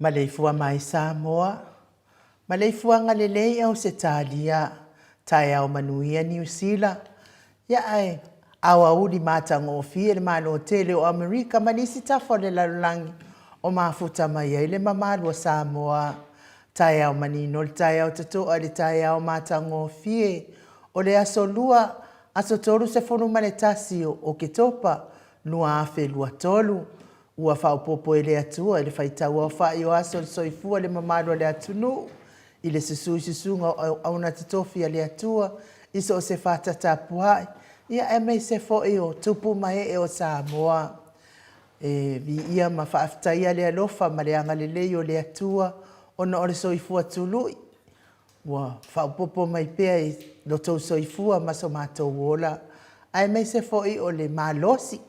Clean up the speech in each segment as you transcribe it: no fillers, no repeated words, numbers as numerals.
Maleifua mai Samoa, maleifua ngalelei au se talia, tai au manuia New Zealand. Ya ai, awa uli mata ngofie le malo tele o Amerika manisi tafo le lalulangi o mafuta mai ele mamalu o Samoa. Tai au manino le tai au tatoa le tai au mata ngofie o le aso lua, aso toru se fonu maletasi o ketopa, nua afe lua tolu. Ua whaupopo ele atua, ele whaitau au whai o aso le soifua le mamaro le atunu. Ile susunga au na titofi le atua, iso o se whatata puhai. Ia mei se fo o tupu mai o Samoa. Vi ia ma whaaftaia le alofa ma le anga le leo le atua, ona o le soifua tului. Ua whaupopo mai pea i lotou soifua maso mātou wola. Ai mei se fo o le malosi.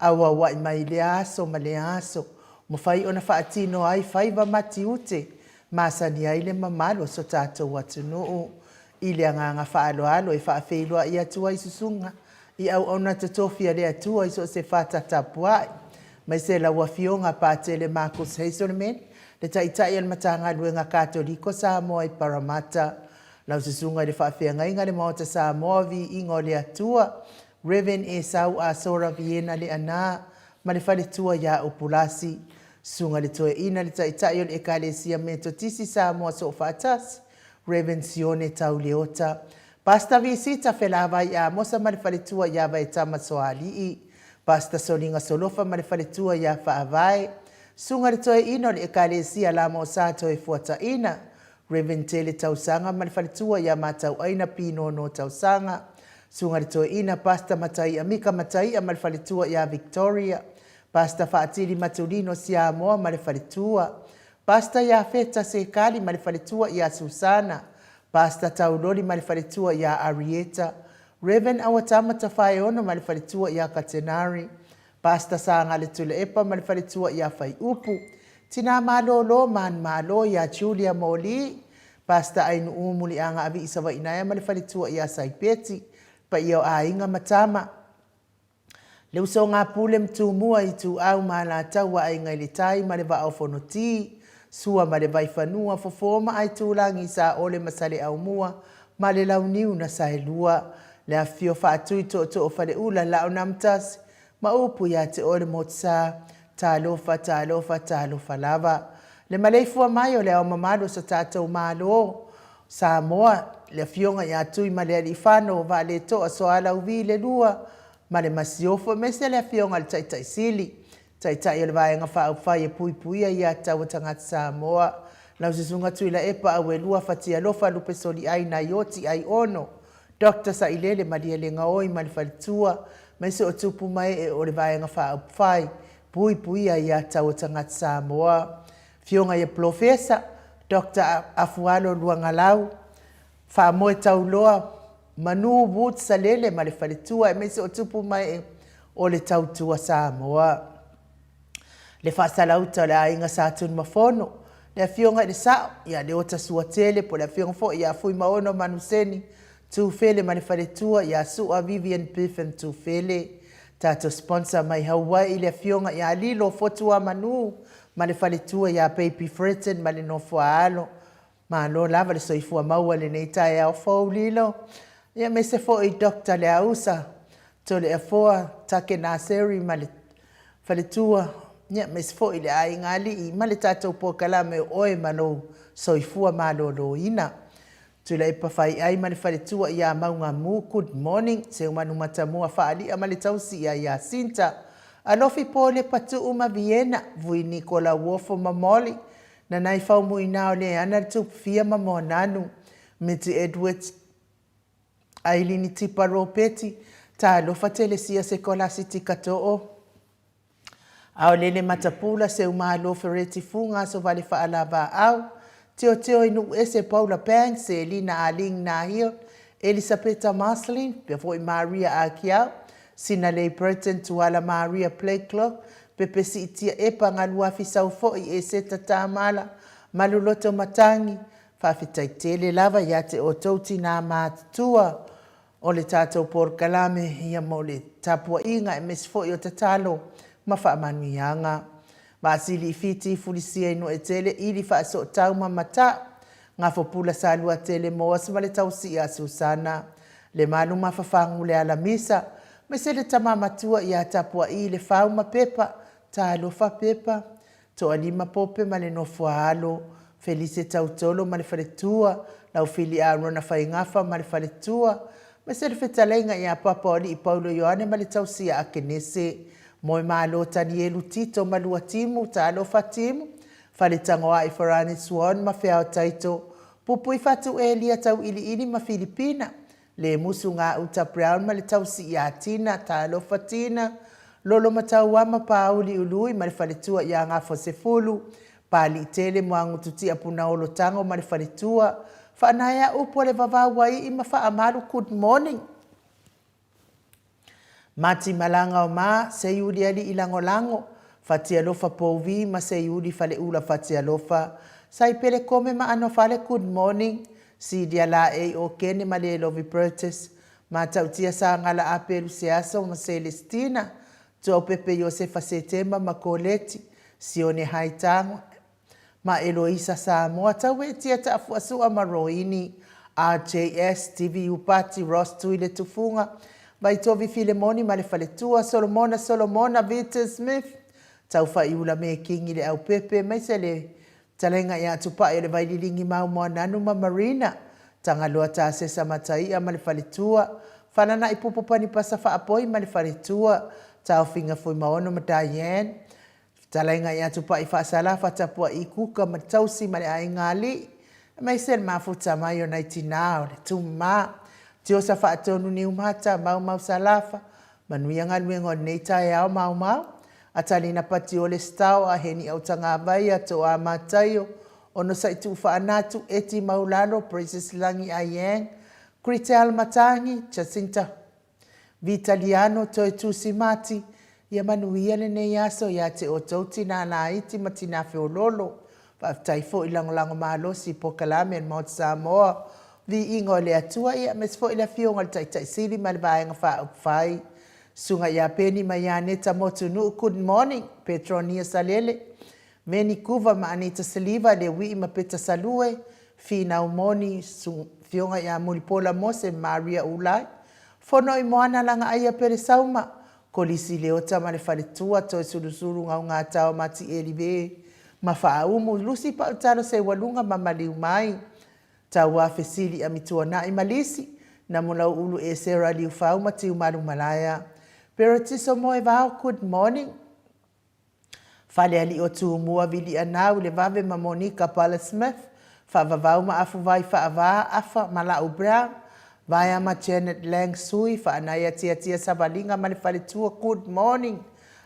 Awa wai mai le aso ma le aso. Mo fai ona whaatino ai whaiva mati ute. Masani ai le mamalo so tātou atunuu. I le anganga whaaloalo e whaafeilua i atua i susunga. I au ona tatofia le atua i so se whatatapuai. Mai se la wafionga pātele Marcus Hazelman. Le taitai al matanga luenga katoliko Samoa i Parramatta. Lau susunga le whaafeanga inga le maota Samoa vi ingo le atua. Reverend Esau a Sora Viena le ana, ma le whale tua ia upulasi. Sunga le toe ina le taitai o le ekalesia metotisi Samoa so whaatasi. Reverend Sione tau leota. Pasta visita whelava ia mosa ma le whale tua ia vai tama soalii. Pasta solinga solofa ma le whale tua ia whaavai. Sunga le toe ina o le ekalesia la mo sato e fuata ina. Reverend Tele tausanga ma le whale tua ia matau aina pino no tausanga. Sunga le toe ina pasta matai amika matai a malfaletua ia Victoria. Pasta faatili matulino Samoa malfaletua. Pasta ia feta sekali malfaletua ia Susana. Pasta tauloli malfaletua ia Arieta. Reverend awatama tafai ono malfaletua ia Katenari. Pasta sanga le tule epa malfaletua ia Fai Upu. Tina malolo man malo ia Julia Moli. Pasta ainu umuli anga avi isawa inaya malfaletua ia Saipeti. Pa ia a inga matama. Leu so ngā pule mtumua i tu au maala taua ai ngai le tai ma le va au fonoti. Sua ma le vai whanua fofoma ai tūlangi sa ole masale au mua ma le launiu na saelua. Le a fio whaatui to o whale ula lao namtas ma upu ia te ole motsa talofa lava. Le maleifua mai o le au mamalo sa tātou malo. Samoa le fionga ia tui ma le alifano va le toa so ala uvi le lua ma le masiofo me se le fionga le taitai sili. Taitai le vaenga wha whai e pui puia ia tawa tangata Samoa. Lau sisunga tui la epa awe lua fatia lofa lupe soli ai na yoti ai ono. Dr. Sailele malia le ngaoi ma le falitua me se o tupu mai e o le vaenga wha whai pui puia ia tawa tangata Samoa. Fionga ia profesa Dr. Afualo Luangalau. Fa moe tau loa manu wut salele ma le whaletua e mese o tupu mai o le tau tua Samoa. Le whaasalauta le ainga sātun mafono. Le fionga le sao, ia le ota suatele po le fionga fo ia fui maono manuseni. Tūwhele ma le whaletua ia sua Vivian Piffen tūwhele. Tato sponsor mai Hawaii le fionga ia lilo fotua manu. Ma le whaletua ia Baby Fretten ma le nofua alo. Ma lo lava le soifua maua le nei tae au fau lilo. Ia me se fo i Dr. le ausa. To le afoa take naseri ma le whaletua. Ia me se fo i le ai ngali i ma le tatou po kalame oe mano soifua ma lo ina. Tu le ipa fai ai ma le whaletua ia maunga mu. Good morning. Se umanu matamua whaali a ma le tausi ia Sinta. Alofi po le patu uma Vienna. Vui Nicola Wofo Mamoli. Na nai whau mui nao le ana tupu fia mamo nanu. Miti Edwards Ailini Tipa Ropeti. Ta alofa telesia se kola siti katoo. Ao lele matapula se umalo fereti funga so vale whaalava au. Teo inu ese Paula Pang se Elina Aling Nahio. Elisabetta Maslin. Before Maria Akiao. Sinalei Burton tuala Maria Playclock. Pepe si itia epa ngalua fisau fo i e seta tamala. Maluloto matangi. Whawhitai tele lava ia te o tauti nā mātua. O le tātou por kalame ia mo le tapua inga e mesfo i o tatalo. Ma wha manuianga. Masili fiti fulisia ino etele ili fa so tau mamata ngafo pula salua tele moas male tausi ya Susana le manu mafafangu le alamisa mesele tamama tua ya tapua ile fauma pepa talo fa pepa to alima pope male no fualo Felice tautolo male faletua la ufili arona faingafa male faletua mesele fetalenga ya papa oli Paulo Yohane male tausi ya akenese Moe malo tani elu tito malua timu, talo fatimu, fale tangoa i farani suon ma fea taito, pupu i fatu elia tau ili ma Filipina, le musu ngā uta brown ma le tau si iatina, talo fatina, lolo matau wama pauli ului ma le fale tua ia ngā fosefulu, pali tele moangu tuti apuna olo tango ma le fale tua, whanaya upo le vavawai i ma faa amaru good morning. Mati malanga o ma se yuri ali ilango lango fatia lofa povi ma se yuri fale ula fatia lofa sai pele kome ma ano fale good morning si dia la e o kene ma le lovi protest ma tautia sa ngala apelu siaso ma Celestina to pepe Josefa Setema ma Coleti sione haitango ma Eloisa Samoa tawe tia tafu asua maroini RJS TV upati Ross tuile tufunga Vai tovi Filemoni ma le faletua, Solomona Victor Smith, tau whaiula me kingi le au pepe, mai se le talenga ia tupa e le vai lilingi mau moa nanu ma Marina, tanga loa ta sesa matai ma le faletua, whanana i pupopani pasa whaapoi ma le faletua, tau finga fui maono ma Diane, talenga ia tupa i whaasala whatapua i kuka ma tausi ma le aingali, mai se le mafuta mai o naitinao, le tuma, Tio sa whaatonu ni umata, mau salafa, manuianga nuengo nei tae au mau, atalina pati o le stau a heni au tanga vai ato a mataio, ono sa itu whaanatu eti maulalo, Princess Langi Ayeng, Kritel Matangi, Jacinta Vitaliano, toi tusi mati, ia manuia le nei aso ia te o tauti na la iti matina feololo, whaaftaifo ilangolango mahalosi po kalame en Mount Samoa, Vi ingo le atua ia mes fo ila fionga tai sili ma le vaenga wha upwhai. Sunga ia peni ma ia neta motunu good morning Petronia Salele. Veni kuva ma Anita Saliva le wi ma peta salue. Fina umoni fionga ia mulipola mose Maria Ulai. Fono i moana langa aia pere sauma. Kolisi leota ma le faletua toi surusuru ngau ngā tau mati elive. Ma wha umu lusi pa utaro se walunga ma maliu mai. Tawa fesili amitua na imalisi na mula ulu e sera liu fau mati umaru malaya. Pero tiso moe vau good morning. Fale ali o tu mua vili anau le vave ma Monica Paula Smith. Fa vavau ma afu vai fa ava afa mala ubra. Vaya ma Janet Lang Sui fa anaya tia sabalinga ma le fale tua good morning.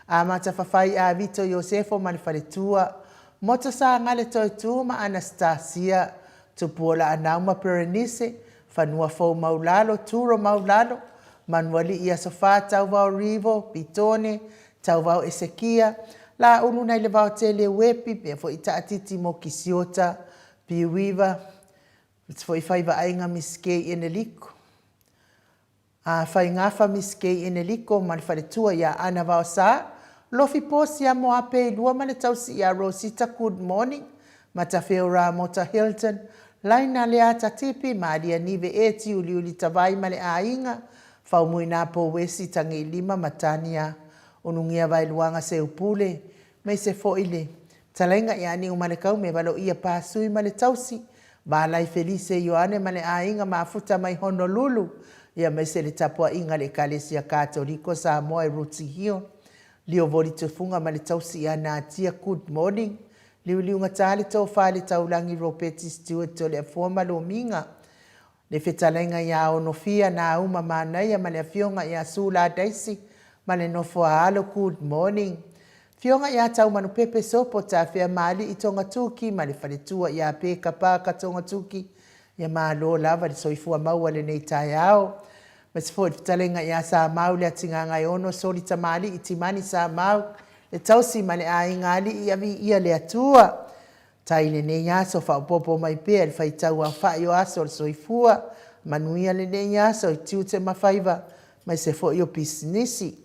Ama tafafai a Vito Yosefo ma le fale tua. Mota sa ngale toi tu ma Anastasia. Tupuola anau ma Perenise, fanua fau maulalo, turo maulalo, manuali ia sofa tau vau Rivo, Pitone, tau vau Esekia, la unu nai le vau tele wepi, pia fo ita atiti mo Kisiota, Piuiva, fo ifaiva ainga miskei eneliko. Fai ngafa miskei eneliko, man faletua ia ana vau sa, lofi posi a mo ape lua mane tausi ia Rosita good morning, matafeo ra mota Hilton, Laina lea tatipi maadia nive eti uli tawai male ainga. Fau muina po wesi tangi lima matania. Unungia vai luanga se upule. Mei se fo ile. Talenga iani umalekau me balo ia pasui male tausi. Balai Felice Yohane male ainga maafuta mai Honolulu. Ia mei se le tapua inga le kalesia Katoliko Samoa e Ruti Hio. Lio voli tufunga male tausi ia naatia good morning. Liuliunga tali tau whale tau langi Ropeti Stewart to le fuama lo minga. Le whetalenga ia ono fia na uma manaya ma le fionga ia sula daisi ma le nofo halo good morning. Fionga ia tau manu pepe sopo ta fea mali i tonga tuki ma le whaletua ia peka paka tonga tuki ia maa lo lava le soifua maua le nei tai ao. Masifo whetalenga ia sa mau le atinganga ono soli tamali i timani sa mau. Le tausi ma le aingali ia vi ia le atua. Tai le nei aso wha upopo mai pea le whai tau a whai o aso le soifua. Manuia le nei aso i tiu te mawhaiva mai se fo i o pisinisi.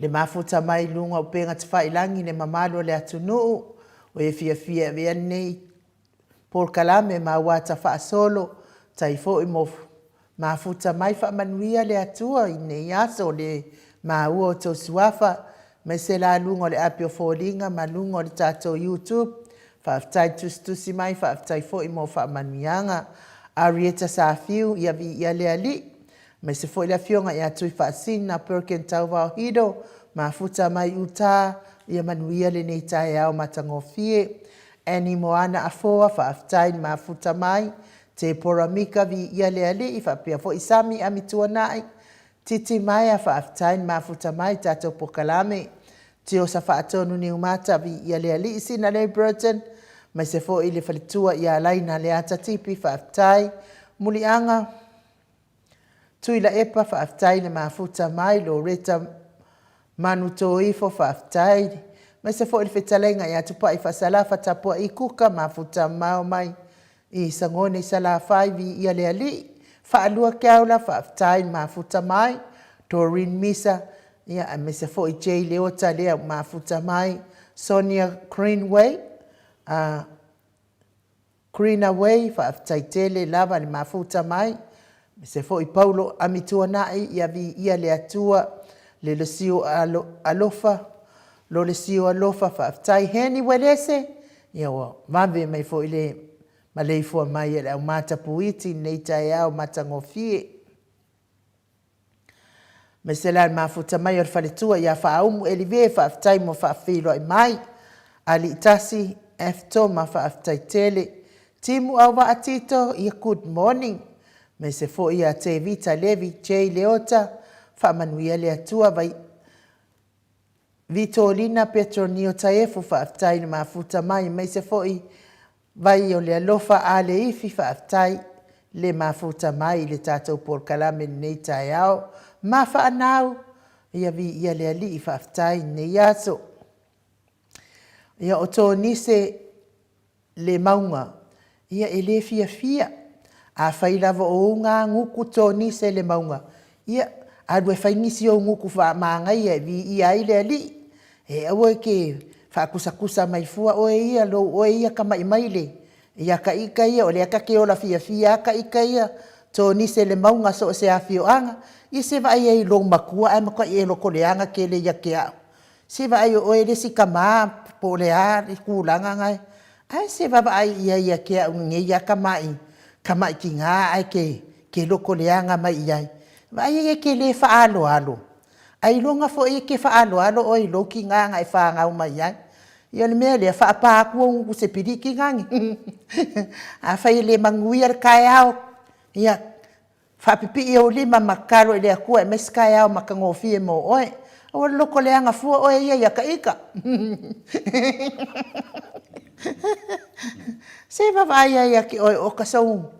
le mafuta mai lunga o penga te whailangi le mamalo le atunuu o e fia vea nei por kalame ma wata whaasolo tai fo i mo mafuta mai whaamanuia le atua i nei aso le ma ua o tau suafa me se la lunga le apio fōlinga ma lunga o le tātou YouTube whaaftai tustusi mai whaaftai fo i mo whaamanuianga Arieta Safiu ia vi ia le ali me se fo i la fionga ia tui whaasina perken tau vau hido mafuta mai uta ia manuia le nei tae au matangofie Ani moana afoa whaaftai mafuta mai te poramika vi ia le ali i whapea fo isami amitua nai titi mai a whaaftai mafuta mai tātou pokalame te o sa whaatonu ni umata vi ia le ali isi na le Burton mai se fo i le whalitua ia laina le ata tipi whaaftai mulianga tuila epa whaaftai le mafuta mai lo reta manu tō ifo whaaftai mai se fo i le whetalenga ia tupa i whasalafa tapua i kuka mafuta mao mai i sangone i sala whai vi ia le ali whaalua keaula whaaftai mafuta mai Doreen Misa ia me se fo i Jay Leota lea mafuta mai Sonia Greenway Greenaway whaaftai tele lava le mafuta mai me se fo i Paulo amitua nai ia vi ia le atua le lesio alofa lo lesio alofa whaaftai heni welese ia wa mave mai fo i le maleifua mai e au mata puiti nei tae au matangofie me se la mafuta mai o whaletua ia whaaumu elive whaaftai mo whaafilo ai mai ali tasi eftoma whaaftai tele timu au wa atito ia good morning me se fo ia te vita levi Jay Leota whaamanuia le atua vai Vitolina Petronio Taefu whaaftai na mafuta mai me se fo i vai o le alofa a le ifi whaaftai le mafuta mai le tātou por kalame nei tae au ma whaanau ia vi ia le ali i whaaftai nei aso ia o tō nise le maunga ia e le fia a whailava o ngā nguku tō nise le maunga ia adwe whaingisi o nguku wha maangai e vi ia i le ali e awe ke whaakusakusa mai fua o e ia lo o e ia ka mai maile ia ka ika ia o le aka ke ola fia ka ika ia tō nise le maunga so se a fio anga i se vai e lo makua ai maka e lo koleanga ke le ia ke au se vai o e le si kama po le a i kulanga ngai ai se vai ia ke au nge ia kamai ki ngā ai ke lo koleanga mai iai vai e ke le whaalo alo ai longa fo e ke whaalo o i lo ki ngā ngai whaangau mai iai ia le mea lea whaapākua ungu se piriki ngangi. A whai le manguia le kai au. Ia whaapipi i o lima makaro i lea kua e mes kai au makangofie mo oe. O loko leanga fua oe ia ka ika. Se wawai ia ki oe o ka sau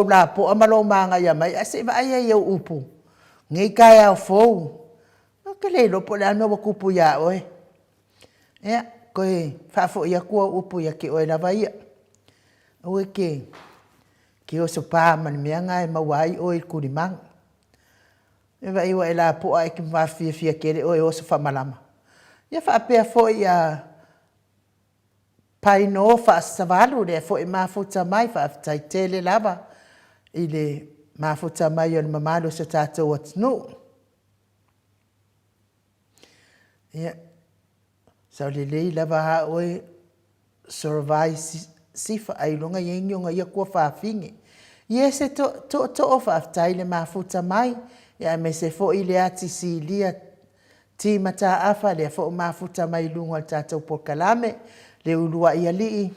la po amalo manga ia mai. Se wawai ia upu. Ngai kai au fou. Ka leilo po le anu wakupu ia oe. Ia, koe whaafo ia kua upu ia ki oe lawa ia. Oe ki o so pā mani mea ngai mawai oe kurimang. Ewa iwa e la poa e ki mwawhia kere oe o so whamalama. Ia whaapea fo ia pai no whaasavalu rea fo i mafuta mai whaafitai tele lawa. I le mafuta mai o ni mamalo sa tātou atinu. Ia. Sau le lei lava ha oe survive sifa ai longa yengyonga ia kua whaafingi. Ia se to o whaaftai le mafuta mai. Ia me se fo i le ati si lia ti mata afa le fo mafuta mai lunga tātou pokalame. Le ulua ia lii.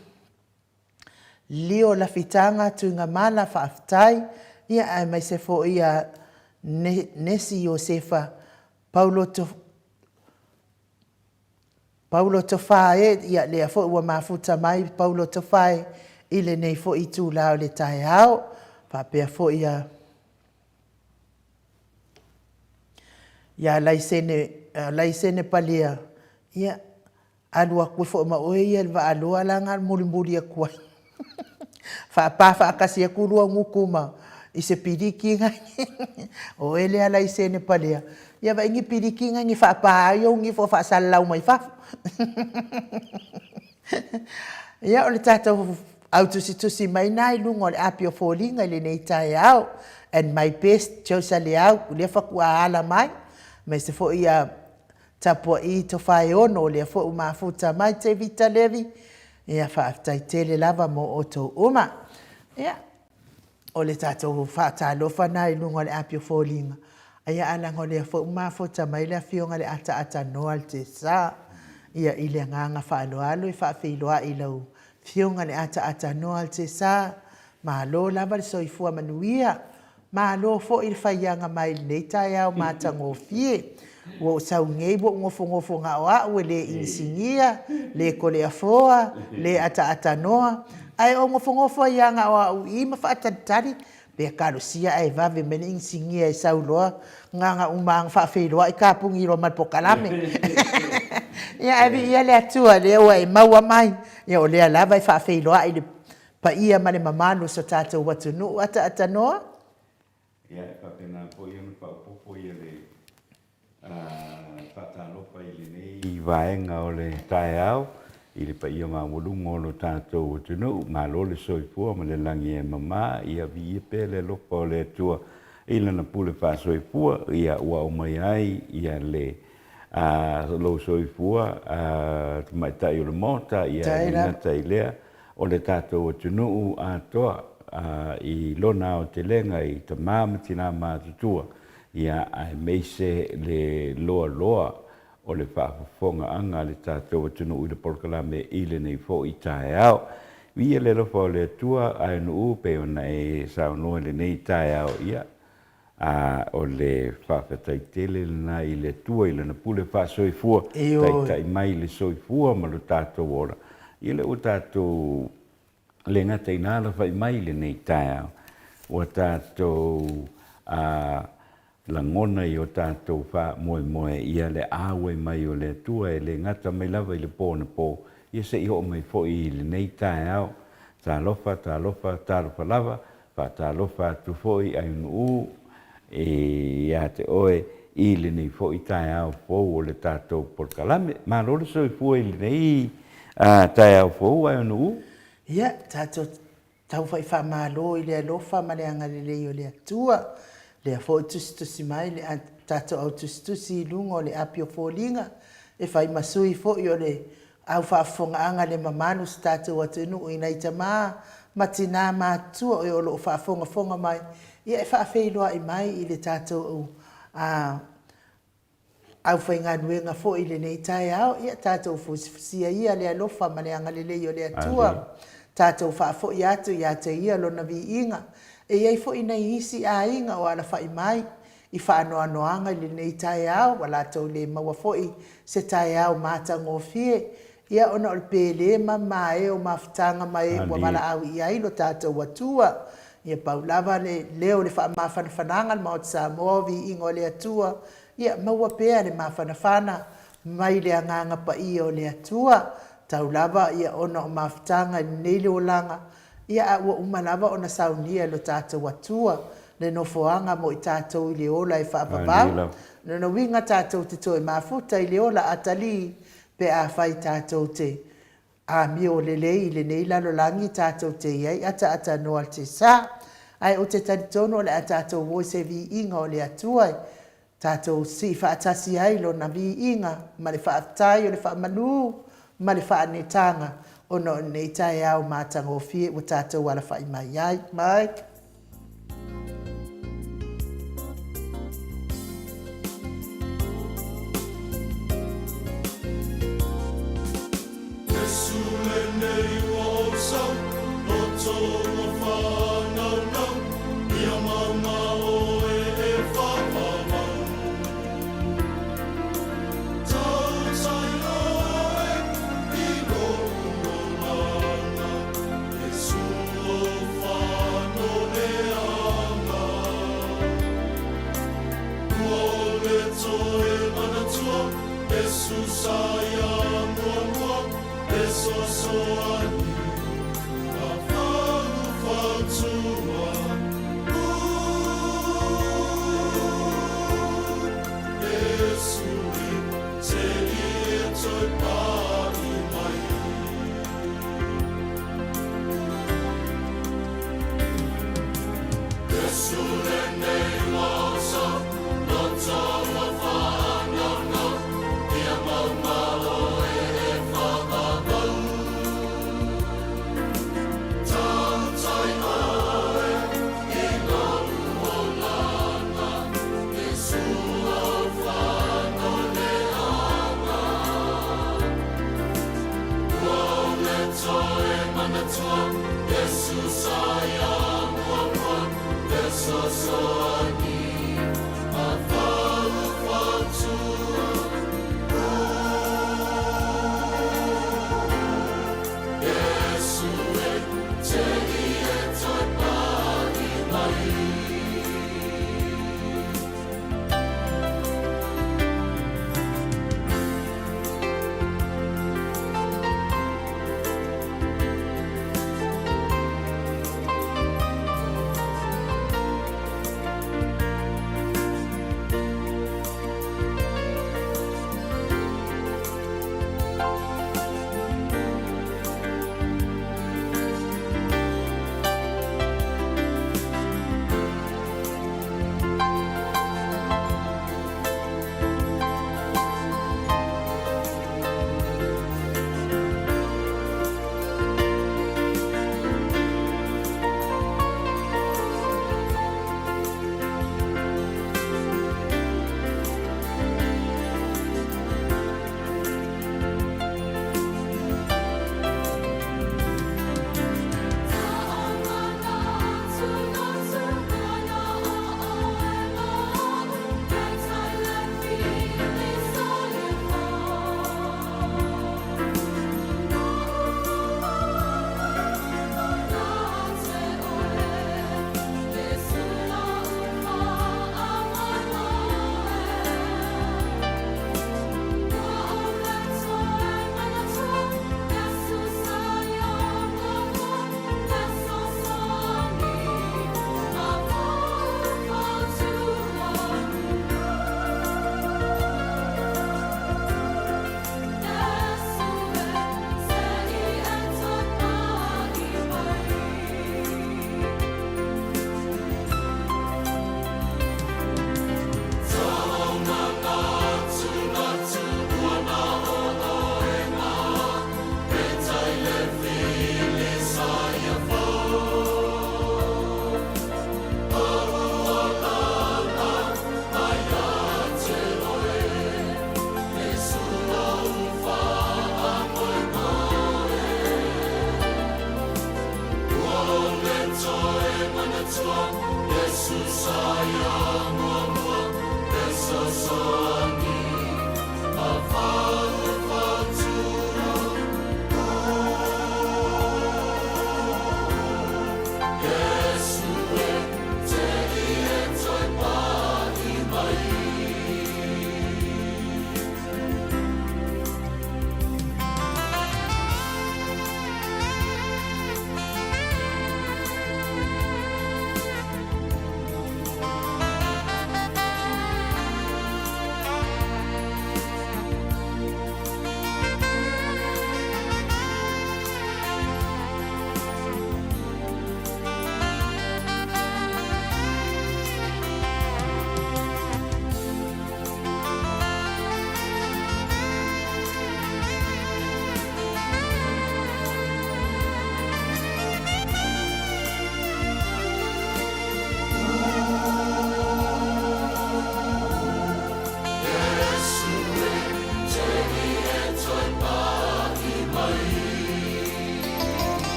Lio la fitanga tuinga mana whaaftai. Ia me se fo ia Nesi Josefa Paulo Tofae, ia lea fo ua mafuta mai, Paulo Tofae, ile nei fo i tū lao le tae hao, whapea fo ia laisene palia, ia alua kue fo ma oe ia lwa alua langa mulimuri a kua. Whapawha akasi a kurua ngukuma, I se pirikinga. O ele ala i se ne palea. Ia va ingi pirikinga ngi whaapaio ngi fo whaasalau mai whafu. Ia o le tātou au tusi mai nai lunga o le apio fōlinga le nei tae au. And my best, Josa le au, le whakua ala mai. Me se fo ia tapua i to whae ono le fo umafuta mai te vita levi. Ia whaaftai tele lava mo o tō uma. Ia, o le tātou whaatalofa nai lunga o le apio fōlinga. Ia alango le fo umafuta mai le fionga le ata noa te sa. Ia ile nganga whaaloalo i whaafeiloa i lau. Fionga le ata noa te sa. Malo lava le soifua manuia. Malo fo i whaianga mai le neitai au mātango fie. Wo sau ngei wo ngofo ngā oa ue le insingia, le kole afoa, le ata noa. Ai o ngofo ia ngā oa u ima whaatatari. Pea karosia ai vave mene insingia e sau loa. Nganga umang whaafeiloa i kāpungi ro malpokalame. Ia avi ia le atua le oa e maua mai. Ia o lea lava i whaafeiloa i le pa ia mane mamanu so tātou watunu ata noa. Ia e whapena po i unu whaupopo i le whatalopa i le nei vaenga o le tae au i le pa ia ma walunga o lo tātou o tunu ma lo le soifua ma le langi e mama ia vi i pe le lopa o le atua i lana pule wha soifua ia ua o mai ai ia le lo soifua mai tai o le mota ia inata i lea o le tātou o tunu a toa i lona o te lenga i ta māmatina mātutua ia ai meise le loa o le whaafafonga anga le tātou o tunu i le porkalame i le nei fo i tae au. Ia le lofa o le atua ai nu upe o na e saunoa le nei tae au ia o le whaafatai tele na i le tua i le na pule whaasoifua tai mai le soifua ma lo tātou ora. Ia le o tātou le ngata inala whai mai le nei tae au. O tātou langona i o tātou wha moe ia le awe mai o le tua e le ngata mai lava i le pōna pō. Ia se i ho mai fo i le nei tae au. Tā lofa lava, tā lofa tu fo i ai unu ia te oe i le nei fo i tae au fo o le tātou porkalame. Ma lore so i fo i le nei tae au fo ai unu Ia, tātou tau whai whamalo i lea lofa ma le angarelei o lea tua. Lea fo tusi mai, le tātou au tusi lunga o le apio fōlinga. E whai masui fo i o le au whaafonga anga le mamanu si tātou atenu i nei tamā. Matina mātua o lo whaafonga mai. Ia e whaafeiloa i mai i le tātou au whai ngā nuenga fo i le nei tae au. Ia tātou fusia ia lea lofa ma le angarelei o lea tua. Tātou whaafo i atu i ate ia lona vi inga. E iei fo i nei hisi a inga o ala whai mai. I whaanoa noanga i le nei tae au. Wala tau le maua fo i se tae au mātango fie. Ia ona o le pēle ma e o mawhitanga mai wa wala au i ailo tātou watua. Ia paulava le leo le wha mawhanawhananga le maot sa moa vi inga o le atua. Ia maua pēa le mawhanawhana mai le anganga pa i o le atua. Tau lava ia ona o mawhitanga nei le olanga. Ia a ua umalava ona saunia lo tātou atua. Le nofoanga mo i tātou i le ola e whaapapau. Le no winga tātou te toi mafuta i le ola atali pe a whai tātou te. A mi o le lei le nei lalo langi tātou te iei ata noa te sa. Ai o te taritono le a tātou woi se vi inga o le atua. Tātou si whaatasi ai lo na vi inga. Ma le whaatai o le whaamanu. Ma le whaanetanga o no nei tae au mātango fie o tātou wala whai mai ai. Mike? Susaya,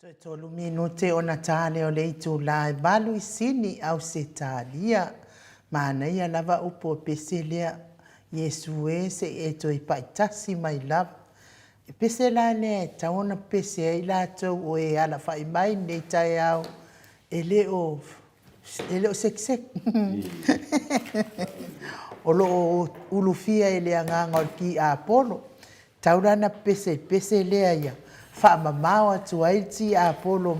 Toi tolu minute ona tale o le itu lai balu isini au se talia. Mana ia lava upo pese lea Yesu e se e toi paitasi mai lava. E pese la le taona pese ai la tau o e ala fai mai nei tai au e le o sek. O lo ulufia e le anganga o ki a Apollo. Taurana pese lea ia. Fa mamao atu aiti a Apollo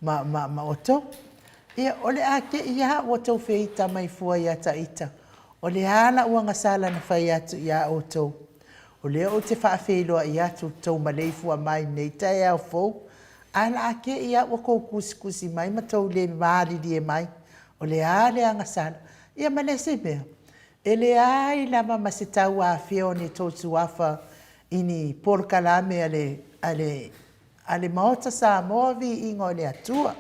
ma oto. Ia ole ake ia o tau feita mai fua ia taita. Ole ala uanga sala na fai atu ia oto. Ole o te whaafeiloa ia tu tau malei fua mai nei tai au fau. Ala ake ia o kou kusi mai ma tau le maari die mai. Ole ale anga sala. Ia malese mea. Ele ai lama masitau a feo ni tōtu wafa ini porkalame ale maota sa movi ingo le atua.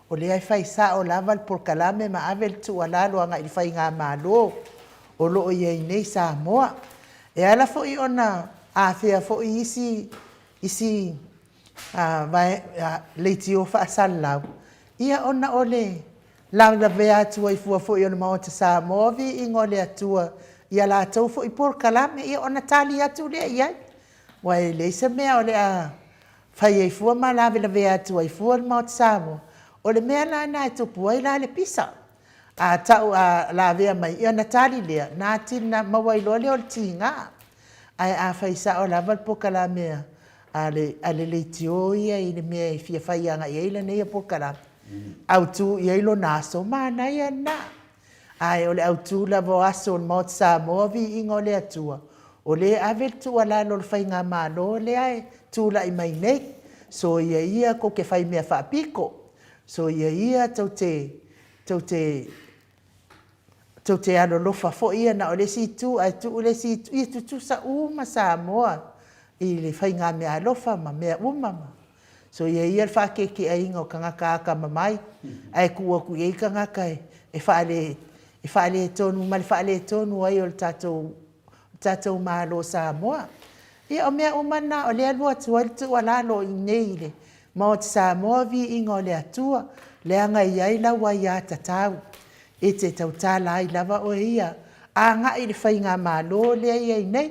O le ai fai sa o lava le porkalame ma avel tu alalo anga i fai ngā malo. O lo o iei nei sa moa. E ala fo i ona a fea fo i isi leiti o fa asalau. Ia ona ole lau la vea atua i fua fo i ona maota sa movi ingo le atua. Ia la tau fo i porkalame ia ona tali atu le iai. Wai le isa mea o le a fai ai fua ma lawe la vea atua i fua le maota sa moa. O le mea la na e tupu ai la le pisa. A tau a la vea mai ia na tali lea. Nā tina mawailoa leo le tinga. Ai a fai sa o lava le porkalame ale leiti o ia i le mea i fia fai anga i eila nei a porkalame. Autu i eilo naso mana ia na. Ai o le autu la vo aso le maota sa moa vi ingo le atua. O le avel tu ala lo le fai ngā malo le ai tu la i mai nei. So ia ko ke fai mea whaapiko. So ia tau te ano lofa fo ia na o le si tu ai tu le si tu i tu sa uma sa moa. I le fai ngā mea lofa ma mea umama. So ia le whakeke a ingo kangaka aka mamai. Ai kua ku iei kangaka e whaale tonu, ma le whaale tonu ai o le tātou malo sa moa. Ia o mea umana o le alua tua le tu alalo i nei le. Ma o te sa moa vi ingo le atua. Le anga iai lawa ia tatau. E te tau tala ai lava o ia. A nga i le whai ngā malo le ia i nei.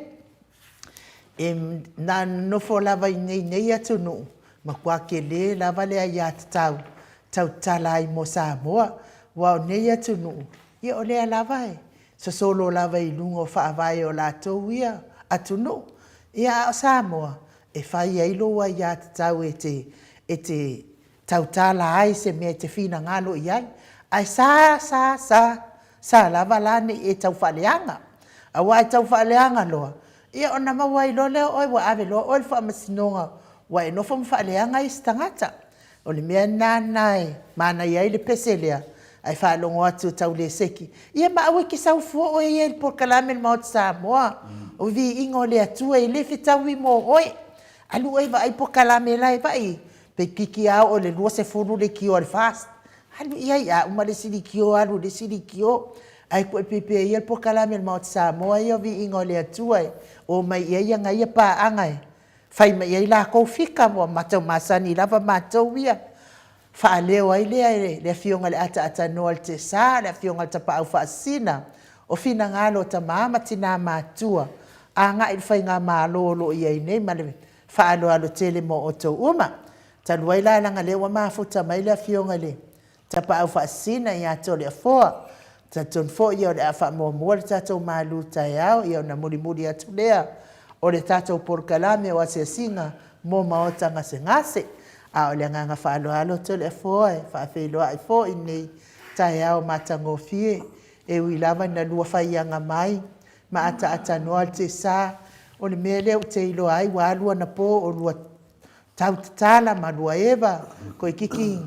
E nā nofo lava i nei atu nuu. Ma kua ke le lava le ia tatau. Tau tala ai mo sa moa. Wa o nei atu nuu. Ia o lea lava e. So solo lava i lungo whaavai o la tau ia atu nuu. Ia o sa moa. E whai ai loa ia tatau e te tau tala ai se mea te whina ngalo i ai. Ai sa lava lane e tau whaleanga. A wai tau whaleanga loa. Ia o na mawai lo leo oi wa ave loa oi wha masinonga. Wa e nofo mwhaleanga i stangata. O le mea nānai mana i ai le pese lea. Ai whalongo atu tau le seki. Ia ma awe ki sau fua o e por kalame le maot sa moa. O vi ingo le atua i le fitau i mo oi. Alu oi va ai por kalame lai vai. Pe kiki au o le lua se furu le kio al fast. Alu ia ia uma le siri kio alu le siri kio. Ai koe pepe ia por kalame le maot sa moa i o vi ingo le atua i. O mai ia ngai pa angai. Fai mai ia la kou fika mo matau masani lava matau ia. Fa leo ai le fionga le ata noa te sa, le fionga te pa au fa sina. O fina ngalo ta mama tina matua. A nga il fai ngā malo lo ia i nei male. Fa alo tele mo o tau uma. Ta luai la langa lewa mafuta mai le fionga le. Ta pa au fa sina i ato le foa. Ta ton fo ia o le afa mo mua le tatou malu tai au. Ia o na muri atu lea. O le tatou porkalame o ase singa mo maota ngase. A o le nganga whaaloalo to le foa e whaafeiloa ai fo i nei tai au matango fie e uilava na lua whaianga mai ma ata noa te sa o le mea leo te ilo ai wa alua na po o lua tau tatala ma lua eva ko i kiki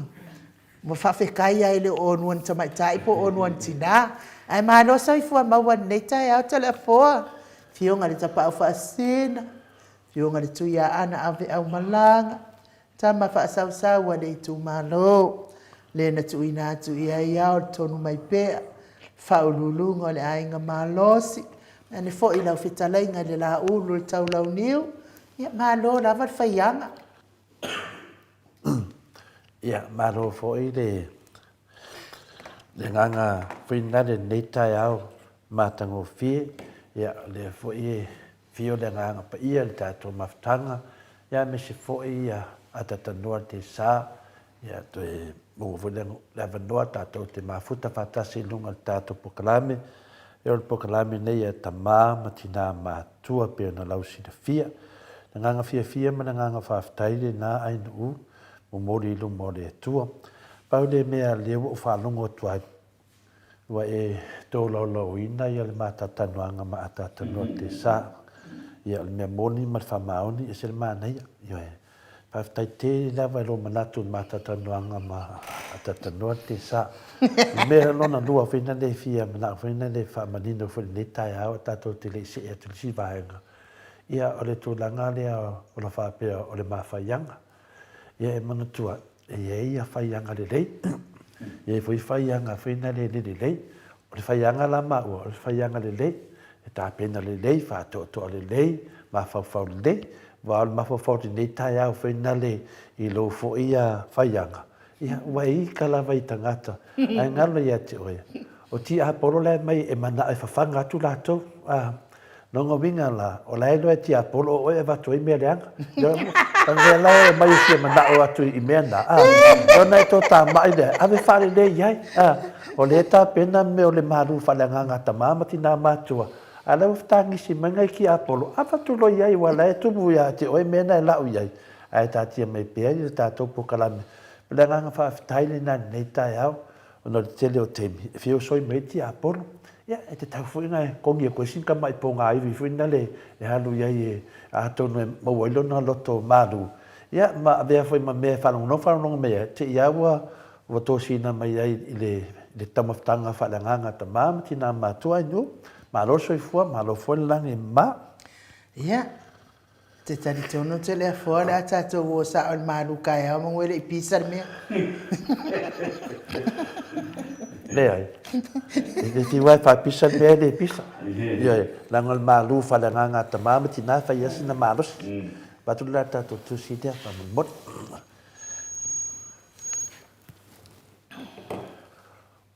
mo whawhekai ai le o nuan tamaitai po o nuan tina ai mahalo sa i fua maua nei tai au to le foa fionga le tapa au whaasina fionga le tuia ana ave au malanga tama whaasau wa le tu malo. Le na tu ina tu ia iao tonu mai pea. Whaululungo le ainga malosi. Ane fo ila whitalainga le la ulu le tau lau niu. Ia malo lava whaianga. ia malo foi le nganga fina le neta yao matango fie ia le foi fio le nganga pa ia le tato maftanga ia me se foi ia atatanua te sa ia to mo vole la vandoa tato te mafuta fatasi lunga tato pokalame e o pokalame nei ia tama matina matua pe na lausi de fia nganga fia mana nganga faftaile na ai nu mo mori lu mori tua paule mea leo o whalongo tuai wa e tō lau ina ia le mata tanuanga ma ata tanua te sa ia le mea moni ma whamaoni e se le mana ia ia e paftai te lawa e lo manatu mata tanuanga ma ata tanua te sa mea lona lua whina le fia mana whina le whamanino whina le tai au tato te le se e te si vaenga ia o le tūlanga lea o la whapea o le mawhaianga ia e manatua ia whaianga le lei ia foi whaianga whina le lei o le whaianga la maua o le whaianga le lei e tā pena le lei whātoto le lei ma whauwhau le lei wa o le mawhauwhau te nei tai au whina le i lo fo ia whaianga ia wai ka la vai tangata ai ngalo ia te oia o ti a polo le mai e mana e whawhanga atu lātou nongo winga la o la elo e ti apolo o e watu i mea leanga. Tanga la e mai si mana o atu i mea na. O na e tō tā mai le, ave whare le iai. O le tā pena me o le maru whale nganga ta mamati nā mātua. A lau whtangi si mangai ki apolo. A watu lo iai wa la e tumu ia te o e mea na e lau iai. A e tā tia mai pēa i tā tōpo kalame. Pela nganga whawhitaile nā nei tai au. O no le tele o temi. E whio soi mai ti apolo. Ia, e te tau fuinga e kongi e koe sinka mai po ngā iwi fuina le e halu iai e atono e mauailo na loto maru. Ia, ma avea fui ma mea whanonga mea, te iaua wa tō sina mai ai i le tamaftanga whalanganga ta māmati nā mātua inu, ma loso i fua, ma lo fua langi ma. Ia, te tari tono te lea fua le ata tō o sa o maru kai hao mawele i pisa mea. Le ai. Le ti wai fa pisa le le pisa. Ia, langal malu whalanganga ta māmati nā whai asina maros. Batu la tato tu si dea pa mot.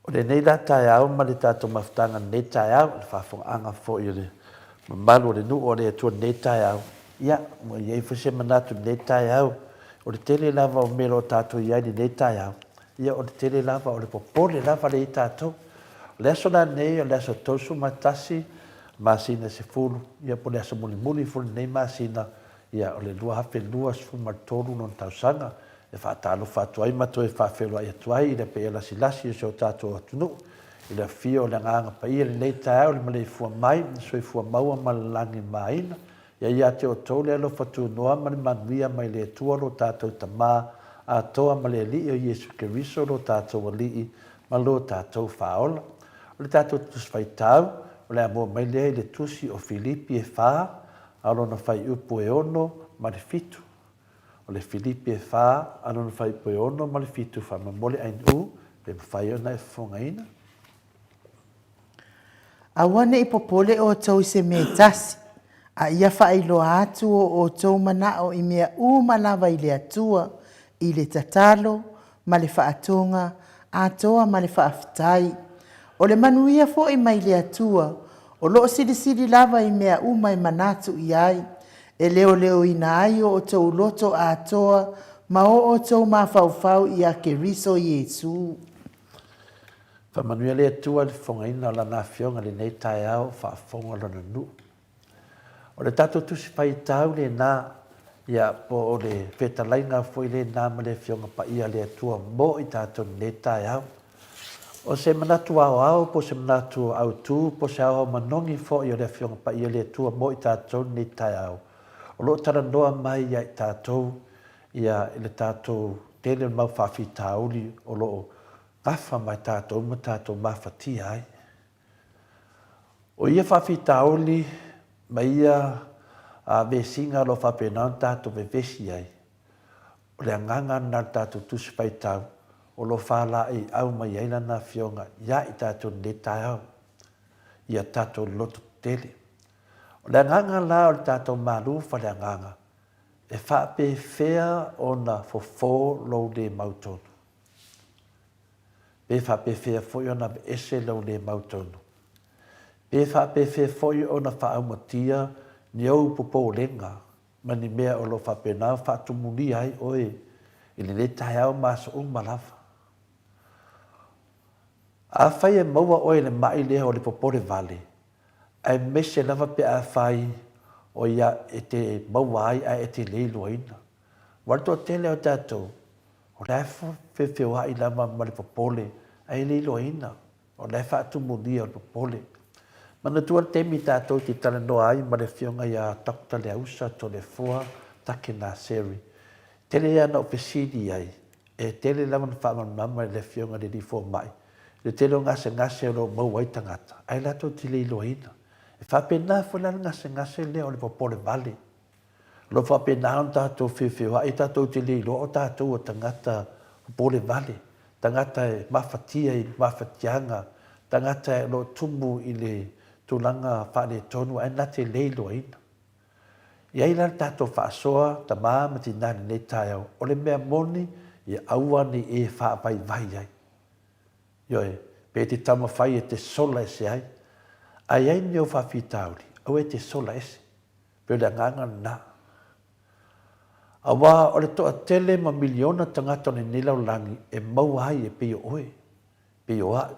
O le nei la tai au ma le tato maftanga nei tai au le whafonga fo i le malu le nu o le atua nei tai au. Ia, mo iei fuse manatu nei tai au. O le tele lava o mero tato iai ni nei tai au. Ia o le tele lava o le popole lava le i tato. Le aso na nei o le aso tosu matasi masina se fulu. Ia po le aso muli fulu nei masina. Ia o le lua hafe lua sifu martolu non tausanga. E whaatalo whaatuai mato e whaafelo ai atuai. I le pe e lasi lasi e seo tato atunu. I le fio le nganga pa ia le nei tai au le male fua mai. So e fua maua ma le langi maina. Ia ia te o tau le alo whatu noa ma le manuia mai le tua lo tato ta maa. A toa ma le li o Yesu Keriso lo tātou a li ma lo tātou whaola. O le tātou tus whai tau, o le amua mai lea i le tusi o Filipi e wha, alo na whai upo e ono ma le fitu. O le Filipi e wha, alo na whai upo e ono ma le fitu, wha ma mole ain u, le mwhai ona e whongaina. Awane i popole o tau se me tasi. A ia whailo atu o tau mana o i mea umalawa i le atua. I le tatalo, ma le whaatonga, atoa ma le whaafitai. O le manuia fo i mai le atua, o loo siri lava i mea umai manatu i ai. E leo i na ai o tau loto atoa, ma o tau ma whau i a Keriso Yesu. Whamanuia le atua le whongaina o la nā whionga le nei tai au, whaafonga lona nu. O le tato tusi whai tau le nā, ia po o le whetalainga foi le nāma le whionga pa ia le atua mo i tātou ne tai au. O se manatu au po se manatu au tū, po se au manongi fo i o le whionga pa ia le atua mo i tātou ne tai au. O lo tara noa mai ia i tātou, ia i le tātou tele mau whawhi tāuli o lo kafa mai tātou ma tātou mawhati ai. O ia whawhi tāuli mai ia a ve singa lo fa pena tato ve vesi ai o le nganga na tato tu spai tau o lo fa la ai au mai ai na fionga ya i tato de tau ia tato loto tele o le nganga la o tato malu fa le nganga e whapewhea o na fofo lau le mautonu. Pe whapewhea foi o na ese lau le mautonu. Pe whapewhea foi o na whaaumatia ni au popo lenga, mani mea o lo whapenau whaatumuni ai oe, ili le tae au maso o malawa. A whai e maua oe le mai lea o le popore vale, ai mese lava pe a whai o ia e te maua ai a e te leilo ina. Warto tele o tātou, o le whewhewha i lama ma le popole, ai leilo ina, o le whaatumunia o le popole. Mana tua temi tātou ti tala noa ai ma le whionga ia Dr. Leusa to le fua take nā seri. Tele ia na opesidi ai, e tele laman whaaman mama le whionga le di fua mai. Le tele o ngase o lo mau ai tangata. Ai lato ti leilo ina. E whapena fwela ngase lea o le popole vale. Lo whapena on tātou whiwhiwa, e tātou ti leilo o tātou o tangata popole vale. Tangata e mawhatia i mawhatianga. Tangata e lo tumu i le tulanga whale tonu, ai nate leilo ina. Iai lan tātou whaasoa, ta maa mati nani ne tae au. O le mea moni, i aua ni e whaapai vai ai. Ioe, pe te tama whai e te sola ese ai. Ai ai ni au whawhitauri, au e te sola ese. Pe le nganga na. Awa o le toa tele ma miliona tangata ni nilau langi e mau ai e peo oe. Peo ai.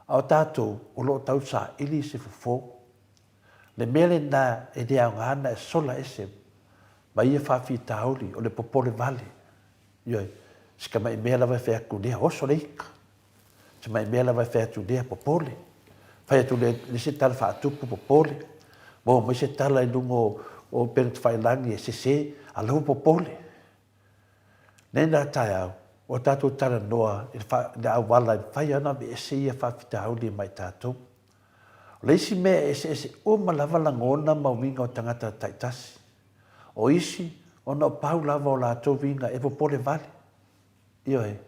Au tātou o lo tau sa ili se fufo. Le mele na e dea ngana e sola ese. Ma ia whawhitauri o le popole vale. Ioe, sika mai mea lawa whea kunea oso leika. Se mai mea lawa whea tunea popole. Whai atu le se tala whaatupu popole. Mo mai se tala i lungo o penat whailangi e se a lau popole. Nena tai au, o tātou tala noa le au wala i whai ana me ese ia whawhitauri mai tātou. O leisi mea ese o malawa langona ma winga o tangata taitasi. O isi, o na pau lava o lātou winga e popole vale. Ioe.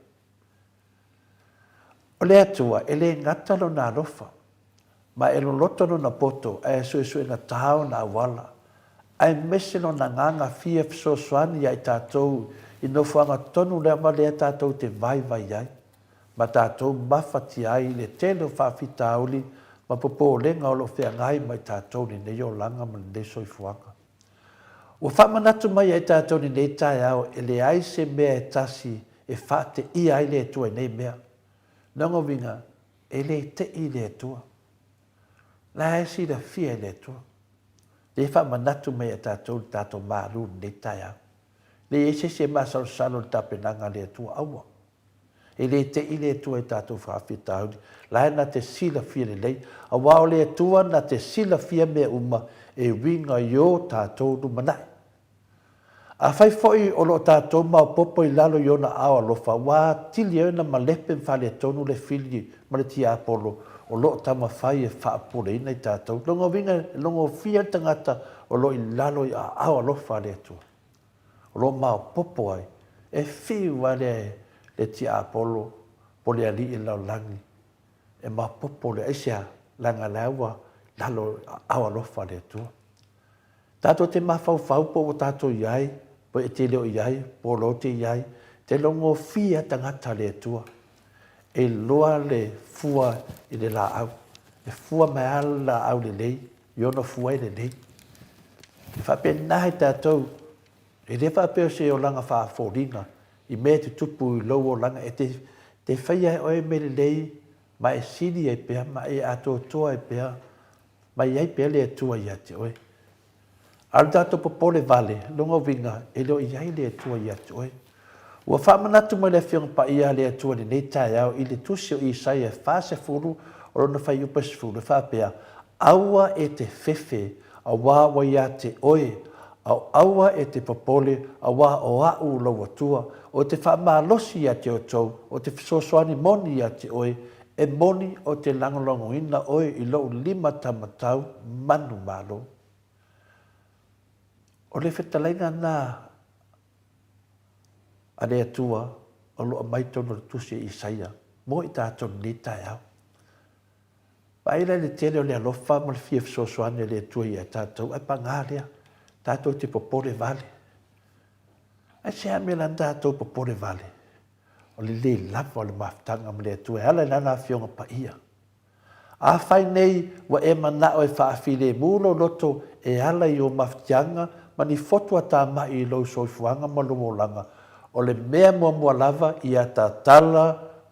O le atua, e le ngatalo na rofa. Ma e lo lotono na poto, e sue na tau na wala. Ai mese no na nganga fia fisosoani ai tātou i no whanga tonu lea ma lea tātou te vai ai. Ma tātou mawhati ai le tele o whawhita auli ma popo lenga o lo whea ngai mai tātou ni neo langa ma le soifuanga. O whamanatu mai ai tātou ni nei tai au e le ai se mea e tasi e whate i ai le tua nei mea. Nango winga e le te i le tua. La e si da fia le tua. Le whamanatu mai ai tātou maru nei tai au. Le e se masal salo tapenanga le tua aua. E le te i le tua e tātou whawhita auli. La e na te sila fia le lei. A wao le tua na te sila fia mea uma e winga yo tātou nu manai. A whai foi o lo tātou mau popo i lalo i ona awa lofa. Wā tili e na malepe mwhale tonu le fili ma le tia apolo. O lo tama whai e whaapole ina i tātou. Longo winga, longo fia tangata o lo i lalo i awa lofa le tua. O lo mau popo ai. E whiwa le tia apolo po le ali i lau langi. E mau popo le esia langa laua lalo awa lofa le tua. Tātou te mawhau po o tātou iai. Po e te leo iai, po lo te iai, te longo fia tangata le tua. E loa le fua i le la au. E fua mai ala la au le lei, i ono fua i le lei. E whape nahi tātou, e le whape o se o langa wha fōringa, i mea te tupu i lau o langa, e te whaia e oe me le lei, ma e siri e pēr, ma e ato toa e pēr, ma i ai pēr le tua i ate oe. Al dato popole vale, longo winga, e leo iai le tua i atu oe. Ua whamanatu mai le whiong pa ia le tua ni nei tai au, i le tusi o isai e whase furu, o rona whai upas furu, whapea, aua e te whewhe, a wāwa ia te oe, au aua e te popole, a wā o au laua tua, o te whamalosi ia te o tau, o te fisosoani moni ia te oe, e moni o te langolongo ina oe i lau 5 tamatau manu malo. O le whetalainga nā a lea tua o loa maitono le tusi i Isaia, mo i tātou ni tai au. Paila le tele o lea lofa ma le fia fisosoane lea tua i a tātou, ai pa ngā lea, tātou te popole vale. Ai se ame lan tātou popore vale. O le lava o le mafutanga ma le atua. Ala nana fionga pa ia. A whai nei wa e mana o e whaafile mulo loto e ala i o mafutianga ma ni fotua tā mai i lau soifuanga ma lomolanga. O le mea mua lava i a tā tala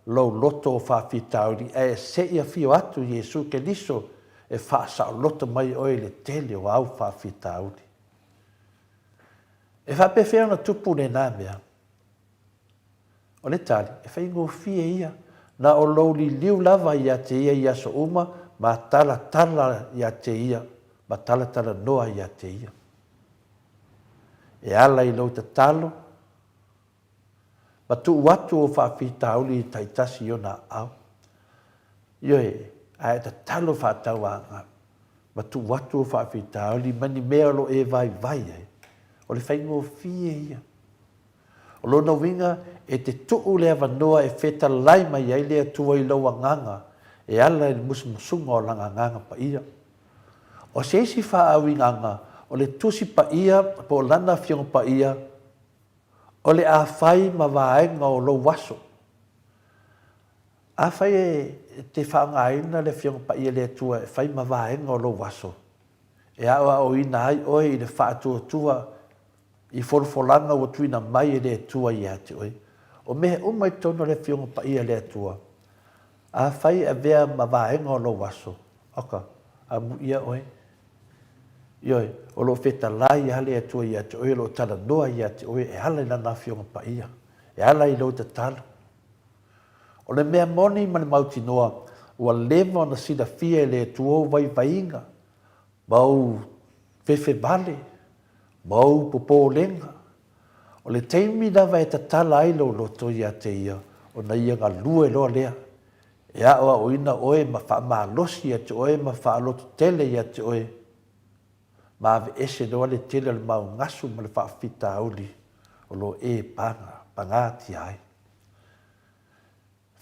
lau loto o whaafitauri e se ia fio atu Jesu ke liso e whaasa o loto mai oe le tele o au whaafitauri. E whapewhea na tupu ne nā mea. O le tali, e whaingo fie ia. Na o lau li liu lava i a te ia i aso uma, ma tala i a te ia, ma tala noa i a te ia. E ala i lau te talo, ma tu watu o whaafitauli i taitasi o nā au. Ioe, a e ta talo whaatau anga, ma tu watu o whaafitauli, mani mea lo e vai ai. O le whaingo fie ia. O lona winga e te tuu lea wanoa e wheta lai mai ai lea tua i lau nganga e ala i musumusunga o langa nganga pa ia. O se isi wha awi nganga o le tusi pa ia po lana fionga pa ia o le a whai ma waenga o lau waso. A whai e te whaangaina le fionga pa ia lea tua e whai ma waenga o lau waso. E awa o ina ai oe i le whaatua tua i folfolanga o tuina mai e le tua i ate oi. O mehe umai tono le fionga pa ia le tua. A whai a vea ma vaenga o lo waso. Oka, a mu ia oi. Ioi, o lo feta lai a le tua i ate oi, lo tala noa i ate oi, e hala i lana fionga pa ia. E hala i lo te talo. O le mea moni ma le mauti noa, ua leva na sida fia le tua o vai vainga. Mau fefe vale. Mau popo lenga. O le teimi lava e ta tala ai lo loto i a te ia. O na ia ngā lue loa lea. E a oa o ina oe ma wha maa losi a te oe ma wha loto tele i a te oe. Ma ave ese loa le tele le mau ngasu ma le wha fita auli. O lo e panga, pangati ai.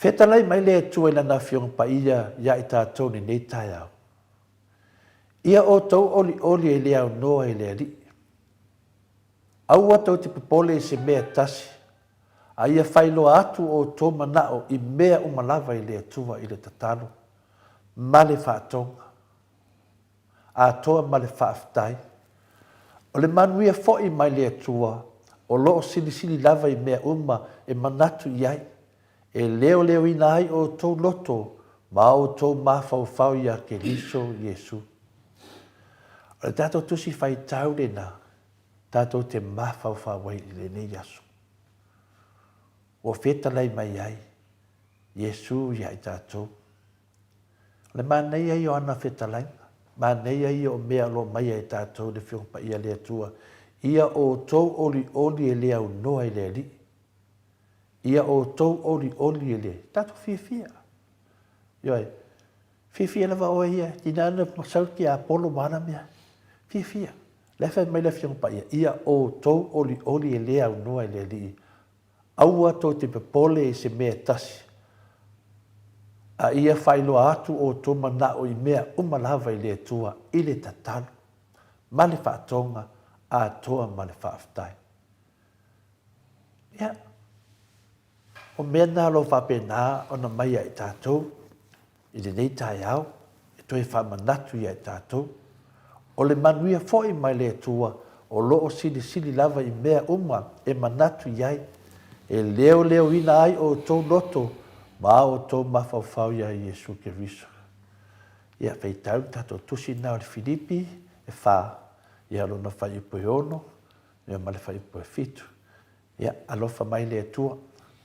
Whetalai mai lea tua ina na fionga pa ia ia i tātou ni nei tai au. Ia o tau oli e lea o noa e lea li. Aua tau te popole se mea tasi. A ia whailoa atu o tō manao i mea umalava i lea tua i le tatalo. Male whaatonga. A toa male whaaftai. O le manuia fo'i mai lea tua. O loo sili lava i mea uma e manatu iai. E leo ina ai o tō loto. Ma o tō mawhau i a ke liso Jesu. O le tato tusi whai tau le nā. Tātou te mawhau whawai i le nei aso. O whetalai mai ai, Jesu ia i tātou. Le mānei ai o ana whetalai, mānei ai o mea lo mai ai tātou le whiongpa ia lea tua. Ia o tau oli e lea unoa i lea li. Ia o tau oli e lea. Tātou fia. Ioi, fia lava o ia, tina ana masauki a polo mana mea. Fia. Lefa mai le whiongpa ia. Ia o tau oli e lea unoa i lea li. Aua tō te pepole e se mea tasi. A ia whailoa atu o tō manao i mea umalava i lea tua i le tatalo. Male whaatonga a toa male whaaftai. Ia. O mea nā lo whapena o na mai ai tātou. I le nei tai au. E toi whamanatu i ai tātou. O le manuia foi mai lea tua. O loo sili lava i mea uma e manatu i ai. E leo ina ai o tō loto, ma o tō mawhauwhau ia Jesu Keriso. Ia whaitau tātou tusi nā o le Filipi, e whā, ia lona whai upo e ono, ia male whai upo e fitu. Ia alofa mai lea tua,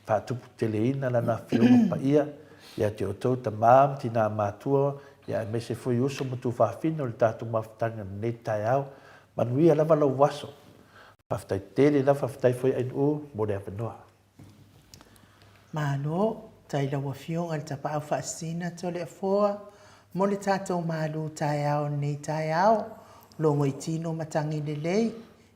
whātupu tele ina lana whionga pa ia te o tō ta māam tina mātua, ia me se fui uso mutu whawhino le tātou mawhtanga nei tai au, manuia lava lau waso. Whaftai tele lava whaftai fui ain u, mo rea wanoa. Mano, tai lawa whionga le tapa au whaasina to le afoa, mo le tātou malu tai au nei tai au, longo i tino matangi le lei,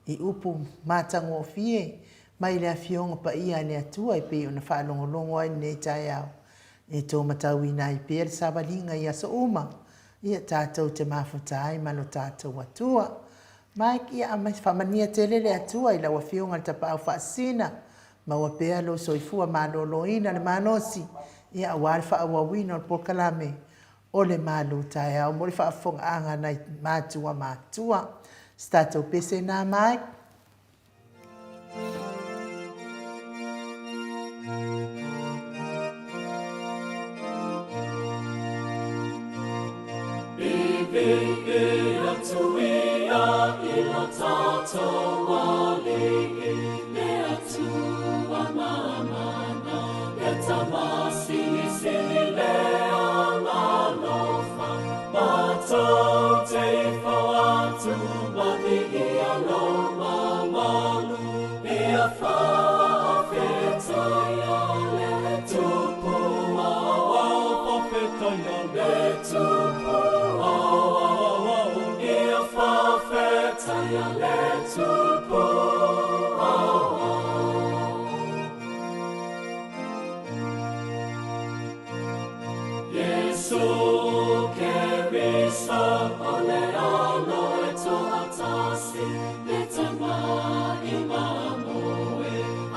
i upu mātango o fie, mai le whionga pa ia le atua i pe o na whaalongo ai nei tai au. E tō matau ina i pe le sawalinga i asa uma, ia tātou te mafutai malo tātou atua, Mike ia mai whamania tele le atua i lawa whiunga le tapau whaasina. Maua pea lo soifua maloloina le manosi. Ia awari whaawawina o le pokalame. O le malu tae au mori whaafonga anga nei mātua mātua. Stato pese nā Mike. Bibi atuia ilo tato wali le atua mamana le tamasi sili le amalofa mato te atu mati ia lo mamalu ia fa feta ya le tupu awa feta ya le tupu ia fa feta ya le tupu Yesu kerisa ole ano eto atasi letama imamoe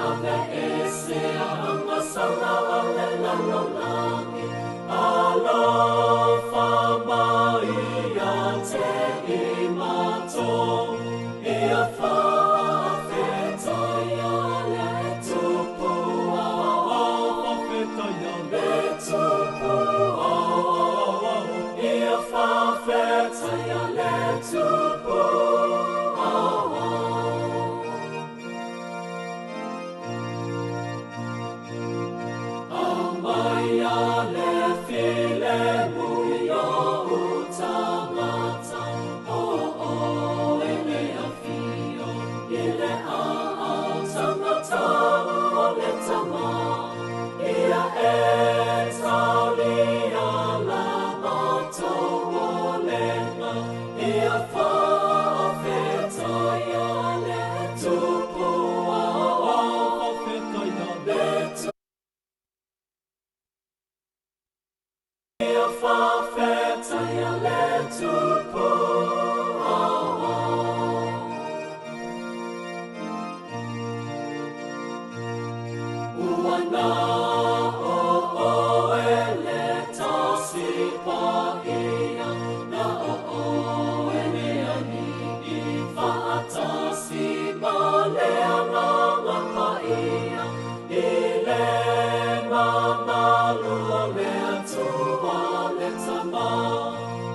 ave ese amasala ale lalolami alo fama iate imato ia fa feta ya le tupu awa feta ya le tupu ia fa feta ya le tupu Amaya le file muyo utamata ele afio ile tamata ole tama ia etalia la mato olema ia fa feta ya le tupu feta ya le tupu Ia fa feta ya le tupu Uana o ele tasi pa ia na o ele ani I fa tasi ma le ama pa ia ile mama lu le tua le tama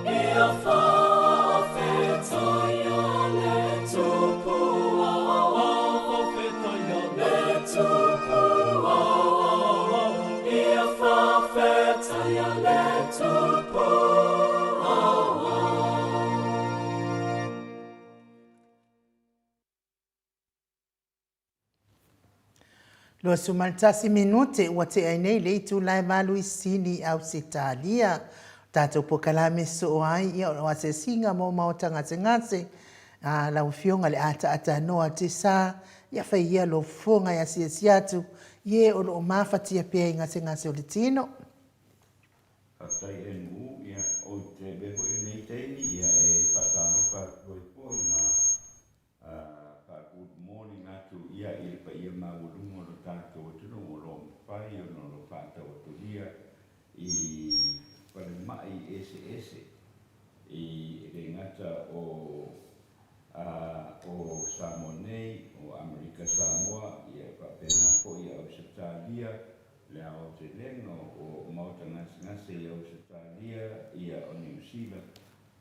ia fa feta ya le tupu feta ya le tupu ia fa feta ya le tupu Lo sumaltasi minute ua te ainei le itu lai malu I sini au se talia. Tato po kalame so ai ia o se singa mo maotanga te ngase. La ufionga le ata noa te sa. Ia fai ia lo fonga ia siatu. Ie o lo mafati a pia inga se ngase o le tino. Atai e mu ia o te beho I nei teini ia e whakanoka koi poi na good morning atu ia I pa ia maulungo lo tātou tunu o lo whai o no lo whātau aturia I wale mai ese I re ngata o Samonei o Amerika Samoa ia whapena po ia Australia le ao te lengo o mauta ngase I Australia ia o New Zealand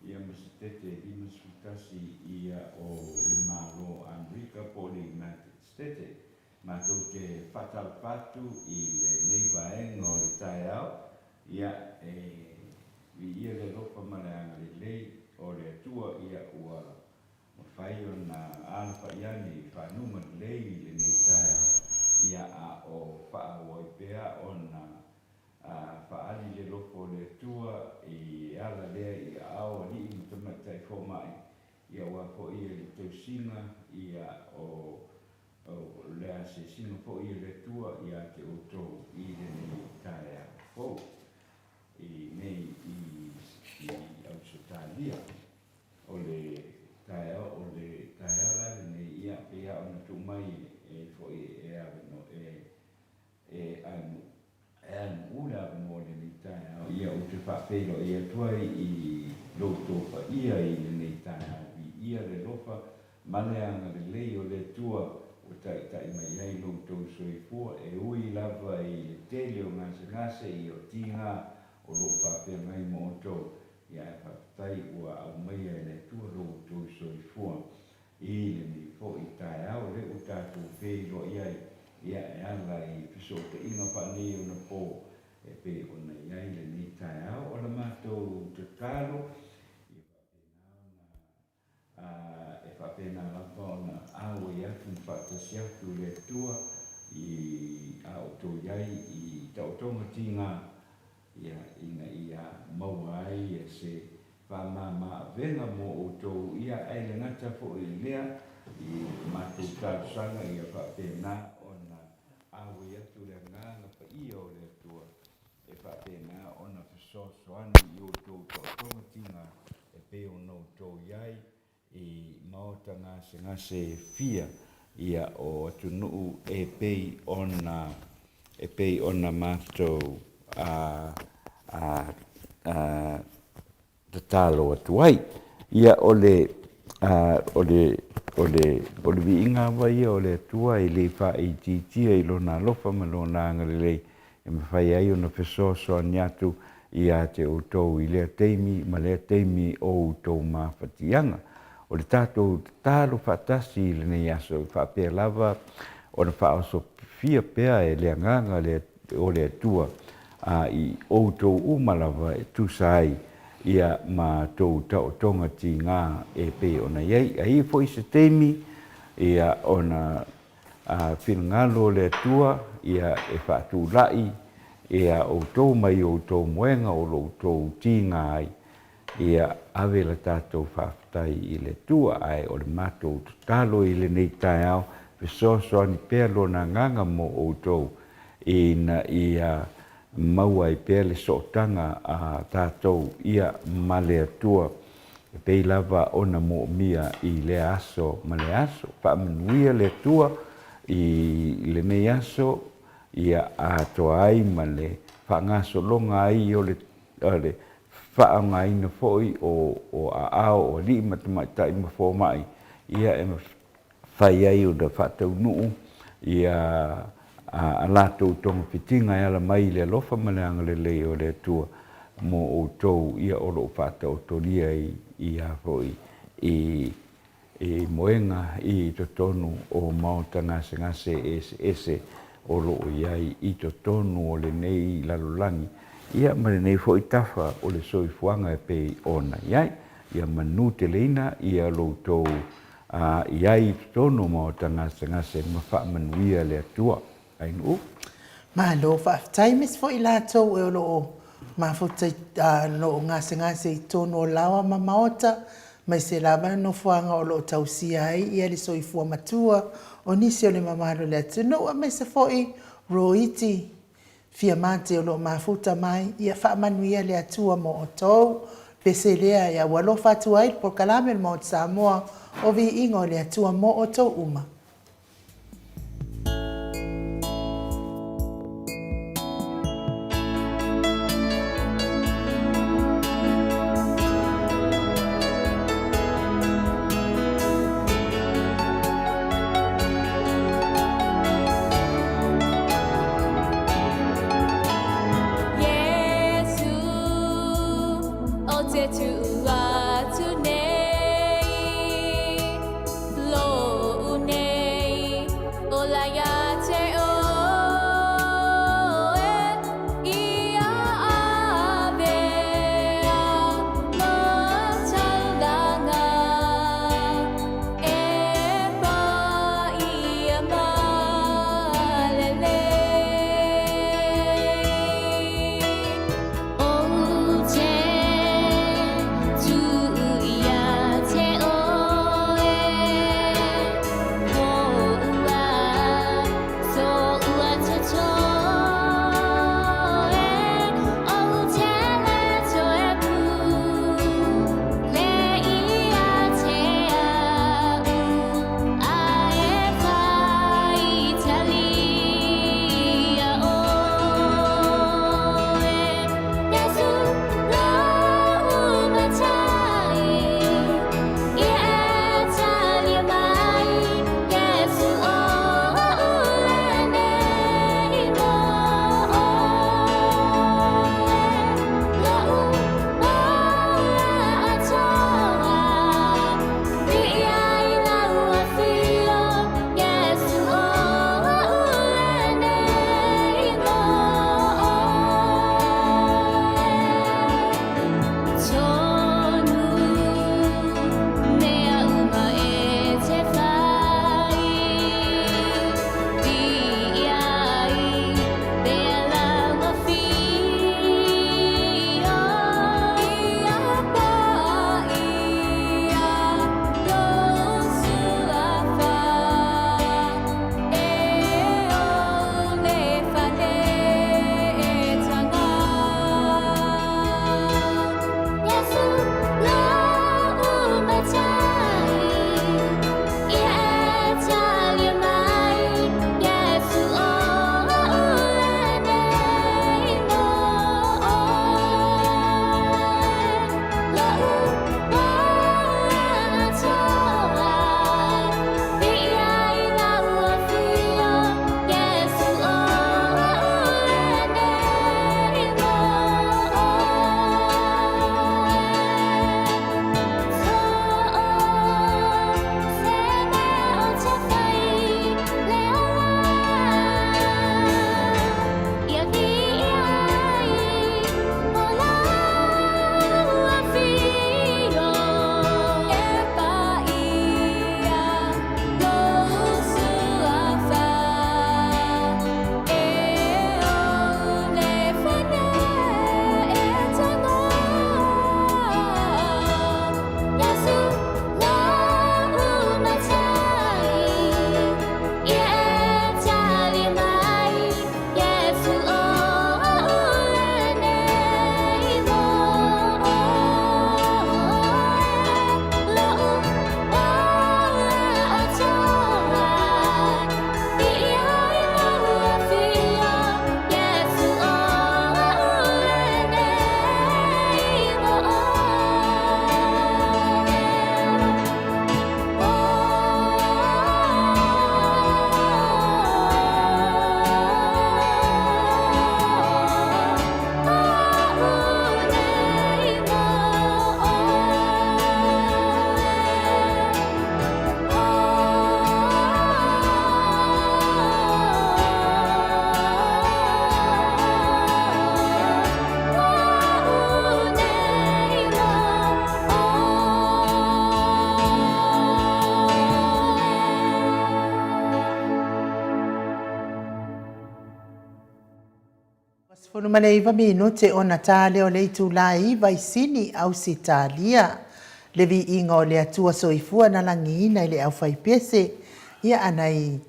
ia masitete lima sutasi ia o limaro Amerika po le United States matou te whatalpatu I le neivaenga o le tae au ia ia le ropa maleanga le lei o le atua ia ua whai o na alfa iani whanuma lei le nei tae ia a o whaawai pea o na whaali le loko le tua I ala lea I ao li I mutamatai fomai ia ua po ia le tausinga ia o lea se singa po ia le tua ia te oto I le nei tae po I nei I Australia o le tae o le ula mo le ni tai au ia o te whawhero ia tuai I loto pa ia I le nei tai au I ia le lofa maleanga le lei o le tua o tai mai ai loto soifua e ui lava I le tele o ngase I o tinga o lo whawhero mai mo o tau ia e whawhai ua au mai ai le tua loto soifua I le ni fo I tai au le o tātou whero iai ia e ala I piso te inga whanei o na pō e pe o na iai le ni tai au o la mātou te kāro e whapena lapa o na au I atu ni whakatasi atu le tua I au tō iai I tautonga tinga ia ina ia maua ai e se whamama venga mo o tō ia ai le ngata fo I lea I mātou tātusanga ia whapena awe atu le nganga pa ia o le tua e whapena ona whasosoani I o tō tōtonga tinga e pe o no tō iai I maota ngase fia ia o atu nuu e pei ona mātou te talo atu ai ia o le vi inga vai o le tua I le wha I titia I lona lofa ma lona angalelei e mawhai ai o na whesoso aniatu I a te outou I lea teimi ma lea teimi o outou mawhatianga o le tātou tālo whatasi I le nei aso whapea lava o na whaoso fia pea e lea nganga o lea tua I outou umalava e tusai ia ma tau tonga ti ngā e pe ona iai. Ai fo I se teimi ia ona whingalo le tua ia e whātū lai ia o tau mai o tau moenga o lo tau ti ngā ai ia awe la tātou whāwhatai I le tua ai o le mātou talo I le nei tai au pesoso ani pēr lo na nganga mo o tau ina ia maua I pēr le sotanga a tātou ia ma le atua e pei lava ona mo mia I le aso ma le aso whaamanuia le atua I le nei aso ia atoa ai ma le whaangaso longa ai o le whaanga ina foi o a ao o li matamaitai ma fō mai ia e whai ai o da whatau nuu ia a lātou tonga pitinga e ala mai le alofa ma le angalelei o le atua mo o tau ia o lo whatau toria I a foi I moenga I totonu o maota ngase ese o lo iai I totonu o le nei lalolangi ia ma le nei foi tafa o le soifuanga e pei ona iai ia manu te leina ia lo tau iai totonu maota ngase ma whaamanuia le atua ainu Ma lo whaftai mis fo I lātou e o lo mawhutai lo ngase I tono o lawa ma maota mai se lama no fuanga o lo tausia ai ia le soifua matua o nisi o le mamaro le atunu a mai se fo I roiti fia mate o lo mawhuta mai ia whaamanuia le atua mo o tau pese lea ia walo fatu ai por kalame mo o Samoa o vi ingo le atua mo o tau uma. Fono maleva minute ona tale o le tulai vai sini au sitalia. Levi inga o le atua soifua na langina ile au fai pese. Ia anai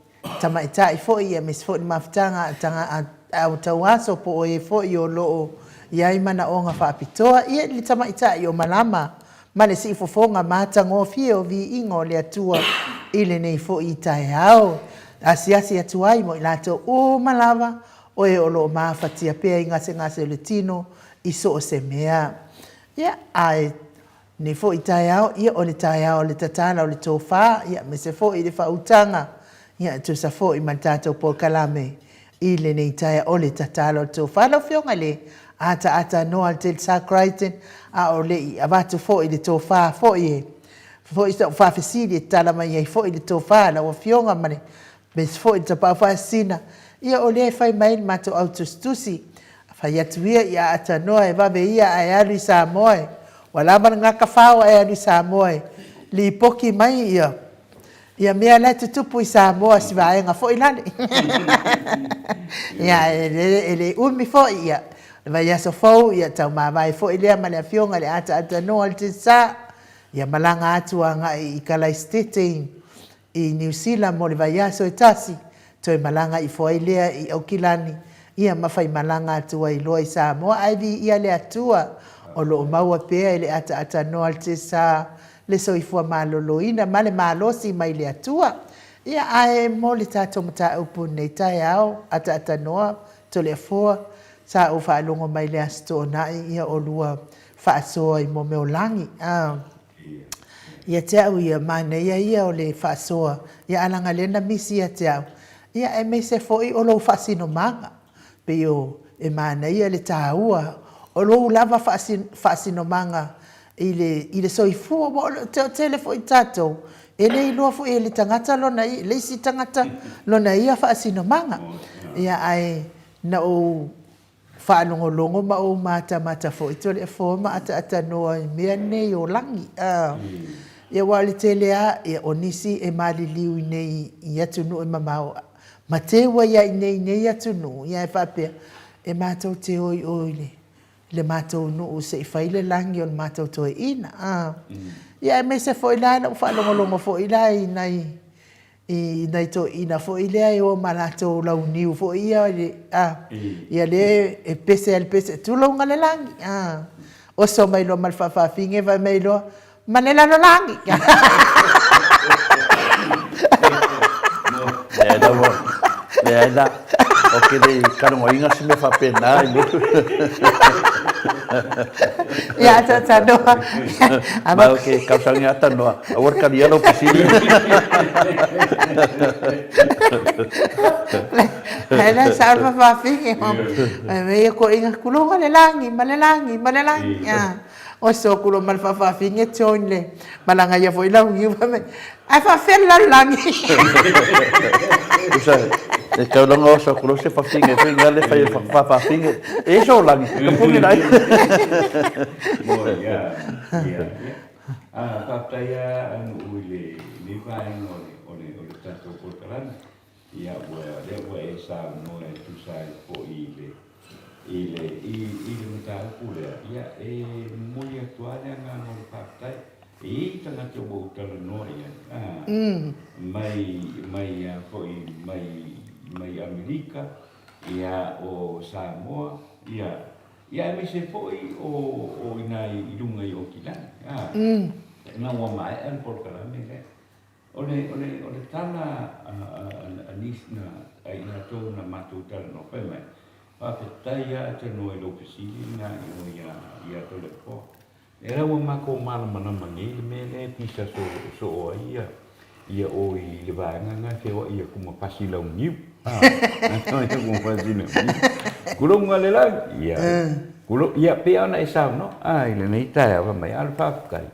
tamaita i fo ia mes fo maftanga tanga au tawaso po o e fo i o loo. Ia imana o nga whaapitoa. Ia li tamaita i o malama. Male si fofonga mata ngofie o vi inga o le atua ile nei fo i tae au. Asiasi atuai mo ilato o malava. O e olo mawhatia pia i ngase o le tino i so o se mea. Ia ai ne fo i tae au, ia o le tae au le tatala o le tōwha, ia me se fo i le whautanga, ia tu sa fo i mantato po kalame i le nei tae o le tatala o le tōwha. Lau whionga le ata noa te sakraiten a o le i avatu fo i le tōwha fo i e. Fo i sa whawhesiri e tala mai ai fo i le tōwha, lau whionga mane, mes fo i te pawhasina, ia o le fai mai mato autostusi fai atuia ia ata noa e vabe ia ai alu sa moe wala man ngaka fao ai alu sa moe li poki mai ia mea le tutupu i sa moe si vaenga fo ilani ia ele umi fo ia vai aso fo ia tau mawai fo ilea male a fionga le ata noa le te sa ia malanga atua nga i Kalaistete i New Zealand mo le vai aso e tasi toi malanga i foi lea i Aukilani ia mawhai malanga atua i loa i Samoa ai vi ia le atua o lo maua pea i le ata noa te sa le soifua maloloina ma le malosi mai le atua ia ae mo le tato mata upu nei tae au ata noa to le fua sa o whaalongo mai le astona ia o lua whaasoa i mo meolangi ia te au ia mana ia o le whaasoa ia alanga lena misi ia te au ia e me se foi o lo fasino manga pe o e mana ia le taua o lo lava fasino manga ile soifua mo te telefo tato ele lo fo ele tangata lo na le si tangata lo na ia fasino manga ia ai na o fa longo ma o mata fo to le fo ma ata no me ne o langi ia wale telea ia onisi e mali liu nei ia tunu e mamao ma te wa ia nei atu no ia e whapea e mātou te oi le mātou no o se i whaile langi o le mātou toi ina ia e me se fo ila na ufa longo fo ila i nei to ina fo ila e o malatou lau niu fo ia ia le e pese tu longa le langi o so mai lo malfafa finge vai mai lo manela no langi Leila, o que de carongoinga se me fa pena, ya ta no. Ama o que causanga ata no. Agora cabia no piscina. Ela salva fa finge. Me ko inga kulunga le langi, malelangi. O so kulo mal fa finge tonle. Malanga ya foi la ngi ba me. Ai fa fel la langi. E tau longa o sa kulo se fa finge, finga le fa finge. E so langi, ka puni nai. Ia. Papaya anu ule ni vai ole tato portaran. Ia wa e sa no e tu sai po ile mta pule ia e muy actual nga no papay e tanga to bo tala no ia mai foi mai Amerika ia o Samoa ia me se foi o inai ilunga i Okilani na wa mai an por kala me ole tala anisna ai na to na matu tala no pe mai Papaya te no lo piscina ia to le po. Era o mako mana mangi me le pisa so ia o i le vanga fe o ia kuma pasila un niu. Não como fazina. Kulo ngale la ia. Kulo ia pe ana esa no. Ile nei ta va mai alfa kai.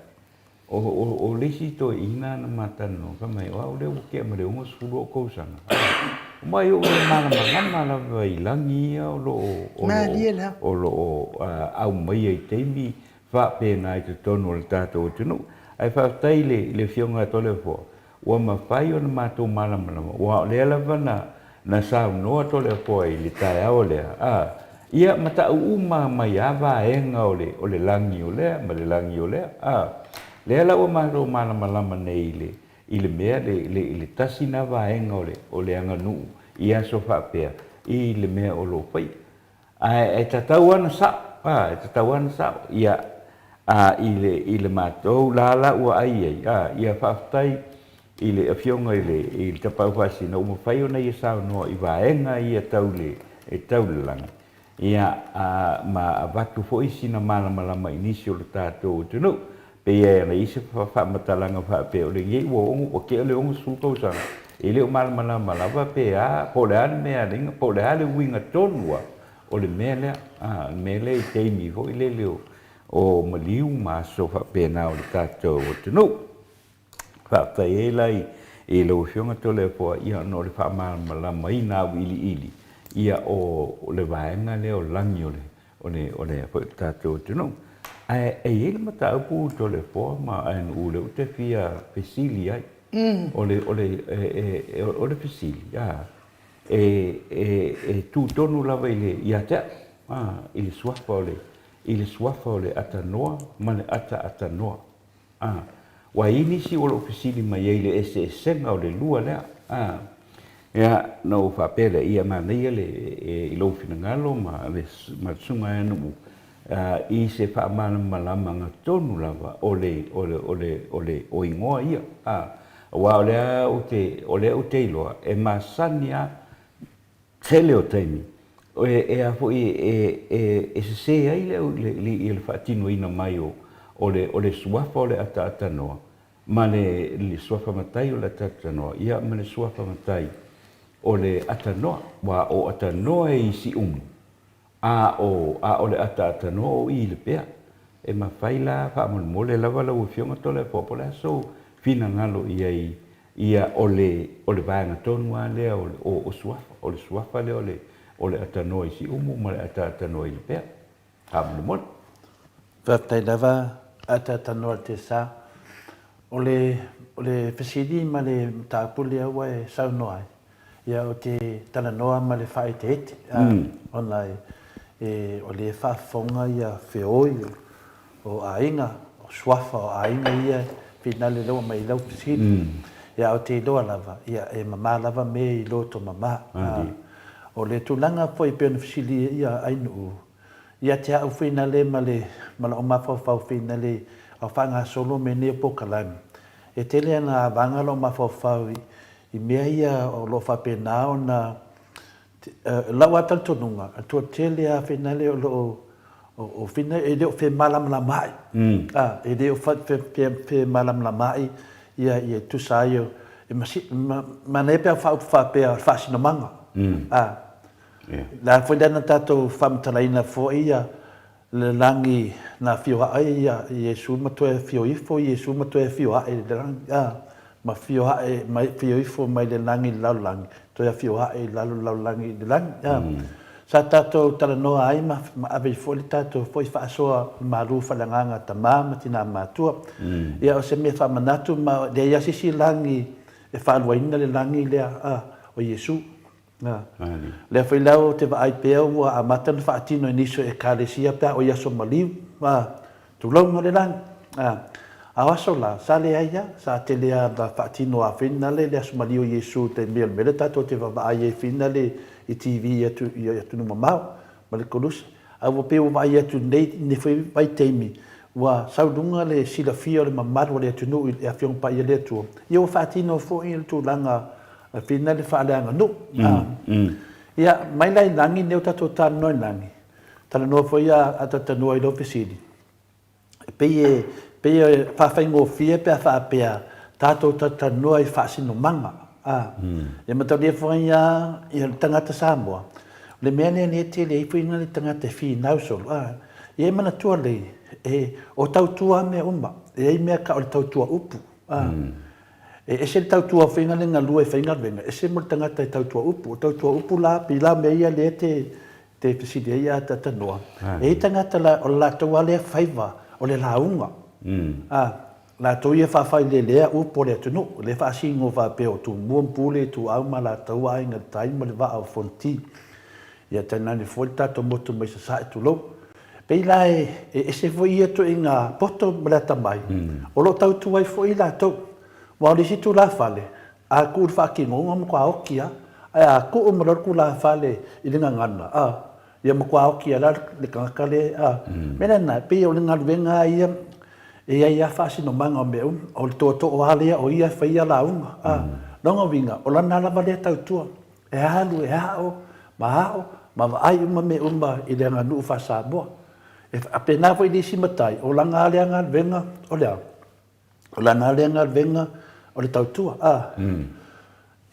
O lesito ina na mata no kamai o le o ke mare o sulo ko sana. Mai o mana vai langi o lo au mai ai teimi fa pena i te tono le tato tunu ai fa taile le fionga tole fo o ma fai o mato mana o le lava na sa no tole fo i le tai o le ia mata uma mai ava enga o le langi o le ma le langi o le le la o ma malama nei le i le mea le tasi na vaenga o le anga nuu ia so whapea i le mea o lo pai e tatau ana sa ia i le mātou la ua ai ia whaftai i le awhionga i le tapau whasi na uma whai o nei e sao noa i vaenga ia tau le langa ia ma watu fo isi na malama inisi o le tātou tunu pe ia na isi whamatalanga whape o le ngi o ke le ongo sultau sana i le o malama lava pe po le ane mea ringa po le ale winga tonua o le mea lea i teimi fo i le leo o maliu ma so whape na o le tātou o tunu whatai e lai i le uwhionga tole po ia no le whamalama i nā ili ia o le vaenga le o langi o le tātou tunu e ele mata upu to le forma en u le ute fia pesili ai o le pesili tu tonu lava ile ia te ile swafa ole atanoa ma le atanoa wa ini si o le pesili mai ile senga o le lua le ia no fa pele ia ma nei le i lo finangalo ma sunga enu i se whaamalama ngā tonu lava o le oingoa ia. Wa o lea o te iloa e masani a tele o teimi. E a fo e se ai le whaatino ina mai o le suafa o le ata noa. Ma le suafa matai o le ata noa. Ia ma le suafa matai o le ata noa. Wa o ata noa e isi umu. o le ata no o i le pea e ma faila fa mo le lava la ufionga tole popola so fina ngalo ia o le vanga tonua le o suafa le o le ata no i si umu ma le ata no i le pea am mo fa tai lava ata no te sa o le fesidi ma le tapule wa sa no ai ia o te tala noa ma le fai te online o le whaafonga ia whioi o ainga, o swafa o ainga ia finale loa mai lau pisiri. Ia o te loa lava, ia e mama lava me i loto mama. O le tulanga foi pe ona fisili ia ainu. Ia te au finale ma la o mawhawhau finale au whanga solo me ne pokalami. E tele ana vanga lo mawhawhau i mea ia o lo whapenao na lau atal tonunga, a tua tele a whenale o whina, e leo whe malam la mai. E leo whe malam la mai, ia tu saio, ma ne pia whapea whasina manga. La whenana tato whamatalaina fo ia, le langi na whioa ai ia, Iesu matoe whio ifo, Iesu matoe whioa ai, ma whioa ai, whio ifo mai le langi lau langi. Toia whioa e lalu laulangi de langi. Sa tato tala noa ai ma ave foli tato foi whaasoa maru whalanganga ta ma tina matua. Ia o se me whamanatu ma le ia sisi langi e whaaluaina le langi lea o Iesu. Lea whailau te wa ai pea ua a matana whaatino e niso e kālesia pea o Iaso Maliu. Tulaunga le langi. Awaso la, sa le aia, sa te lea da whaatino a whenale, lea sumalio Iesu te mea mele tato te wawai e whenale i TV i atu numa mau, ma le korusa. Awa peo wai atu nei, ne whai teimi, wa saudunga le sila fia le mamaru le atu nui e a whiong pa i le atua. Ia wa whaatino fo i le tu langa whenale whaaleanga nu. Ia, mai lai langi neo tato tāna noi langi. Tala noa fo ia atatanua i lo pesidi. Pea whawhaingo fia pea whapea tātou tatanua i whaasino manga. E matau lea whainga i tangata Samoa. Le mea lea ne te lea i whainga le tangata whi nausolo. E mana tua lei, o tautua mea uma, e mea ka o le tautua upu. E se le tautua whainga le ngā lua i whainga venga, e se mo le tangata i tautua upu. O tautua upu la, pila mea ia lea te whiside ia tatanua. E tangata la, o la taua lea whaiva, o le launga. La tau ia whawhai le lea upo le atunu, le whaasingo whapeo tu muampule tu auma la tau ainga taima le waa o fonti. ia tana ni foi tato motu mai sa tu lo pei la e se foi ia to inga poto mata mai o lo tau tu ai foi la to wa le situ la fale a ku fa ki ngo mo kwa okia a ku o mo ku la fale i nga ngana ia mo kwa okia la le kale mena na pe o nga venga ia ia fa si no manga me o to o ale o ia fa ia la longa vinga o la nala vale tau tu e halu e hao ma ai me i le nga nu fa sa bo e apena foi di simatai o la nga le nga venga o la nga le nga venga o le tau tu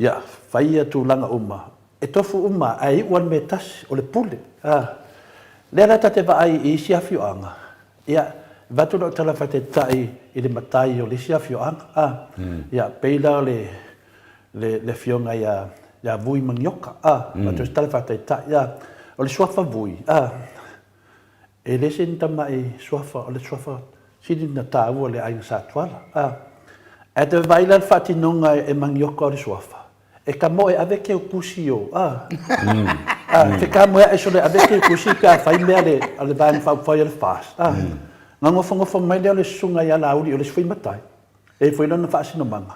ia fa ia tu langa e tofu ai wan metas o le pule le la tate va ai i sia fioanga ia vatu no tala fate tai i le matai o le sia fioanga ia peila le fionga ia vui manioka vatu tala fate tai ia o le suafa vui e le senta mai suafa o le suafa sidi na tau le ai sa tuala e te vaila fati nonga e manioka o le suafa e ka moe avec o kusio te ka moe e sole avec o kusi ka fai mea le van fa fa le fast nga ngofo mai le sunga ya la uli o le sfai matai e foi lona fa sino manga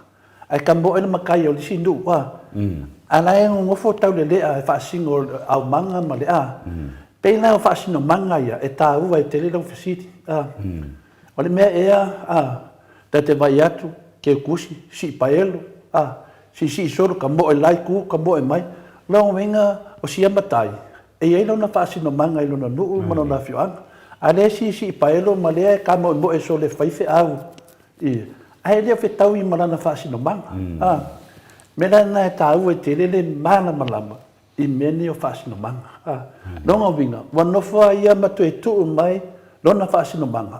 ai ka moe na makai o le sindu ala e ngofo tau le fa singo au manga ma le pe na fa sino manga ya e ta u e te le lo fisiti o le mea te vai atu ke kusi si paelo si soro ka mo e lai ku ka mo e mai lo venga o sia matai e ai no na fasi no manga i lo no mo na fian ale si paelo male ka mo e so le fai fe au ai le fe tau i mala na fasi no manga mena na ta u e te le mana malama i meni o fasi no manga no venga no fa ia mato e tu mai lo na fasi no manga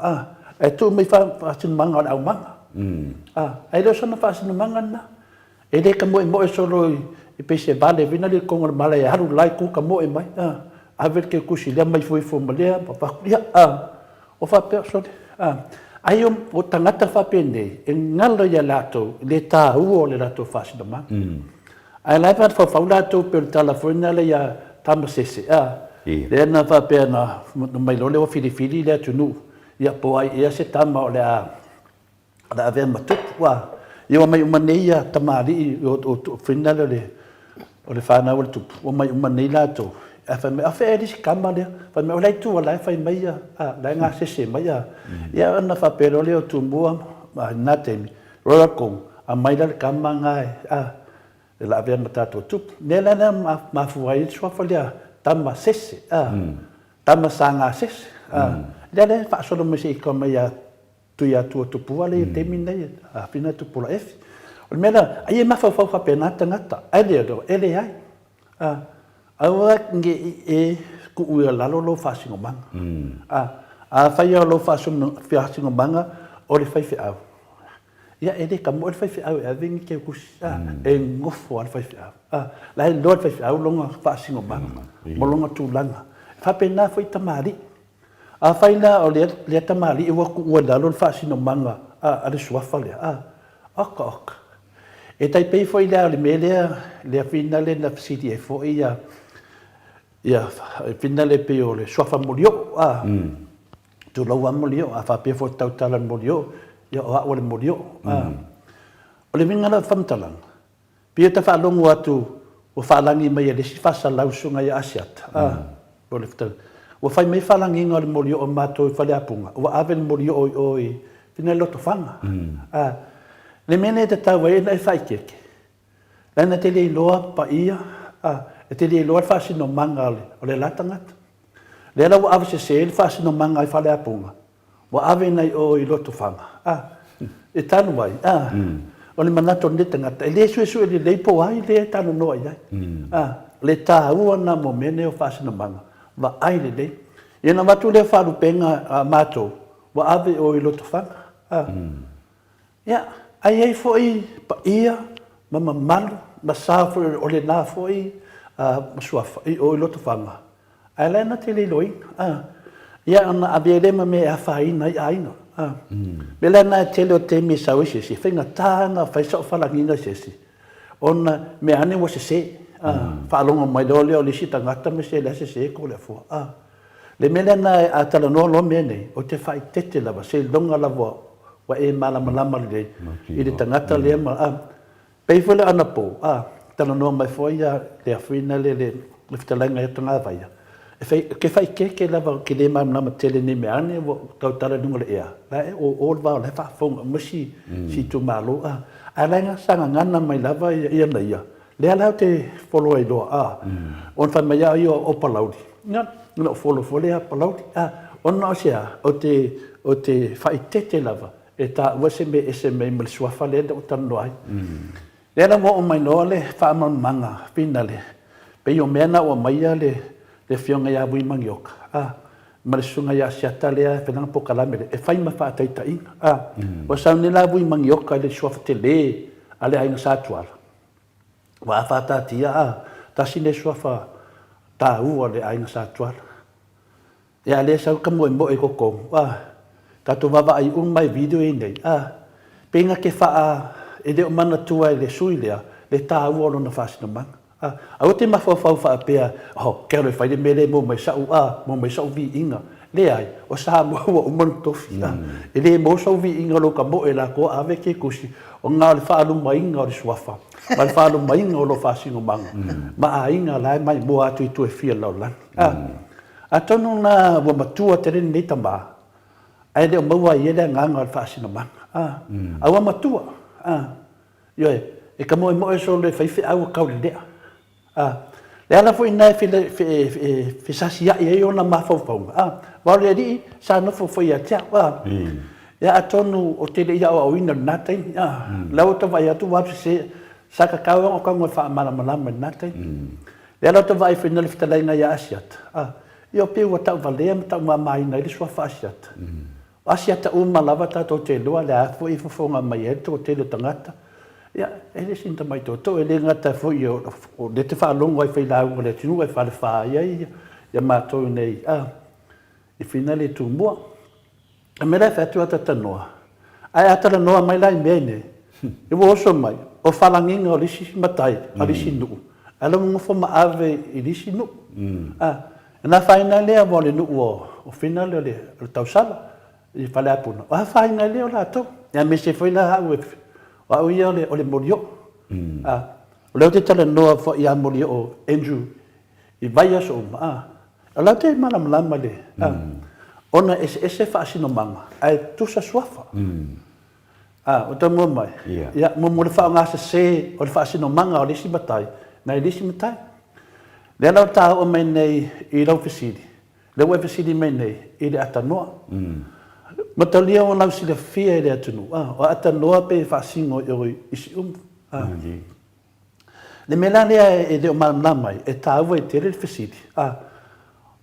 e tu mai fasi no manga au manga ai lo so na fasi no manga na e le ka mo e solo i pese vale vina le konga mala e haru lai ku ka mo e mai a ver ke kusi le mai foi malea papa ia o fa persone ai o tangata fa pende e ngalo ya lato le ta u le lato fasi da ma ai lai pa fa faula to per telefona le ya tamasese le na fa pena mai lo le o fili le tunu ia po ai ia se tama o le da ave matut wa io mai umaneia tamari o finale o le fana o tu o mai umaneila to fa me afa edi kamale fa me olai tu olai fa mai la nga se mai ia na fa pero le o tu mua na temi rola com a mai la kamanga la ave mata to tu nela na ma fuai sua fa le tama sese tama sanga sese le fa solo me se como ia tu ia tu pua le termina a fina tu pula f o mena ai ma fa pena tangata ele ai awa nge e ku ua lalo lo fa singo manga fa ia lo fa singo manga o le fai au ia ele ka mo le fai au e vingi ke ku e ngofo al fai au la lo fai au longa fa singo manga mo longa tu langa fa pena foi tamari a faina o le tamali e waku ua lalo fa sino manga a le suafa le ok e tai pei foi le mele le fina le na city e foi ia fina le pe o le suafa molio tu lo wa molio a fa pe fo tau tala molio ia o le molio o le minga na famtalang pe ta fa longo atu o fa langi mai le si fa sa lausunga ia asiat o le fta o fai mai falangi ngor molio o mato i fale apunga o ave molio o fina loto fanga le mene te tau e na fai keke la na te le loa pa ia e te le loa fa sino manga o le latanga le la o ave se fa sino manga i fale apunga o ave nei o i loto fanga e tanu mai o le manato ne tanga e le su le po ai le tanu no ai le ta u na mo mene o fa sino manga va ai le dei e na watu le faru penga mato wa ave o i loto fanga ia ai foi pa ia mama malu na safo o le na foi suafa o i loto fanga ai le na te le loi ia ana ave le me a fai na ai no bela na te le te mi sa wisi si fenga tanga fai so fala nginga sesi ona me ane wo se whaalonga mai leo le si tangata me se le se ko le fo. Le mele na a tala no lo mene o te whai tete lava se longa lava wa e malama le i le tangata le ma pei fole ana po tala no mai fo ia le afina le fitalanga e tanga vai. Ke fai ke lava ki le malama tele ni me ane o tau tala nunga le ea. La e o va le fa fonga masi si tu malo a lenga sanga ngana mai lava ia na ia. Le ala te follow i do on fa mai ia o palaudi. No follow a palaudi on no sia o te fai tete lava e ta wase me ese me mal suafa le o tano ai. Le ala mo o mai no le fa manga finale. Pe yo mena o mai le fionga ia bui mangioka. Mal sunga ia siata le fenang po kalamele e fai ma fa taita inga. O sa ni la bui mangioka le suafa te le ale ai sa tuala. Wa fa ta tia ta sine suafa ta u le ai sa tuala. Ya le sa ka mo e ko ta tu baba ai mai video nei penga ke fa e de mana tua le suilea le ta u lo na fasina man a te ma fa pe ke le fa de mele mo mai sa mo mai sa vi inga le ai o sa mo o mon to e le mo sa vi inga lo ka mo e la ko ave ke kusi o nga le fa lu mai inga le swafa ma le fa lu mai inga lo fasina man ma a inga la mai mo atu tu e fia lo lan Atonu na wa matua te rin ni tamba. Ai de maua i ele nganga fa sina man. A wa matua. Yo e ka mo so le fai fi au ka le. Le ala fo ina fi sasia e yo na ma fo fo. Wa le di sa no fo ya tia wa. Ya atonu o te le ia o ina na tai. La o ta vai atu wa se sa ka ka o ka mo fa mala na tai. Le ala ta vai fi na le fitalaina ya asiat. Yo pe wa ta valea ta mai na le swa fasiat. Asiat o malava ta to te lo le afo i fo nga mai e to te le tangata. Ya ele sinta mai to ele ngata fo yo de te fa longo ai fe la o le tinu ai fa le fa ya ma to nei e finale tu mo. A me la fa tu ta noa. Ai ata noa mai la mene. E wo so mai o falanginga o lisi matai o lisi nu. Ala mo fo ma ave i lisi nu. Na finale a vole no o finale le tausala i fale apuna. O finale o la to. Ya me se foi la o o ia le morio. O le te tala no fo ia morio o Andrew i vai so ala te malam le. Ona ese fa sino manga. Ai tu sa swafa. O ta mo mai. Ya mo le fa nga se o le fa sino manga o le si batai. Na le si batai. Le lau tā o mai nei i lau fesidi. Le ua fesidi mai nei i le atanoa. Matalia o lau sila fia i le atanu. O atanoa pe whaasingo i isi Le mela lea e leo malamai e tā ua i tere le fesidi.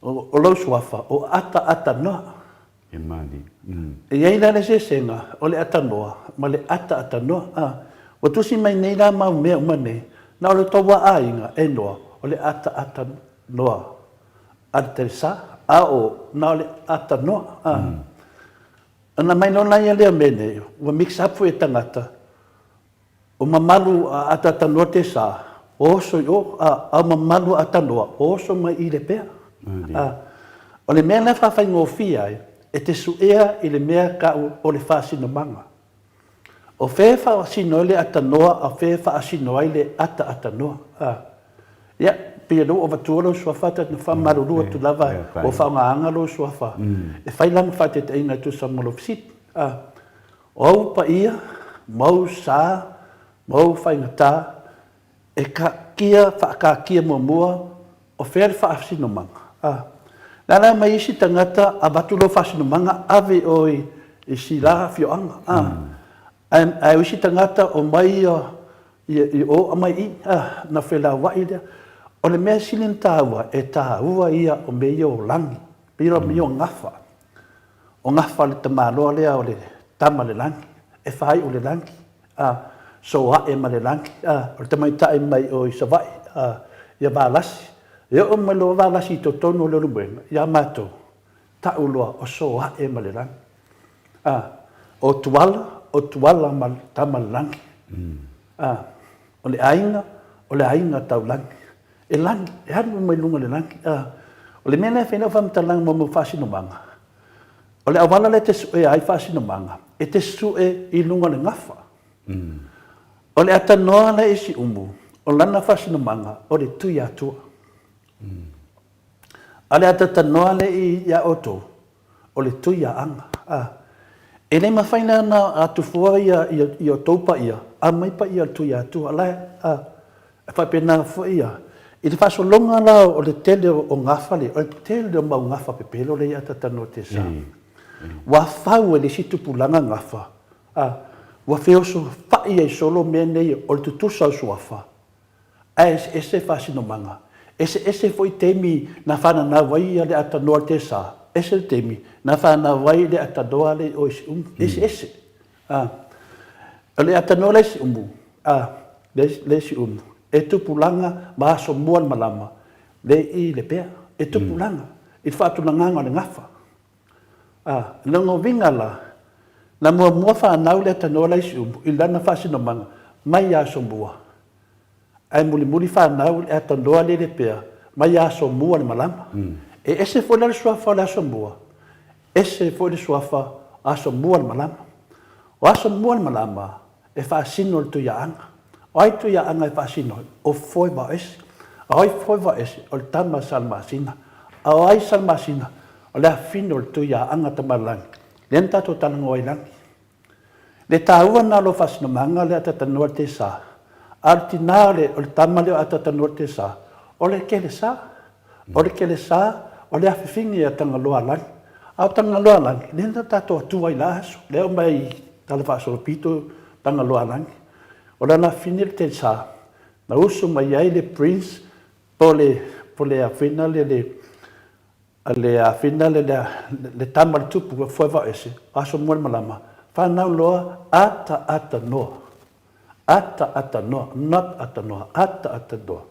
O lau suafa o atanoa. E mali. E iei la le se senga o le atanoa ma le atanoa. O tusi mai nei la mau mea umane na o le towa ainga e noa. O le ata noa Teresa o na le ata noa ana mai no na le mene o mix up foi tangata o mamalu ata noa te sa o so yo a mamalu ata noa o so mai i le pe o le mena fa fa ngofia e te suea i le mea ka o le fa sino manga o fe fa sino le ata noa a fe fa sino le ata noa Ya, pia do o vatuolo so fata no fa marulu tu lava o fa nga lo so fa. E fai lang fata te inga tu sa molo fit. O pa ia mau sa mau fai ngata e ka kia mo o fer fa sino manga. Nana mai isi tangata a vatulo fa sino manga ave oi e si la fio anga. Ai isi tangata o mai o mai na fela wa ida. O le mea silin tāua e tāua ia o mea o langi. Pira mi o ngafa. O ngafa le tamaloa lea o le tama le langi. E whai o le langi. So a e ma le langi. O le tamai tae mai o i savai. Ia vālasi. Ia o mai loa vālasi to tono le rubuenga. Ia mātou. Ta uloa o so a e ma le langi. O tuala ma tama le langi. O le ainga tau langi. e langi, e hanu mai lunga le langi. O le mena e whenau whamatalang mo mo whasino manga. O le awala le te sue ai whasino manga, e te sue I lunga le ngafa. O le atanoa le isi umu, o lana whasino manga, o le tui atua. A le atanoa le I ia oto, o le tui a anga. E le mawhaina na atu fua ia I o taupa ia, a mai pa ia tui atua, lai, e whapena fua ia. I te whasolonga la o le tele o ngafa le, o le tele o mau ngafa pepelo le ia tatano te sa. Wa whau e le situpulanga ngafa. Wa whioso whai e solo mea nei o le tutusa o suafa. Ese whasino manga. Ese foi temi na whana na wai le atanoa te sa. Ese temi na whana wai le atanoa le o ese. O le atanoa le si umu. Le si umu. E tupulanga maaso muan malama. Le I le pea. E tupulanga. I whatunanganga le ngafa. Nango vinga la. Na mua whanau le atanoa le si umu. I lana whasino manga. Mai aso mua. Ai muli whanau le atanoa le pea. Mai aso mua le malama. E ese foi le suafa le aso mua. Ese foi le suafa aso mua le malama. O aso mua le malama. E whaasino le tuia anga. O ai tu ia anga whasino, o foi wa esi. O ai foi wa esi, o le tama salmasina. O ai salmasina, o le afino le tu ia anga tamalangi. Le tato talango ai langi. Le taua na lo whasino manga le atatanua te sa. Altina le, o le tama le atatanua te sa. O le kele sa. O le kele sa, o le awhiwhingi a tangaloa langi. Au tangaloa langi, le tato atua I laso. Le o mai tala whasoro pito tangaloa langi. O lana finir te sa, na usu mai ai le prince, po le awhina le tama le tupu foi wa ese, aso muan malama. Whanau loa, ata noa. Ata noa, not ata noa, ata noa.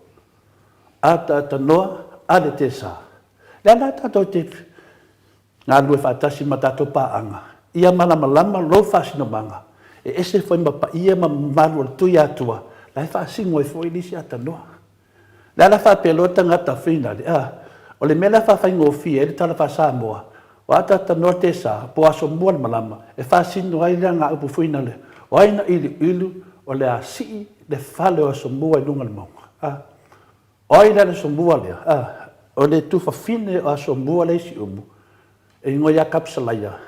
Ata noa, ale te sa. Le ana tato te, ngā lue whatasi ma tato paanga. Ia malama lo whasino manga. E ese foi mapa ia ma malu al tui atua. Lai whaasingo e foi nisi atanoa. Lai la whaapelota ngata whina le. O le mela whaaingo fia e le tala whaasamoa. O ata atanoa te sa, po aso mua le malama. E whaasino ai rea ngā upu whina le. O aina ilu, o le a sii le whale o aso mua I lunga le maunga. O aina le aso mua le. O le tufa fine o aso mua le isi umu. E ngoi a kapsalaia.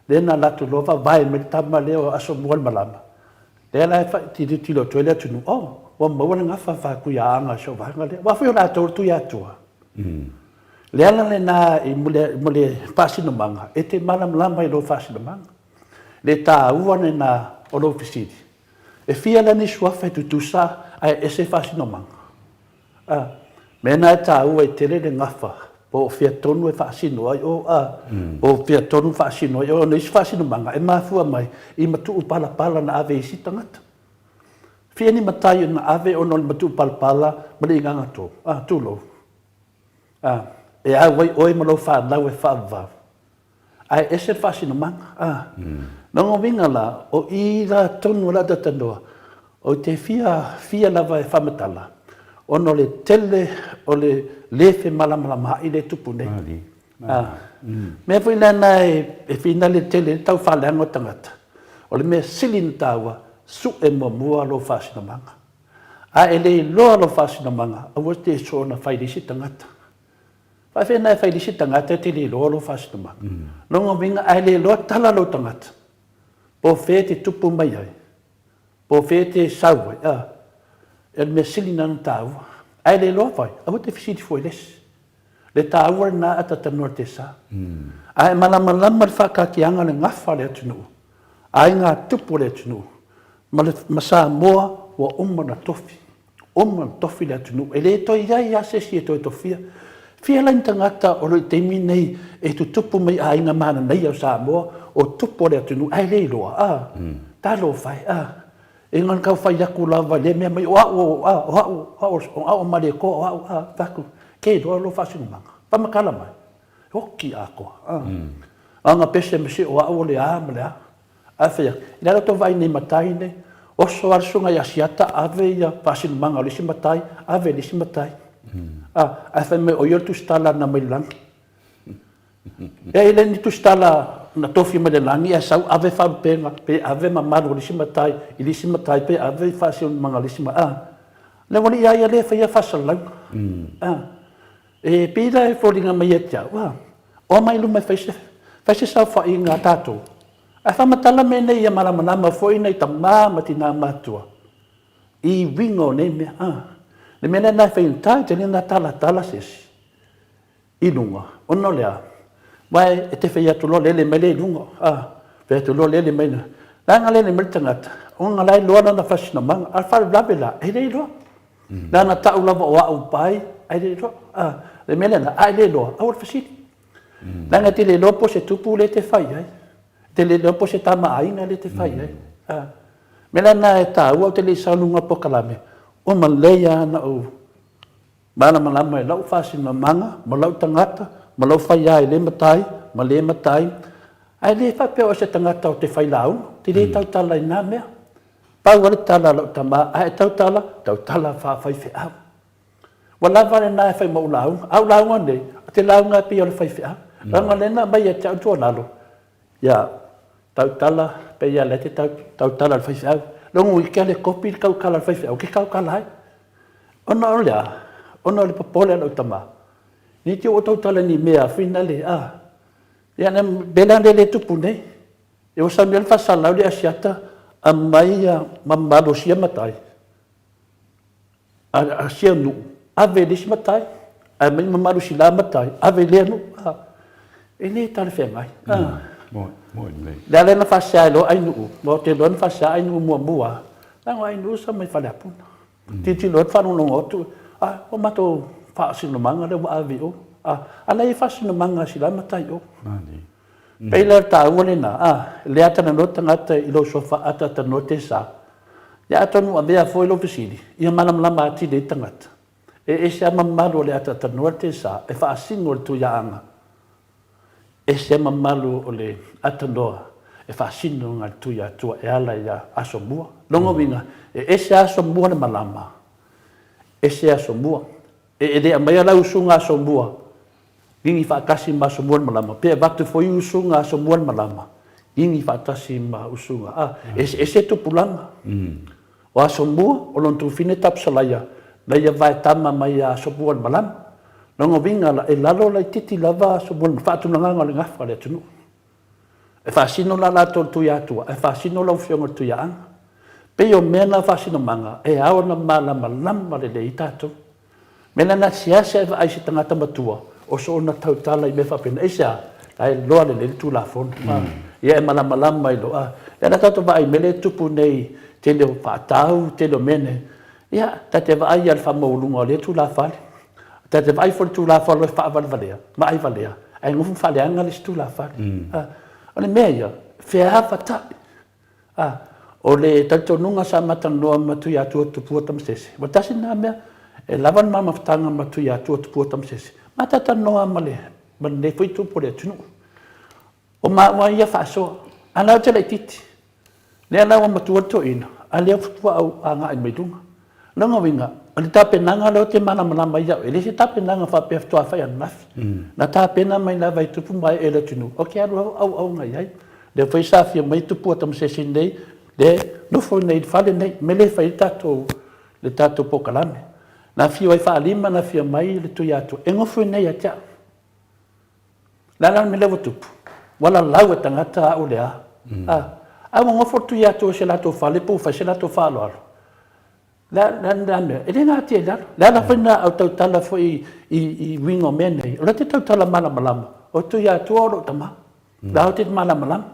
Lena latu lova vai me tama leo aso mual malama. Lena fa tilo toilet tunu. Wa mawana ngafa fa ku ya anga so va ngale. Wa fa na to tu ya tua. Lena lena I mule pasino manga. Ete malam lamba I lo fasino manga. Le ta uane na olo fisidi. E fia la ni swa fa tu sa ai ese fasino manga. Mena ta u e tele le ngafa. O fia tonu e whaasino ai o fia tonu whaasino ai o nisi whaasino manga e mafua mai I matu pala na ave isi tangata. Fia ni matai na ave o no matu pala ma le inganga tō. Tūlo. E a wai oi malo whanau e whaavau. Ai ese whaasino manga. Nango winga la o I la tonu la tatanoa o te fia lava e whamatala. Ono le tele o le lefe malama I le tupu nei. Mea fui nana e whina le tele tau whaleango tangata. O le mea silin taua su e mua lo whasina manga. E le loa lo whasina manga a was te so na whairisi tangata. Whai whena e whairisi tangata te le loa lo whasina manga. Nonga winga ai le loa tala lo tangata. Po whē te tupu mai ai. Po whē te sauai. E me silina na tāua. Ai le loa vai, a te fisiti foi les. Le tāua na ata tanua te sa. Ai malama le whakakianga le ngafa le atunu. Ai ngā tupu le atunu. Ma sa moa wa na tofi. Na tofi le atunu. E le toi iai asesi e toi tofia. Fia lain tangata o le teimi nei e tu tupu mai a inga mana nei au sa moa o tupu le atunu. Ai le loa. Tā lo fai. E ngan kau whai aku lava le mea mai o mare ko taku ke doa lo whasinu manga pamakala mai hoki a koa anga pese me se o le a mele a whea I nara to vai nei matai nei o so arsunga I asiata ave ia whasinu manga o lisi matai ave lisi matai A fa me o yo tu stala na mai lang. E le ni tu stala na tofi me le langi e sau ave fa penga pe ave mamaru li simatai i li simatai pe ave fa si un manga li sima le woni ia le fa ia fa salang e pida e folinga mai tia wa o mai lu mai fa se sa fa inga tato a fa matala me nei ia maramana ma foi nei tama matina matua i wingo nei me le mena na fa inta te na tala ses inunga ono lea Wai e te whai atu lo lele mai le lungo. Whai atu lo lele mai na. Nanga lele mai tangata. O ngā lai loa na whasina manga. Al whare lawe la. E rei loa. Nana tau lava o au pai. E rei loa. Le mele na. E rei loa. Awar whasini. Nanga te le lopo se tupu le te whai ai. Te le lopo se tama aina le te whai ai. Mele na e tau au te le saununga pokalame. O man leia na o. Mana malama e lau whasina manga. Ma lau tangata. Ma lau whai ai le matai, ma le matai. Ai le whapea o se tangata o te whai lau, te le tau tala i nā mea. Pau ale tala lau tama, ai tau tala wha whai whi au. Wala vare nā e whai mau lau, au lau ngane, te lau ngā pi o le whai whi au. Ranga lena mai e te au tua nalo. Ia, tau tala, pe ia le te tau tala le whai whi au. Longu i kia le kopi le kau kala le whai whi au, ki kau kala ai. Ona o lea, ona o le papole lau tama. Ni te o tau tala ni mea whina le Ia na bela le tupu nei. E o Samuel whasalau le asiata a mai mamalo sia matai. A sia nu. A velis matai. A mai mamalo sila matai. A vele nu. E le tala whea mai. Moi nei. Le ale na whasea lo ai nu. Mo te loan whasea ai nu mua. Lango ai nu sa mai whale apuna. Titi loan whanonongo tu. O mato whaasino manga le wa avi o. Ala e whaasino manga sila matai o. Peila ta ngone na le ata na no tangata I lo sofa ata ta no te sa. Ya ata no abea foi lo fisili. Ia manam lama ati le tangata. E se mamalo le ata ta no te sa e whaasino tu ya anga. E se mamalo le ata noa e whaasino ngal tu ya tua e ala ya aso mua. Longo winga e se aso mua le malama. E se aso mua. E de amaya la usunga aso mua. Ingi whaakasi ma somuan malama. Pea watu foi usunga somuan malama. Ingi whaatasi ma usunga. E se tupulanga. O a somua, o lon tu fine tapsalaya. Leia vai tama mai a somuan malama. Nongo vinga e lalo lai titi lava somuan. Whaatunanga le ngafa le tunu. E whaasino la lato tu ya atua. E whaasino la ufionga tu ya anga. Pea o mena whaasino manga. E aona malama lama le le itato. Mena na siasa e vai se tangata matua. O so na tau tala I me whapena. E sea, ai loa le tu la fon. Ia e malama I loa. Ia na tato vai mele tupu nei te leo whaatau, te leo mene. Ia, tate vai al whamaulunga o le tu la fale. Tate vai for tu la fale o whaavale valea. Ma ai valea. Ai ngufu whaleanga le tu la fale. O le mea ia, whea hawa tai. O le tato nunga sa matanoa matu ia tua tupua tamsese. Wa tasi nā mea, e lawan mama whatanga matu ia tua tupua tamsese. Mata tanoa male, man le foi tu por tunu. O ma wa ia faso, ana te le titi. Le ana wa matu to ina, ale fu au anga I medunga. Longa winga, ale tape nanga lo te mana mana mai ia, ele se tape nanga fa pe to fa ia naf. Na tape na mai la vai tu pu mai ele tunu. O ke au ngai ai. Le foi sa fia mai tu pu tam se sindei, le no foi nei fale nei, mele fai tato le tato pokalame. Na fia wai whaalima na fia mai le tui atu. E ngofu nei a tia. Lala me lewa tupu. Wala lau e tangata a ule a. A ngofu tui atu o se lato whale pou whai se lato whalo alo. Lala me. E renga ati e lalo. Lala whaina au tau tala fwoi I wingo menei. O te tau tala malama. O tui atu o lo tama. Lao te malama.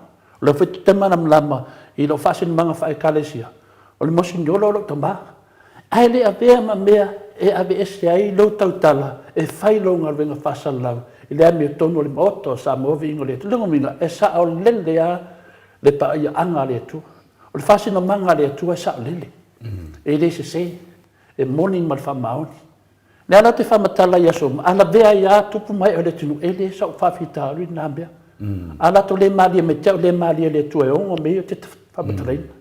O le te malama I lo whasin manga whae kalesia. O le mosin yolo lo tama. Ai le avea ma mea e ave ese ai lo tau tala e whai lo ngar venga whasalau I le ame tono le moto sa movi ingo le tulungo minga e sa au lele a le pa ia anga le tu o le whasino manga le tu e sa au lele e le se e morning mal whamaoni le ala te whamatala ia soma ala vea ia tupu mai o le tunu e le sa u whawhita alu I nā mea ala to le malia me tau le malia le tu e ongo me o te whamatalaina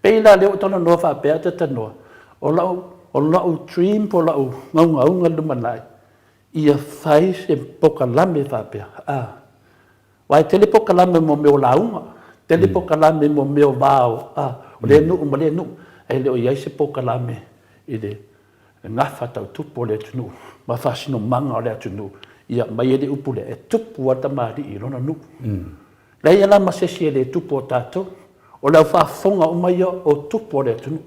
Peila le o tono noa whapea te tanoa o lau o lau trim po lau ngaunga lumanai. Ia fai se poka lame whapea. Wai tele poka lame mo meo launga. Tele poka lame mo meo vao. O le nu, ma le nu. E leo iai se poka lame i le ngafa tau tupu o le tunu. Ma whasino manga o le tunu. Ia mai e le upu le e tupu wa tamari i rona nu. Lei ala ma sesi e le tupu o tātou. O lau whaafonga o mai o tupu o le tunu.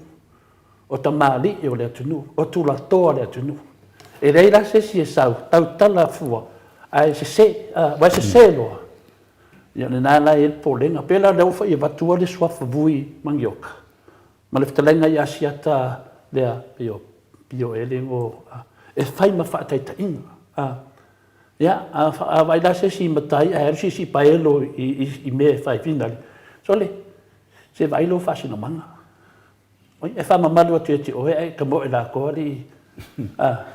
O tamari i o le tunu. O tula toa le tunu. E rei la sesi e sau. Tau tala fua. Ai se se. Wai se se loa. Ia ne nāla e po lenga. Pela leo wha i watua le swafa vui mangioka. Ma le fitalenga i asiata lea pio e le ngo. E whai ma whaataita inga. Ia, a vai la sesi matai. A hersi si paelo i me whai finali. So le. Se vai lo fasino manga. Oi, e wha mamalu atu e te oe ai ka mo e la koa li.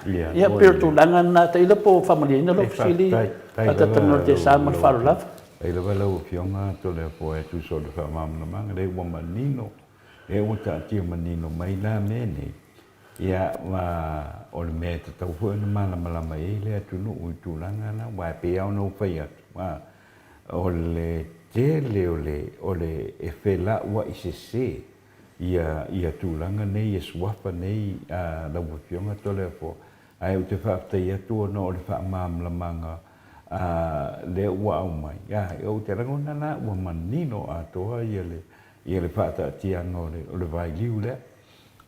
Ia, pero tu langa na te ila po familia ina lo fili. Ata tano te sa ma whalo lava. Ai la lau fionga to le po e tu so de fa mam na manga le wa manino e o ta ti manino mai la mene ia wa o le me te tau fu na mala mala mai le tu no u tu langa na wa pe au no fa ia wa o le te le o le e fe la wa i se ia tu langa nei e swafa nei la wa fionga to le po ai o te fa te ia tu no o le fa mam la manga le ua au mai. Ia, o te rangona na ua manino a toa ia le whaata tianga o le vai liu lea.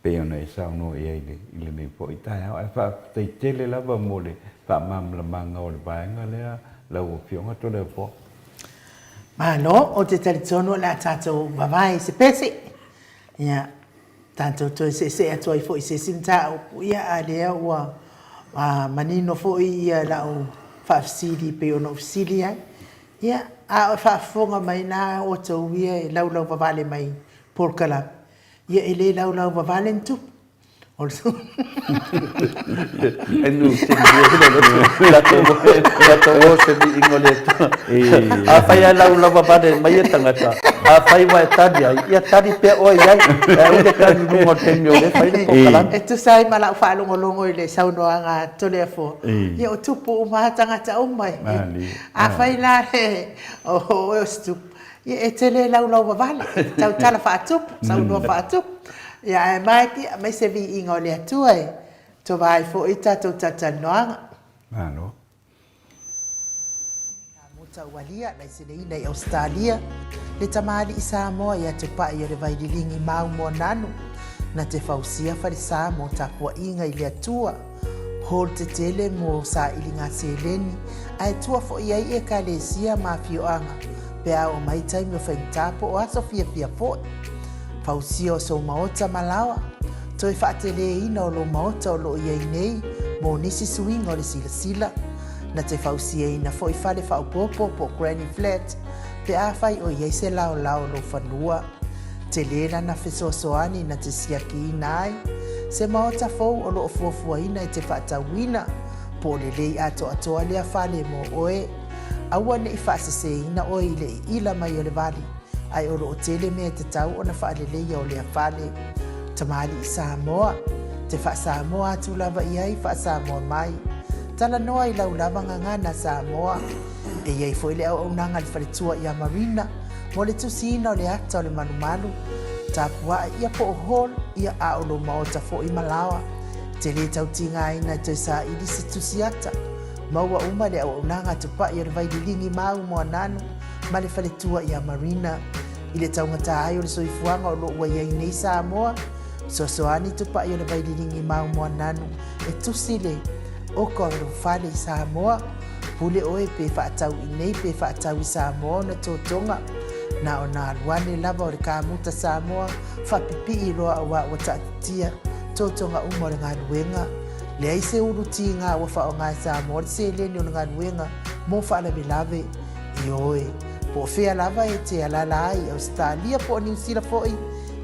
Pe ona e sao no e ai le mei po i tai hao. Ai wha tele lava mo le wha mamla manga o le vaenga lea lau o fionga to le po. Mano, o te taritono la tātou wawai se pese. Ia, tātou toi se atua i fo i se simta o ia a lea ua manino fo i ia lau whaafsiri pe ono fsiri ai. Ia, a o whaafonga mai nā o tau ia e lau wawale mai porkala. Ia e le lau wawale ntu. O le tu. E nu, te ni hina la to o se ni ingo le tu. A whai a lau wawale mai e tangata. A whai wa e tari ai. Ia tari pe o iai. E ule kani mungo te mio le whai ni porkala. E tu sai ma lau whaalongolongo i le saunoanga tole a fo. Ia o tupu o mahatangata o mai. A whai la he o stup. Ia e tele lau wawale. Tau tala whaatupu. Saunoa whaatupu. Ia e mai ki a mai se vi inga o le atua e. To vai fo i tatou tatanoanga. Ano. Mota walia lai se leina i Australia. Le tamali i Samoa ia te pai i le vaililingi mau mo nanu. Na te fausia whare Samoa tapua inga i le atua. Hol te tele mo sa ilinga se leni. Ai tua fo i ai e ka le sia ma fioanga. Pea o mai taimi o whaintapo o aso fia fo. Fausia o so maota malawa. Toi whaatele ina o lo maota o lo iei nei. Mo nisi suinga o le sila. Na te fausia ina fo i whale whaupopo po Granny Flat. Pe a whai o iei se lao lo whanua. Te lena na fesosoani na te siaki ina ai. Se maota fou o lo fuafua ina i te whaatawina. Po le lei ato atoa lea whale mo oe. Aua ne i whaasese ina oe i le ila mai o le vali. Ai oro o tele mea te tau o na whaalelei o lea whale. Tamali i Samoa. Te wha Samoa atu lava i ai wha Samoa mai. Tala noa i lau lava ngangana Samoa. E iei fo i le au nanga le whaletua i a Marina. Mo le tusina o le ata o le manumalu. Tapua ia po o hol ia a o lo maota fo i Malawa. Te le tau tinga ina te sa ili se tusiata. Maua uma le au nanga tupa i o le vaililingi mau mo ananu. Ma le whaletua i a Marina. I le taungata ai o le soifuanga o lo ua iei nei Samoa. Sosoani tupa i o le vaililingi mau mo ananu. E tusile o ko o whale i Samoa. Pule oe pe whaatau i nei pe whaatau i Samoa na tōtonga. Na o nā luane lava o le kāmuta Samoa. Whapipi i roa a wa tatia. Tōtonga umo le ngā luenga. Le aise uru ti ngā wafa o ngā Samoa. Le se leni o ngā luenga. Mo whaalawe lave i oe. Po fea lava e te alala ai Australia po New Zealand foi.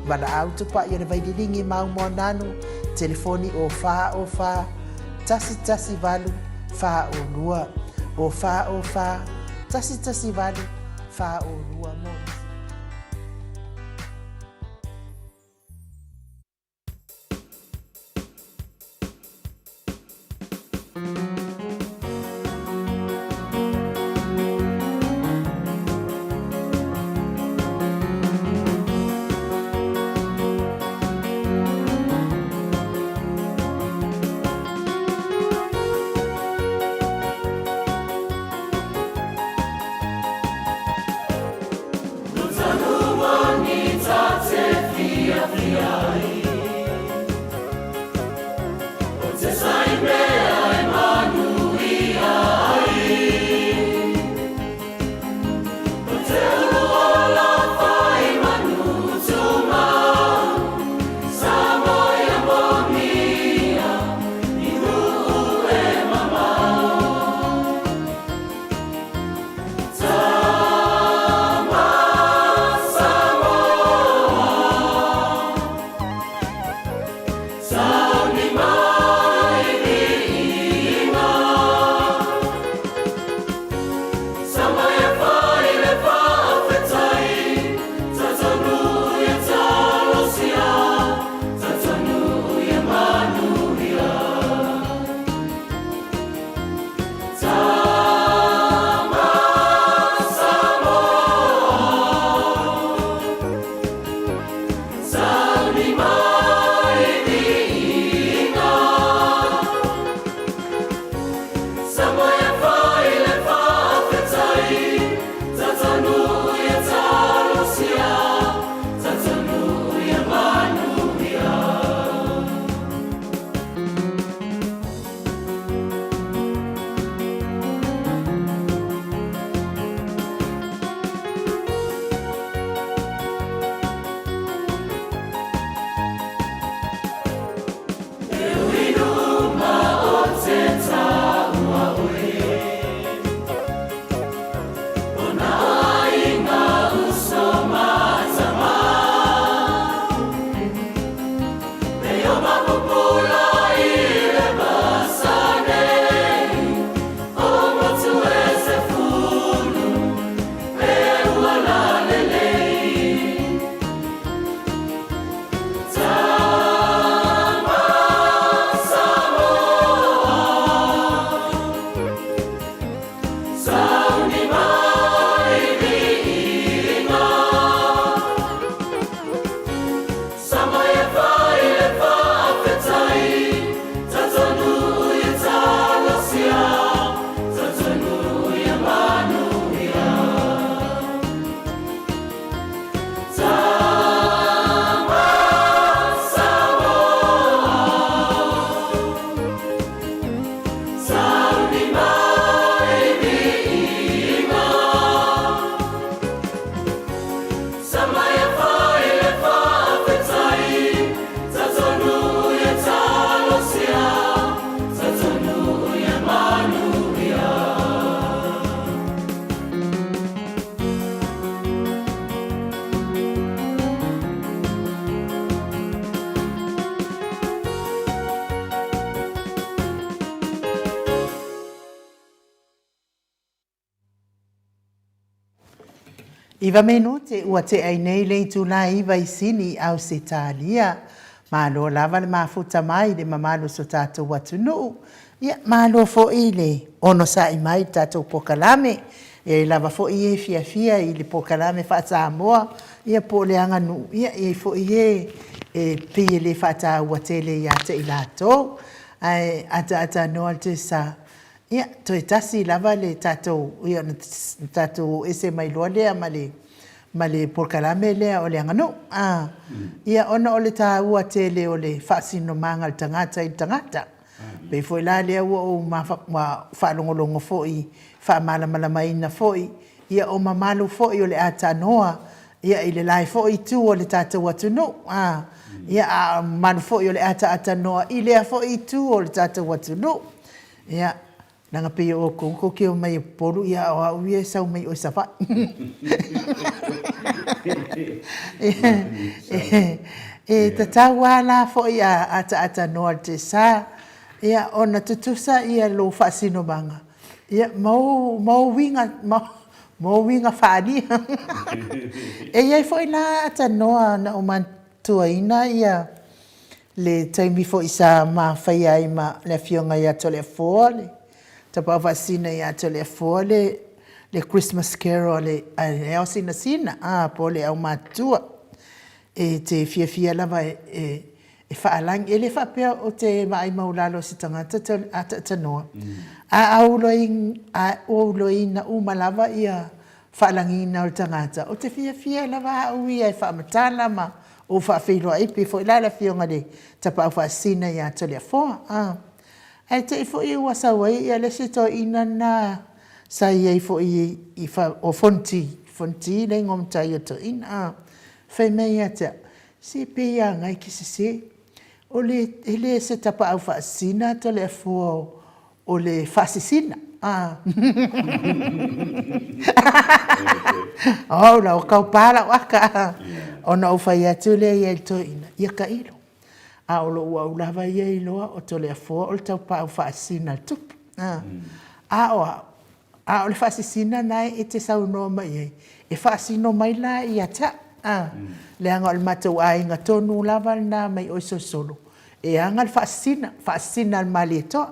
Wala au tupa i o le vaililingi mau mo nanu. Telefoni o wha. Tasi valu. Wha o lua. O wha. Tasi valu. Wha o lua mo. Iwa menu te ua te ai nei le tula iwa I sini au se talia. Malo lava le mafuta mai le mamalo so tato watunu. Ia malo fo ile ono sa I mai tato pokalame. Ia lava fo ie fia fia I le pokalame fata moa. Ia po le anga nu. Ia fo ie pie le fata watele ia te ilato. Ai ata no te sa. Ia, toi tasi lava le tatou, ia tatou ese mai loa lea ma le porkalame lea o le angano. Ia ona o le tā ua tele o le whaasino manga le tangata I tangata. Pei foi la lea ua o ma whaalongolongo foi, whaamalamalamaina foi, ia o mamalu foi o le ata noa, ia I le lai foi tu o le tatou atunu. Ia malu foi o le ata noa, I lea foi tu o le tatou atunu. Ia, nanga pe o ko ke o mai polu ia o au ia sau mai o safa tata wala fo ia ata no te sa ia ona tutusa ia lo fasino banga ia mau winga fadi ia fo ina ata no na o man tuaina ia le taimi fo isa ma fai ai ma le fionga ia tole fole tapa vasina ia tole fole le Christmas Carol le sina po le au matua te fia lava faalang ele fa pe o te mai maulalo si tangata te noa auloina umalava ia faalangina o tangata o te fia lava au ia faamatala ma o faafeilo ai pe fo la fionga de tapa vasina ia tole fo ai te fo I wasa wai ia le sito ina na sa ia fo I o fonti le ngom tai to ina fe me ia te si pe ia ngai ki se o le se tapa au fasina to le fo o le fasisina oh la o kaupala waka ona o fai atu le ia to ina ia ka ilo a o lo ua ulava ia I loa o tole a fua o le tau pao whaasina tupu. A o le whaasina nai te sau noa mai ei. E whaasino mai la I ata. Le anga o le matau a inga tonu lava na mai o solo. E anga le whaasina al mali to.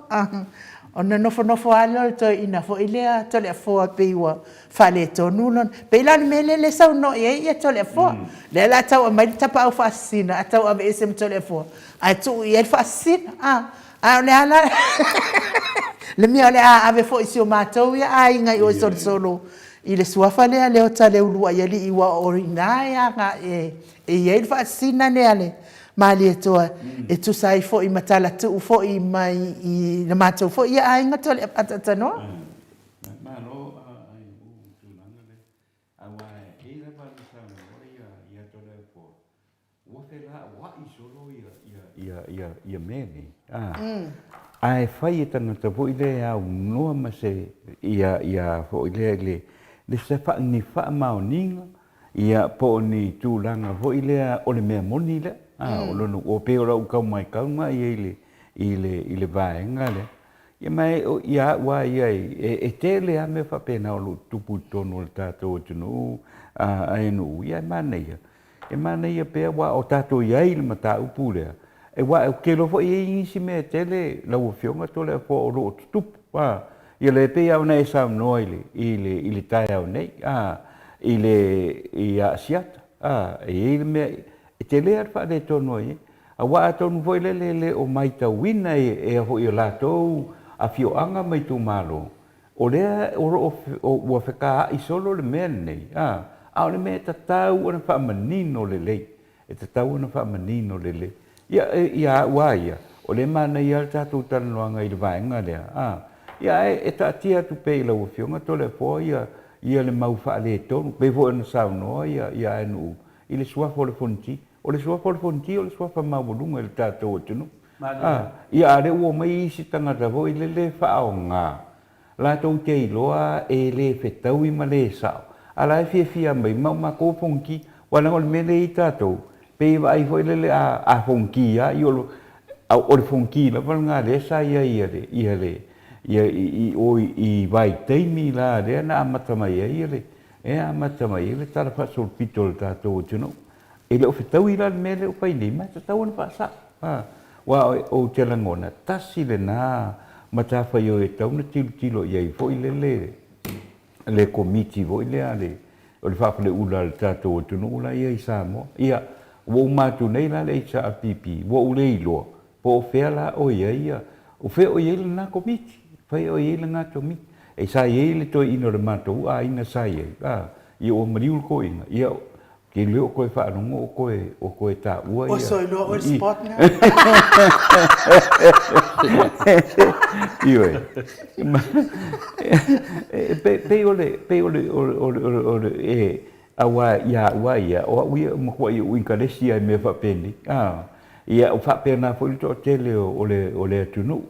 O na nofo alo to ina fo ilea tole a fua peiwa whale tonu lon. Peila ni mele le sau no ia tole a fua. Le la tau a mai tapa au whaasina a tau a me esem tole a fua. Ai tu ia fascina A le ala. Le mia le a ave fo isi o mātou ia ai ngai o solo. I le suafa lea leo ta leo lua ia li iwa orina ia ngā e iei le whaasina lea le. Ma le toa e tu sai fo i matala tu fo i mai i na mātou fo ia ai ngā tole atata no. Ma lo ai u tulanga le. Awa e la pa sa no ia tole fo. Wa fe la wa i solo ia meni. Ai fai e tana ta po ile au noa ma se ia fo ile le se fa ni fa ma ninga ia po ni tulanga fo ile o le mea moni le o lo o pe o ka mai ile vai ngale ia mai ia wa ia e tele a me fa pena o lu tupu tono le tato tunu ai no ia mana ia pe wa o tato ia ile mata upule e wa ke lo fo i si me tele la o fionga tole fo o lo tupu ia le pe au nei sa no ile tai au nei ile ia siat ile me tele ar fa de tono i a wa ton foi le o mai ta wina e ho i la to a fio anga mai tu malo o le o fe ka i solo le men nei a le me ta tau ona fa manino le e ta tau ona fa manino le ia wa ia o le mana ia ta tu tan loanga i le vaenga le ia e ta tia tu pe lo fionga to le po ia le mau fa le to pe vo na sa no ia nu i le sua fo le fonti o le sua fo le fonti o le sua fa mau lunga le ta to tunu ia le o mai si tanga ta vo i le fa nga la to te loa e le fe tau i male sa ala fia mai mau ma ko fonki wala o me le ta to pe vai foi le a fonki ia io o le fonki la nga le sa ia le i vai teimi la re na amata mai ele amata mai ele tara fa sul pitol ta to tuno ele o fitau ila me le o pai ni ma ta ona fa sa wa o telangona tasi le na mata fa yo e tau na tilo ia fo le komiti vo ile ale o le fa le ula ta to tuno la ia sa mo ia wo ma tu nei la le sa pipi wo le ilo po fela o ia o fe o ile na komiti fai o ile nga tomi e sa ile to ino le mato ina sa i o mariul ko ina ia ke le ko fa no o ko ta ua ia o so no o spot na io pe ole awa ia o wi mo ko i inkaresia me fa peni ia o fa pena fo to tele o le tunu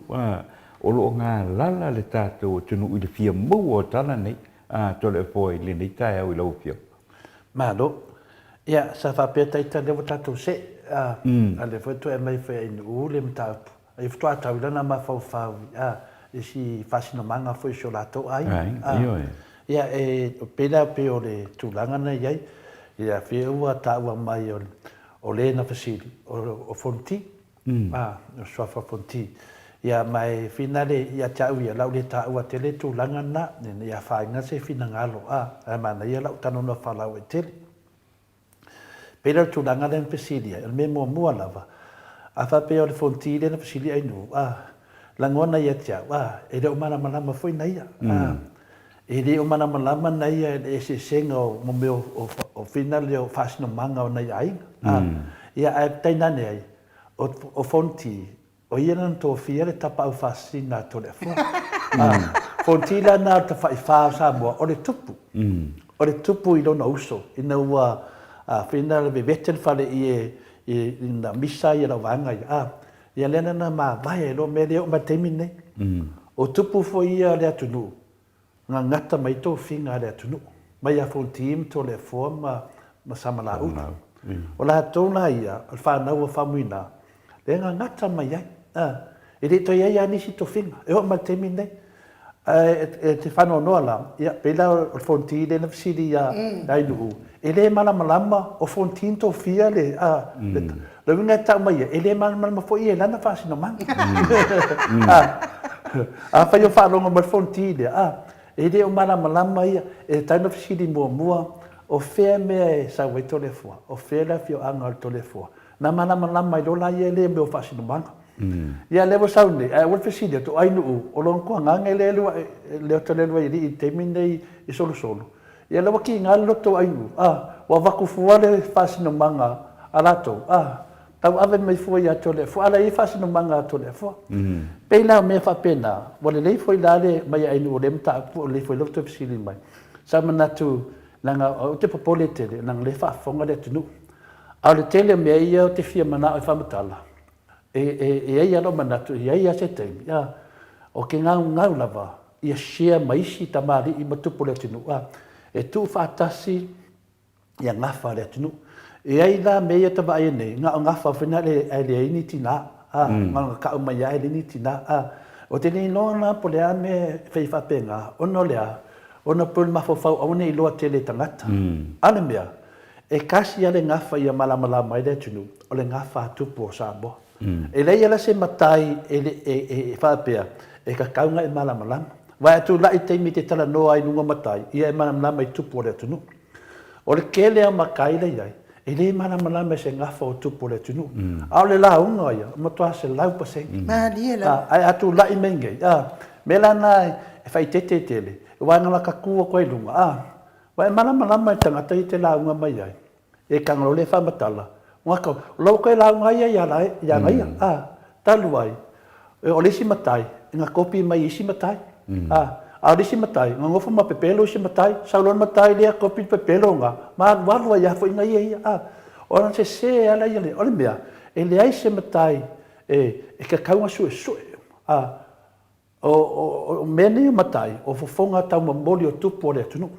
o lo nga lala le tato tunu i le fia mo o tala nei to le foi le nei tai au i lo fio ma do ia sa fa peta ita le tato se ale foi to e mai fe in le mta e fto ata ula na ma fa e si fasino manga foi so lato ai ia e pena pe o le tulanga nei ai ia fe ua ta ua mai o le na fasili o fonti o sofa fonti ia mai finale ia tau ia lau le tau a tele tu langa na ne ia fainga se fina ngalo mana ia lau tano no falau e tele pera tu langa le pesilia el memo mua lava a fa pe o le fontile na pesilia ai no langona ia tau e le mana malama foi na ia e le mana malama na ia e se sengo mo meu o finale o fasno manga o na ia ia ai taina ne ai o fonti o ia nan to fiere tapa au fasina to le fo fontila na ta fa sa mo o le tupu i lona uso ina ua fina le beten fale i na misa i la vanga ia lena na ma vai lo me le o matemine o tupu fo ia le atunu nga ngata mai to finga le atunu mai a fontim to le fo ma samala u o la tona ia al fa na o famuina le nga ngata mai ai e le to ia ni si to finga e o matemine te whanau noa la, pela o fonti le na fisiri ia nai nuhu. E le malama o fonti into fia le, le winga tau mai, e le malama fo i e lana whasi no manga. A whai o whanonga ma fonti le, e le o malama ia, e tau na fisiri mua, o whea mea e sa wai tole fua, o whea la fio anga o tole fua. Na malama i lola ia le me o whasi no manga. ia le wa sauni wa fesili to ai no o lon ko nganga le to le i te minei i solo ia le wa ki ngalo to ai no wa vaku fuale fasino manga alato tau ave mai foi ia to le fo ala i fasino manga to le fo pena me fa pena wale le foi dale mai ai no le mta le foi lo to fesili mai sa manatu nanga o te popole tele nang le fa fonga le tunu a le tele me ia o te fia mana o fa matala e ia no manatu ia se te ia o ke ngau lava ia share mai si tamari i matupo le tunu e tu fa tasi ia ngafa le tunu e ai la me ia taba ai nei ngafa fina le ini tina nga ka mai ai le ni tina o te ni lona pole ame fei fa penga ono lea ona pul mafofau au nei loa tele tangata ana mea e kasi ale ngafa ia malamala mai le tunu o le ngafa tupo sabo e lei ala se matai e fa pea e ka kaunga e malamala vai tu la ite mi te tala no ai nunga matai ia e malamala mai tupo le tunu o le kele a makai le ai e le malamala mai se ngafa o tupo le tunu au le la unga ia mo toa se lau pase ma dia la ai atu la i menge melana e fai tete tele wa ngala ka ku ko ilunga wa malama mai tanga te la nga mai ai e ka ngolo le fa matala wa ko lo ko la nga ya ngai talu ai o le si matai nga kopi mai si matai a le si matai nga ngofo ma pepelo si matai saulon matai le kopi pepelo nga ma wa ya fo ngai o non se ala ile o le mea e le ai se matai e ka kaunga su o mene matai o fofonga tau mamoli o tupo le tunu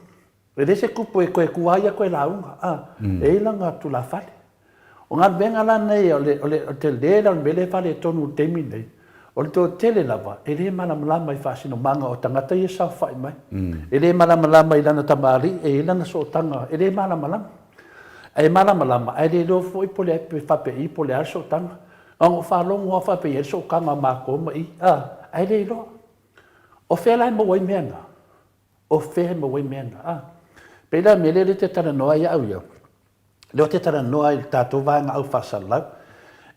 e dese kupo e koe kuaia koe launga e langa tu la fale o ngā venga la nei o te lera o mele fale tonu temi nei o le to tele lava e le malamalama i fasino manga o tangata i sa fai mai e le malamalama i lana tamari e lana so tanga e le malamalama e malamalama e le lo foi pole e fape i pole ar so tanga o falongo o fape i so kama mako mai e le lo o fela mo wai mena o fe mo wai mena pela mele le te tana noa ia au ia le te tana noa i tatou vanga au fasalau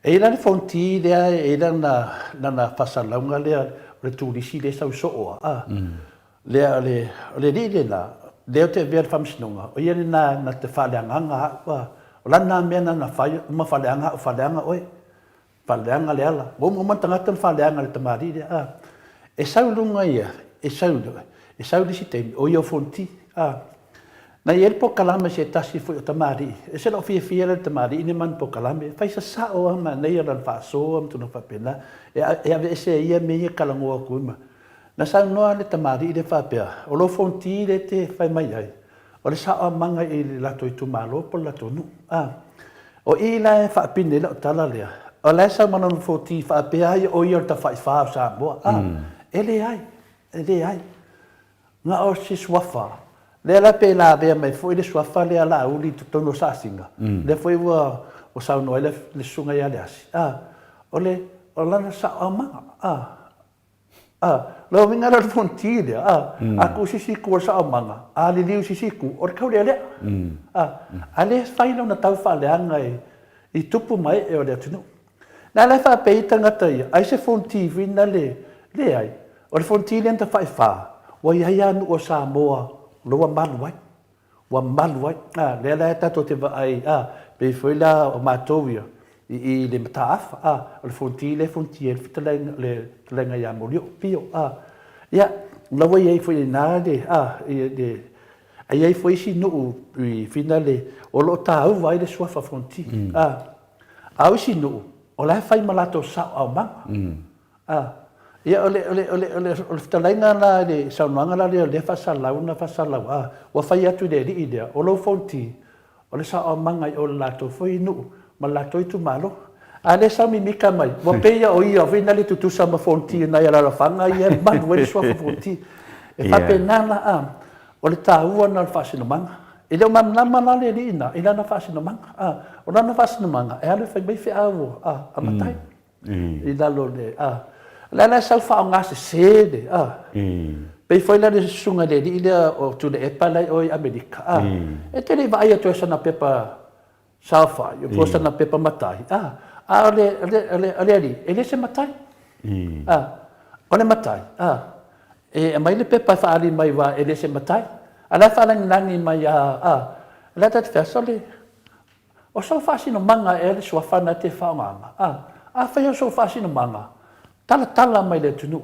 e la fonti le e na fasalau nga le tulisi le sau so le le le te ver famsinonga o ia na te faleanga o lana mena na fai uma faleanga oi faleanga le ala mo mantanga tan faleanga le tamari le e saulunga ia e sau disi te o ia fonti na ia po kalame se tasi fu tamari e se lo fia le tamari ni man po kalame fai sa o ma nei ala fa so am tu no fa pena e ave se ia me ia kalango ku ma na sa no le tamari le fa pea o lo fonti le te fai mai ai o le sa o manga i la to tu malo po la to nu o i la fa pine la tala le o la sa manon fonti fa pea o ia ta fa sa bo ele ai nga o si swafa le la pe la be mai foi le swafa le ala uli to no sa singa le foi o sa no le sunga ya le asi o la na sa ama lo vinga ra fontile aku si ku sa ama ali liu si ku o ka le ale fai no na tau fa le anga i tupu mai e o le tunu na le fa pe tanga tai ai se fonti vina le ai o le fontile ta fai fa wa ia no o sa moa lo wa malu ai le la ta to te ai pe foi la o matovia i le mataaf o le fontile fitale le nga ya molio pio ia la wa ia foi na de ai foi si no i finale o lo ta au vai le sua fa fonti au si no o la fai malato sa au ma ia o le talenga na le saunanga la le fasalau wa fai atu de idea o lo fonti o le sa manga o la to foi nu ma la to tu malo ale sa mi mika mai wa peia o ia vina le tutu sa ma fonti na ia la fanga ia ma we so fonti e fa penana o le taua na fasino manga e le mamma na le ina ina na fasino manga o na fasino manga e ale fai mai fe avo matai i dalo le la sa fa nga se de pe foi la de sunga de ida o tu de epala o America e te le vai to sa na pepa safa yo posta na pepa matai ele se matai. Ole matai. Mai le pepa whaali mai wa ele se matai. Ala whalangi mai la tat fesole. O so fasino manga ele so fana te whaonganga. Whai so fasino manga. Tala mai le tunu.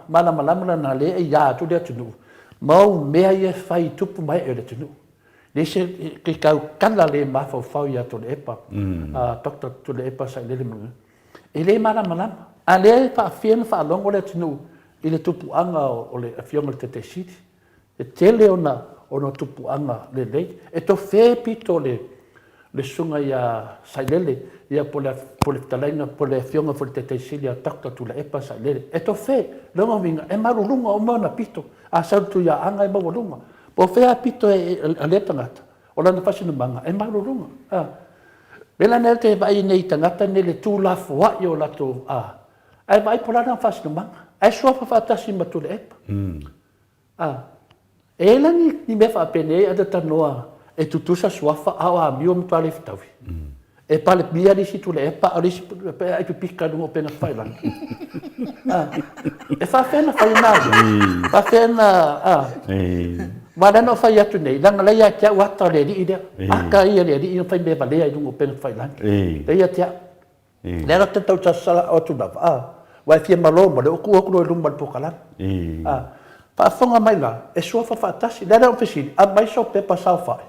Malama na le e ia tu le tunu. Mau mea ia whai tupu mai e le tunu. Le se ke kau kala le mawhau ia to le epa. Doktor to le epa sa le munga. E le malama. A le whaafiana whaalongo le tunu. I le tupu anga o le awhionga te siti. E tele ona tupu anga le lei. E to whē pito le sunga ia sailele. Ia po le talainga, po le awhionga po le te sili a takta tu le epa sailele. E to whē, longa winga, e marurunga o mana pito. A sautu ia anga e mawalunga. Po whea pito e le tangata. O lana whasinu manga, e marurunga. Lela nere te vai nei tangata ne le tūlafu wa i o lato. Ai vai po lana whasinu manga. Ai suafa whaatasi matu le epa. E langi ni me whaapene e adata noa e tutusa suafa awa mio mtuale fitawi. E pale mia risi tu le epa a risi ai pipika nungo pena whailang. E whaafena whainari. Whaafena Marano whai atu nei, langa leia tia wata le ri idea. Aka ia le ri ino whai me valea i nungo pena whailang. Leia tia. Lera te tau tasala o tu nawa. Wai fia malo mo le oku no lumba pokalan. Pa fonga mai la e sofa fatasi le o pesili a mai so pepa salfa.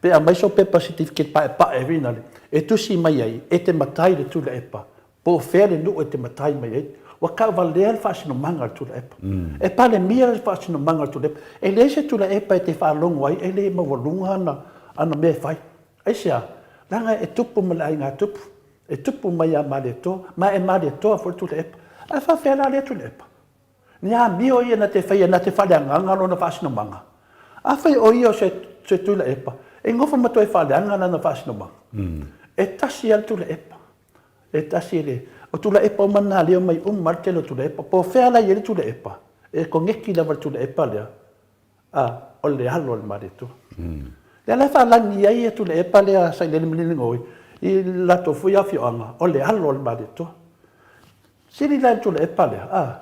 Pe a mai so pepa certificate pa e vinale. E tu si mai ai e te matai le tu le epa. Po fere no e te matai mai ai. Wa ka valer fasino manga tu le epa. E pa le mia fasino manga tu le epa. E le se tu le epa e te fa longo ai e le ma volunga ana me fai. Ai sia langa e tupu malai nga tupu. E tupu mai a male to, ma e male to a tu le epa. A fa fela le tu le epa. Ni a mio ia na te whaia na te whaleanga no na whasino manga. A whai o ia se tu le epa. E ngofa mato e whaleanga na whasino manga. E tasi al tu le epa. E tasi le. O tu le epa o mana leo mai martelo tu le epa. Po whela ia le tu le epa. E ko ngeki lava tu le epa lea. O le halo al mare tu. Le la whalangi ia tu le epa lea sai le mlini ngoi. I lato fui a fioanga. O le halo al mare tu. Siri la tu le epa lea.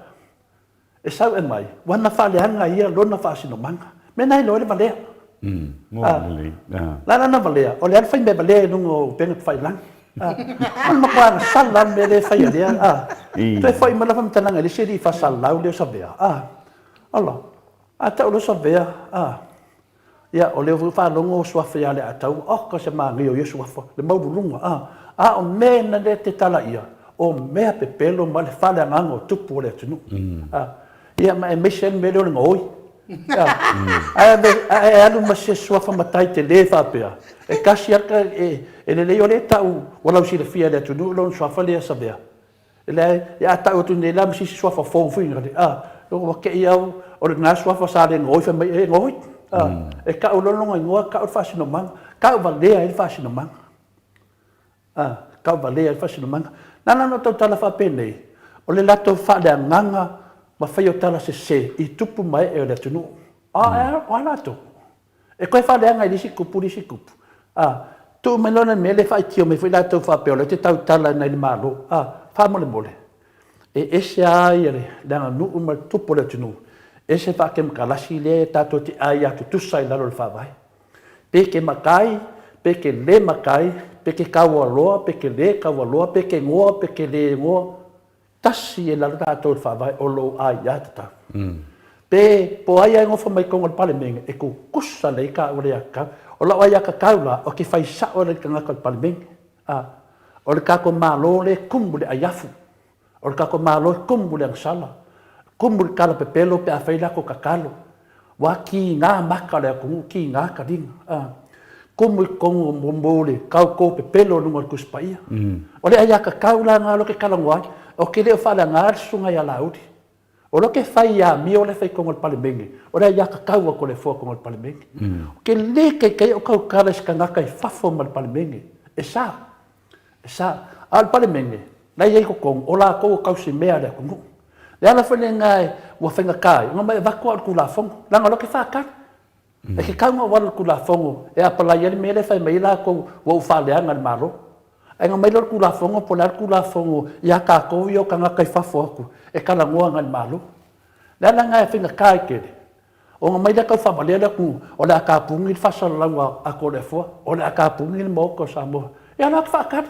E sau e mai, wana whaleanga ia lona whaasino manga. Me nai loe le valea. Lana na valea. O le alwhai me valea nungo penga whailang. Mana makuanga sala me le whai alea. Toi whai malawa mtananga le siri whasalau leo sa vea. Allah. A tau lo sa vea. Ia, o leo whalongo suafa ia le atau. Ka se maa ngio ia suafa. Le maurulunga. O mena le te tala ia. O mea pepelo ma le whaleangango tupu o le tunu. Ia ma e mesen me leo ngoi. Ai alu ma se suafa matai te le whapea. E kasi aka e le leo le tau walau si le fia le tunu lon suafa le sa vea. E le ia tau tu ne la msi suafa fōwhinga le. Lo wake iau o le ngā suafa sa le ngoi wha mai e ngoi. E ka ulolonga ingoa ka ur whasino manga. Ka uvalea e whasino manga. Ka uvalea e whasino manga. Nana no tau tala whapene. O le lato whalea nganga ma whai o tala se i tupu mai e o le tunu. O anato. E koe whaleanga i risi kupu. Tu melona me le whai tio me whi lato whapeo le te tau tala nei le malo. Whamole mole. E ese ai ere, langa nuu ma tupu le tunu. Ese whake makalasi le tato te ai atu tusai lalo le whawai. Peke makai, peke le makai, peke kaua loa, peke le kaua loa, peke ngoa, peke le ngoa. Tasi e lalo tātou whawai o lo ai atata. Pe po ai ai ngofa mai kongo le pale menga e ku kusa le ka o le aka. O la ai aka kaula o ke whai sa o le kangaka le pale menga. O le kako malo le kumbu le ayafu. O le kako malo le kumbu le angsala. Kumbu le kala pepelo pe a whai lako kakalo. Wa ki ngā maka le akungu ki ngā karinga. Kumbu i kongo mombo le kau ko pepelo nunga le kuspaia. O le ai aka kaula ngā lo ke kalangoai. O ke leo whala ngār sunga ia lauri. O lo ke whai ia mi o le whai kongo le pale mengi. O le ia ka kaua ko le fua kongo le pale mengi. O ke le kei o kau kara iska ngaka i whafo ma le pale mengi. E sa. A le pale mengi. Lai ei ko kongo. O la kou kau si mea le kongo. Le ala whane ngai ua whenga kai. Nga mai wakua al kula fongo. Langa lo ke whakar. E ke kaunga wala kula fongo. E apalai ali mele whai mai la kou wau whaleanga le malo. Ai ngā mai lor kula fongo po lar kula fongo ia ka ko yo ka nga kai fafo aku e kala ngoa ngal malu. Lala nga finga kai kere. O ngā mai da ka fabalera ku o la ka pungi fasalau a ko le fo o la ka pungi mo ko sa mo. Ia la fakar.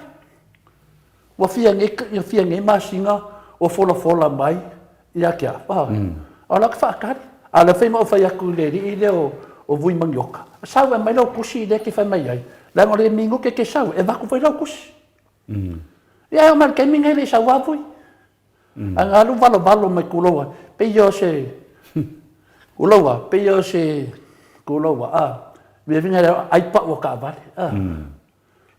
Wa fia nge masinga o fola mai ia kia. O la fakar. Ala fai mo fai aku le ri ile o vui mangioka. Sau e mai lo kusi le ke fai mai ai. La ngore mingo ke sau e va ku fai lo kusi. Ia o mar ke minga le sau avui. Anga lu valo mai kuloa. Pe yo se kuloa, pe yo se kuloa. Me vinga ai pa o ka vale.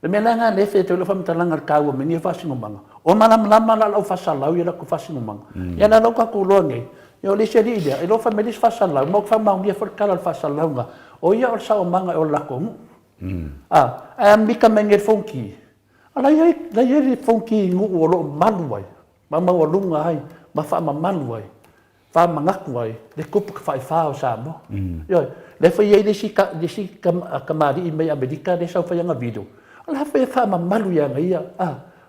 Le melanga le fe te lo fam talanga ka o mingi fasingo manga. O malam la lo fasalau ia ku fasingo manga. Ia la lo ka kuloa nge. Yo le se dia, e lo fa melis fasalau, mo fa mau dia for kala fasalau nga. O ia o sa o manga o la ko. Mika mengel fonki. Ala ia fonki ngu o lo maluai. Mama o lunga ai, ma fa ma maluai. Fa mangakuai, le kupu ka fai fa o sa mo. Yo, le fa ia le si kamari i mai Amerika le sa fa nga video. Ala fa ma malu ia ngai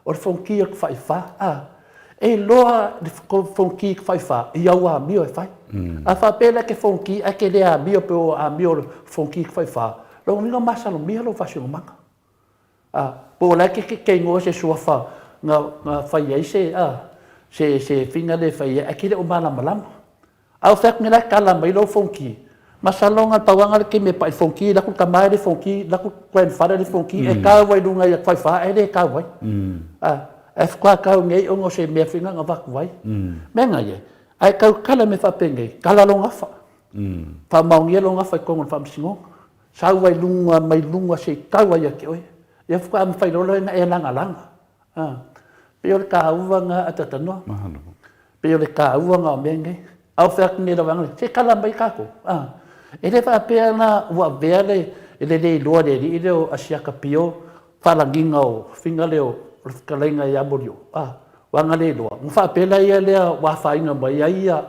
o fonki ka fai fa. E loa fonki ka fai fa, ia wa mio e fai. A fa pela ke fonki a ke le a mio pe o a mio fonki ka fai fa. Lo nginga masa lo mia lo fa si manga. Po la ke ngo se sua fa nga fai ai se finga le fai ai ke le o mala malam. Au fak ngila kala mai lo fonki. Masalonga tawanga ke me pa fonki la ku kamai le fonki la ku kwen fa le fonki e ka wai lunga ya fai fa e le ka wai. E kwa ka ngai o ngo se me finga nga vak wai. Menga ye. Ai ka kala me fa penge kala longa fa. Pa mau ngi longa fa ko ngon fa msingo. Sa wai lunga mai lunga se ka wai ya ke oi. Ya kwa am fai lo nga e langa langa. Pe ka uwa nga atatano. Pe ka uwa nga menge. Au fak ni rawang se kala mai ka ko. Ele fa pe na wa vele ele le lo de ile o asia ka pio falanginga o finga leo kalenga ya borio. Wanga le lo. Fa pe la ia le wa fa inga mai ia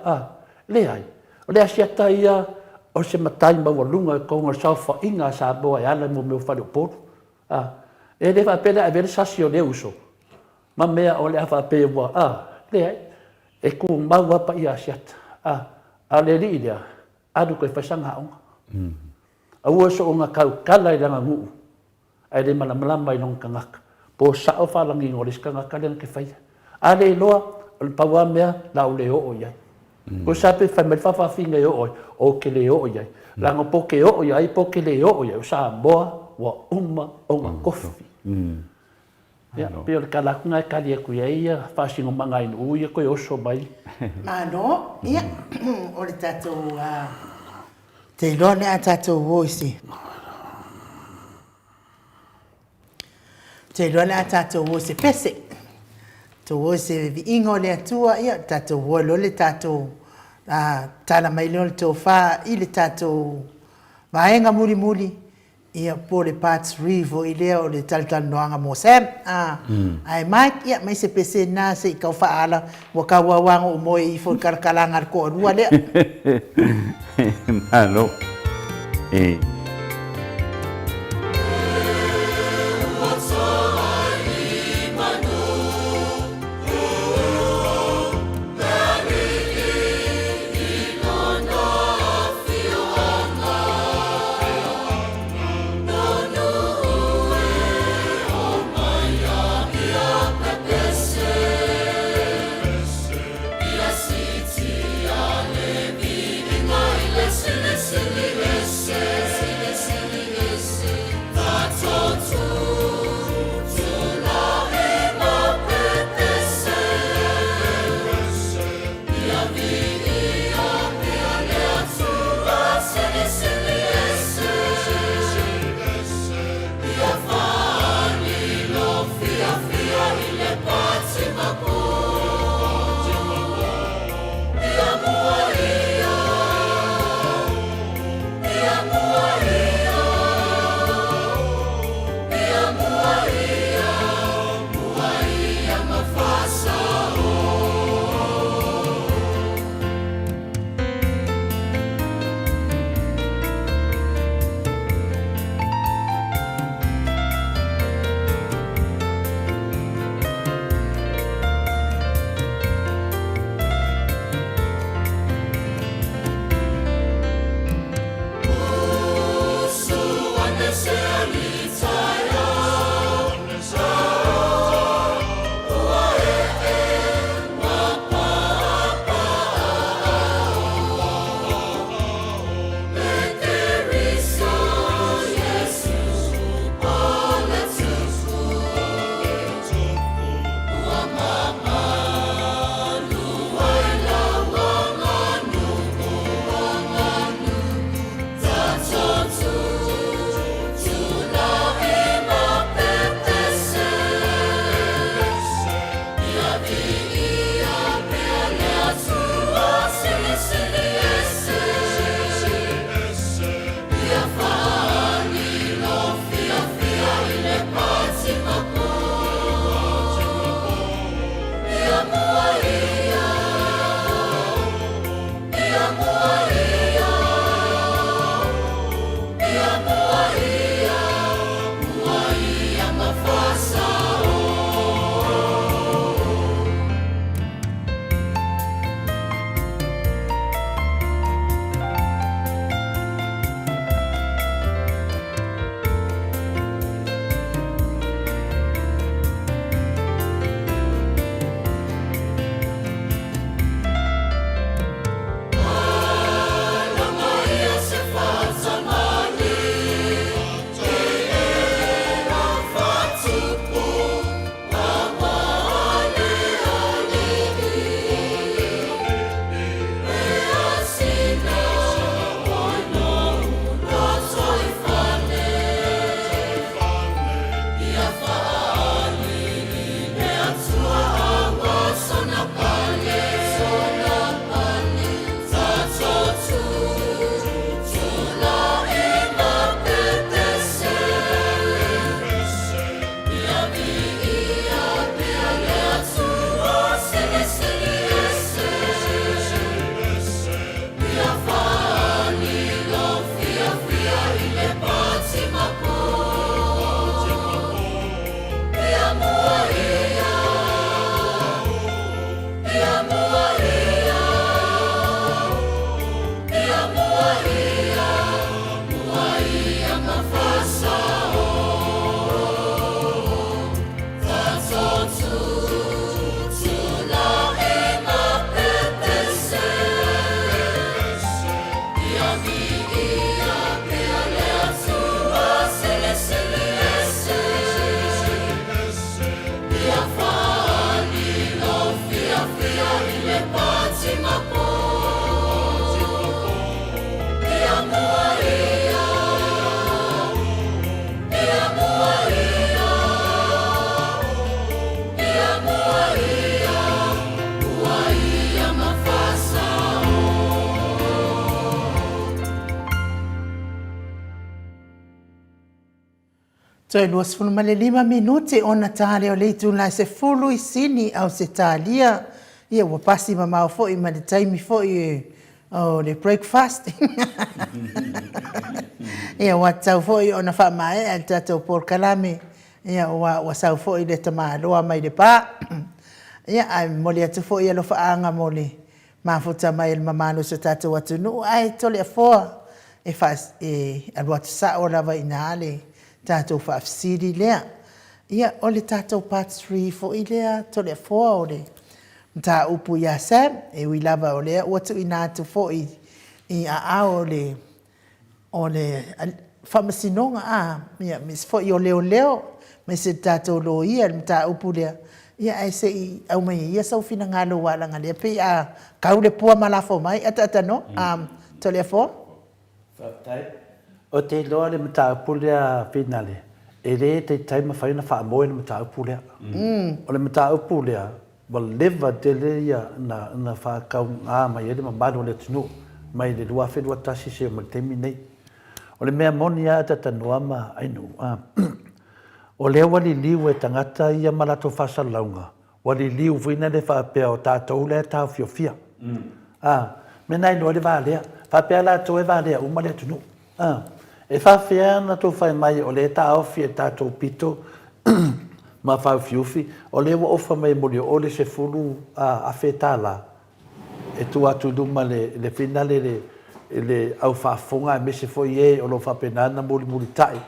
le ai. Le asia ta ia o se matai ma lunga ko nga sa fa inga sa bo ya le mo me fa le por. Ele fa pe la ver sasio le uso. Ma mea o le fa pe wa le ai. E ku ma wa pa ia siat. Ale ri dia adu ko fasanga on awu so nga kau kala i langa ngu ai de malam mai long kangak po sa o fa langi ngolis kangak kalen ke fai ale loa el pawa mea la o le o ia ko sa pe fa me fa finga o ke le o ia langa po ke o ia po ke le o ia sa boa wa umma o kofi ya pio kala kunga kali ku ia fa singo manga in u ia ko oso mai Mano, ia, o le tatou te ilone a tatou voisi. Te ilone a tatou voisi pese. Tatou voisi vi ingo le atua, ia, tatou volo le tatou tala mai le tau wha i le tatou vaenga muri. Ia po le parts rivo i lea o le taltal noanga mo Sam. Ai Mike, ia mai se pese na se i kau whaala wa ka wawanga o moe i fo karkalanga ko rua lea. Malo. Listen, listen, listen. Toi luas funu male 5 minuti ona tale o leitu la se fulu I sini au se talia. Ia wa pasi mamau fo I mani taimi fo I le breakfast. Ia wa tau fo I ona wha mae al tatou por kalame. Ia wa sau fo I le tama loa mai le pa. Ia ai moli atu fo I alo wha anga moli. Mafuta mai il mamano se tatou atu nu ai tole a foa. E fas alu atu sa o lava inale. Tātou whaafsiri lea. Ia, o le tātou part 3 fo I lea, to le 4 o le. Mta upu ia Sam, e ui lava o lea, watu I nātu fo I a o le whamasinonga a, ia, mis fo I o leo leo, me se tātou lo ia, mta upu lea. Ia, ai se I, au mai, ia sau fina ngalo walanga lea, pe a kaule pua malafo mai, ata no, to le 4. Whaptai. O te loa le mataupulia finale. E le te taima whaina wha amoe le mataupulia. O le mataupulia, wa lewa te le ia na whakau ngā mai ele mamano le tunu. Mai le lua whenua tasi se o mai temi nei. O le mea moni a ta tanua ma ainu. O le wali liu e tangata ia malato whasalaunga. Wali liu vina le whapea o tātou le tau fiofia. Mena ino le wālea. Whapea la tō e wālea uma le tunu. E whawhia na tō whai mai o le tā ofi e tātou pito ma whau fiufi o le wa ofa mai mori o le se fulu a whetala e tu atu duma le finale le au whaafonga e mese foi e o lo whapenana muri tai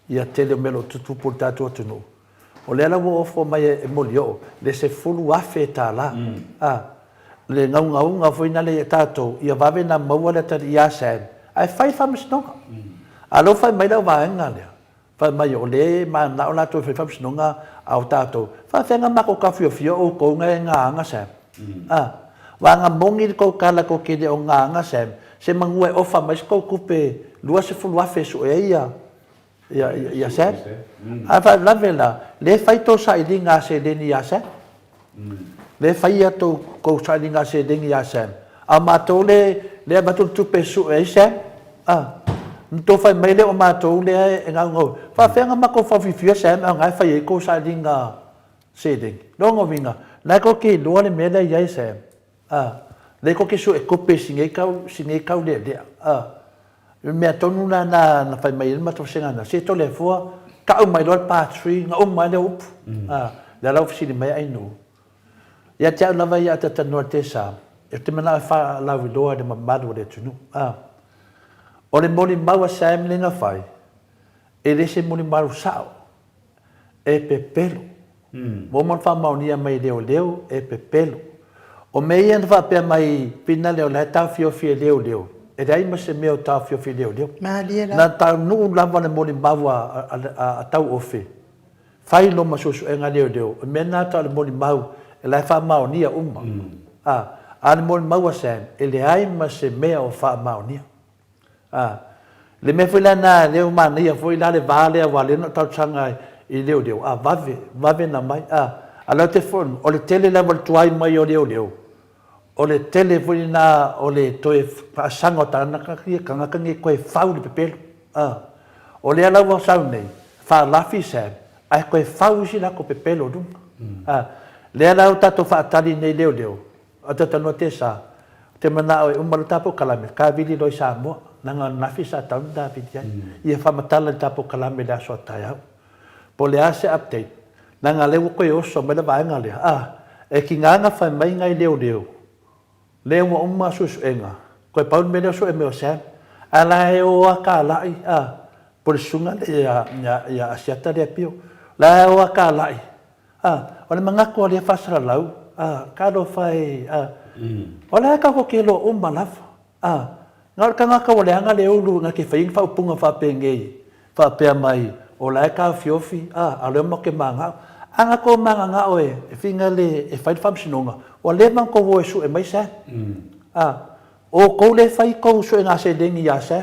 ia tele melo tutu por tātou atunu o le ala wa ofa mai e mori o le se fulu a whetala le ngau finale e tātou ia wawe na maua le tari ia sen ai whai whamasnonga alo fai mai lau vaenga lea. Fai mai o le ma nao la tō whai whamasnonga au tātou. Fai whenga mako ka fio o kou ngai ngā anga sem. Wanga mongi kou kala kou kede o ngā anga sem. Se mangua e ofa mais kou kupe lua se fulu afe su e ia sem. A fai lawe la, le fai tō sa ili ngā se deni ia sem. Le fai ia tō kou sa ili ngā se deni ia sem. A mātou le amatul tupe su e sem. Nto fai mai le o mātou le e ngau ngau. Whawhenga mako whawhiwhia sem au ngai whai e ko sa ringa seding. Rongo winga. Nai ko ke loa le mele iai sem. Le ko ke su e kope singe kau le lea. Mea tonu na whai mai ilma to sengana. Se to le fua ka au mai loa part 3 nga mai le upu. Le lau fisiri mai ainu. Ia te au lava ia te tanua te sa. E te mana wha lau i loa le mamadu le tunu. O le moli maua saem le nga whai, e le se moli maru sao, e pepelo. Mo man wha maunia mai leo, e pepelo. O me ia na whapea mai pina leo, lai tau fiofi e leo. E rei ma se meo tau fiofi leo. Na tau nuu lava le moli maua a tau ofe. Whai lo masusu e nga leo. E mena tau le moli mau, e lai wha maunia uma. A le moli maua saem, e le ai ma se mea o wha maunia. Le me foi lá na leo mania foi lá le vale a no tau changa I leo vave na mai a la telefone o le tele la voltuai mai o leo o le tele foi na o le toe pasanga ta na ka ngi ko fau le pepelo o le ala wa sau nei fa la fi se ai ko fau si la ko pepelo dum le ala ta to fa tali nei leo ata no te sa te mana o umal tapo kalame ka vili do sa mo nanga nafisa taun David ya ia whamatala tapo kalame la so taiau po le ase update nanga lewo koe oso mele vaenga lea e ki nganga whai mai ngai leo wa umma susu enga koe paun mele so e meo sem ala e o aka lai po le sunga le ia asiata lea pio la e o aka lai o le mangako lea whasara lau kado whai o le aka ko ke lo umma lafa Ngā ka ngā kawareanga le ulu ngā ke whaing whaupunga whapengei, whapea mai, o lai ka whiofi, a leo mo ke manga. Anga ko manga ngā oe, e whinga le, e whai whamsinonga, o le man ko woe su e mai sa. O kou le whai kou su e ngā se dengi a sa.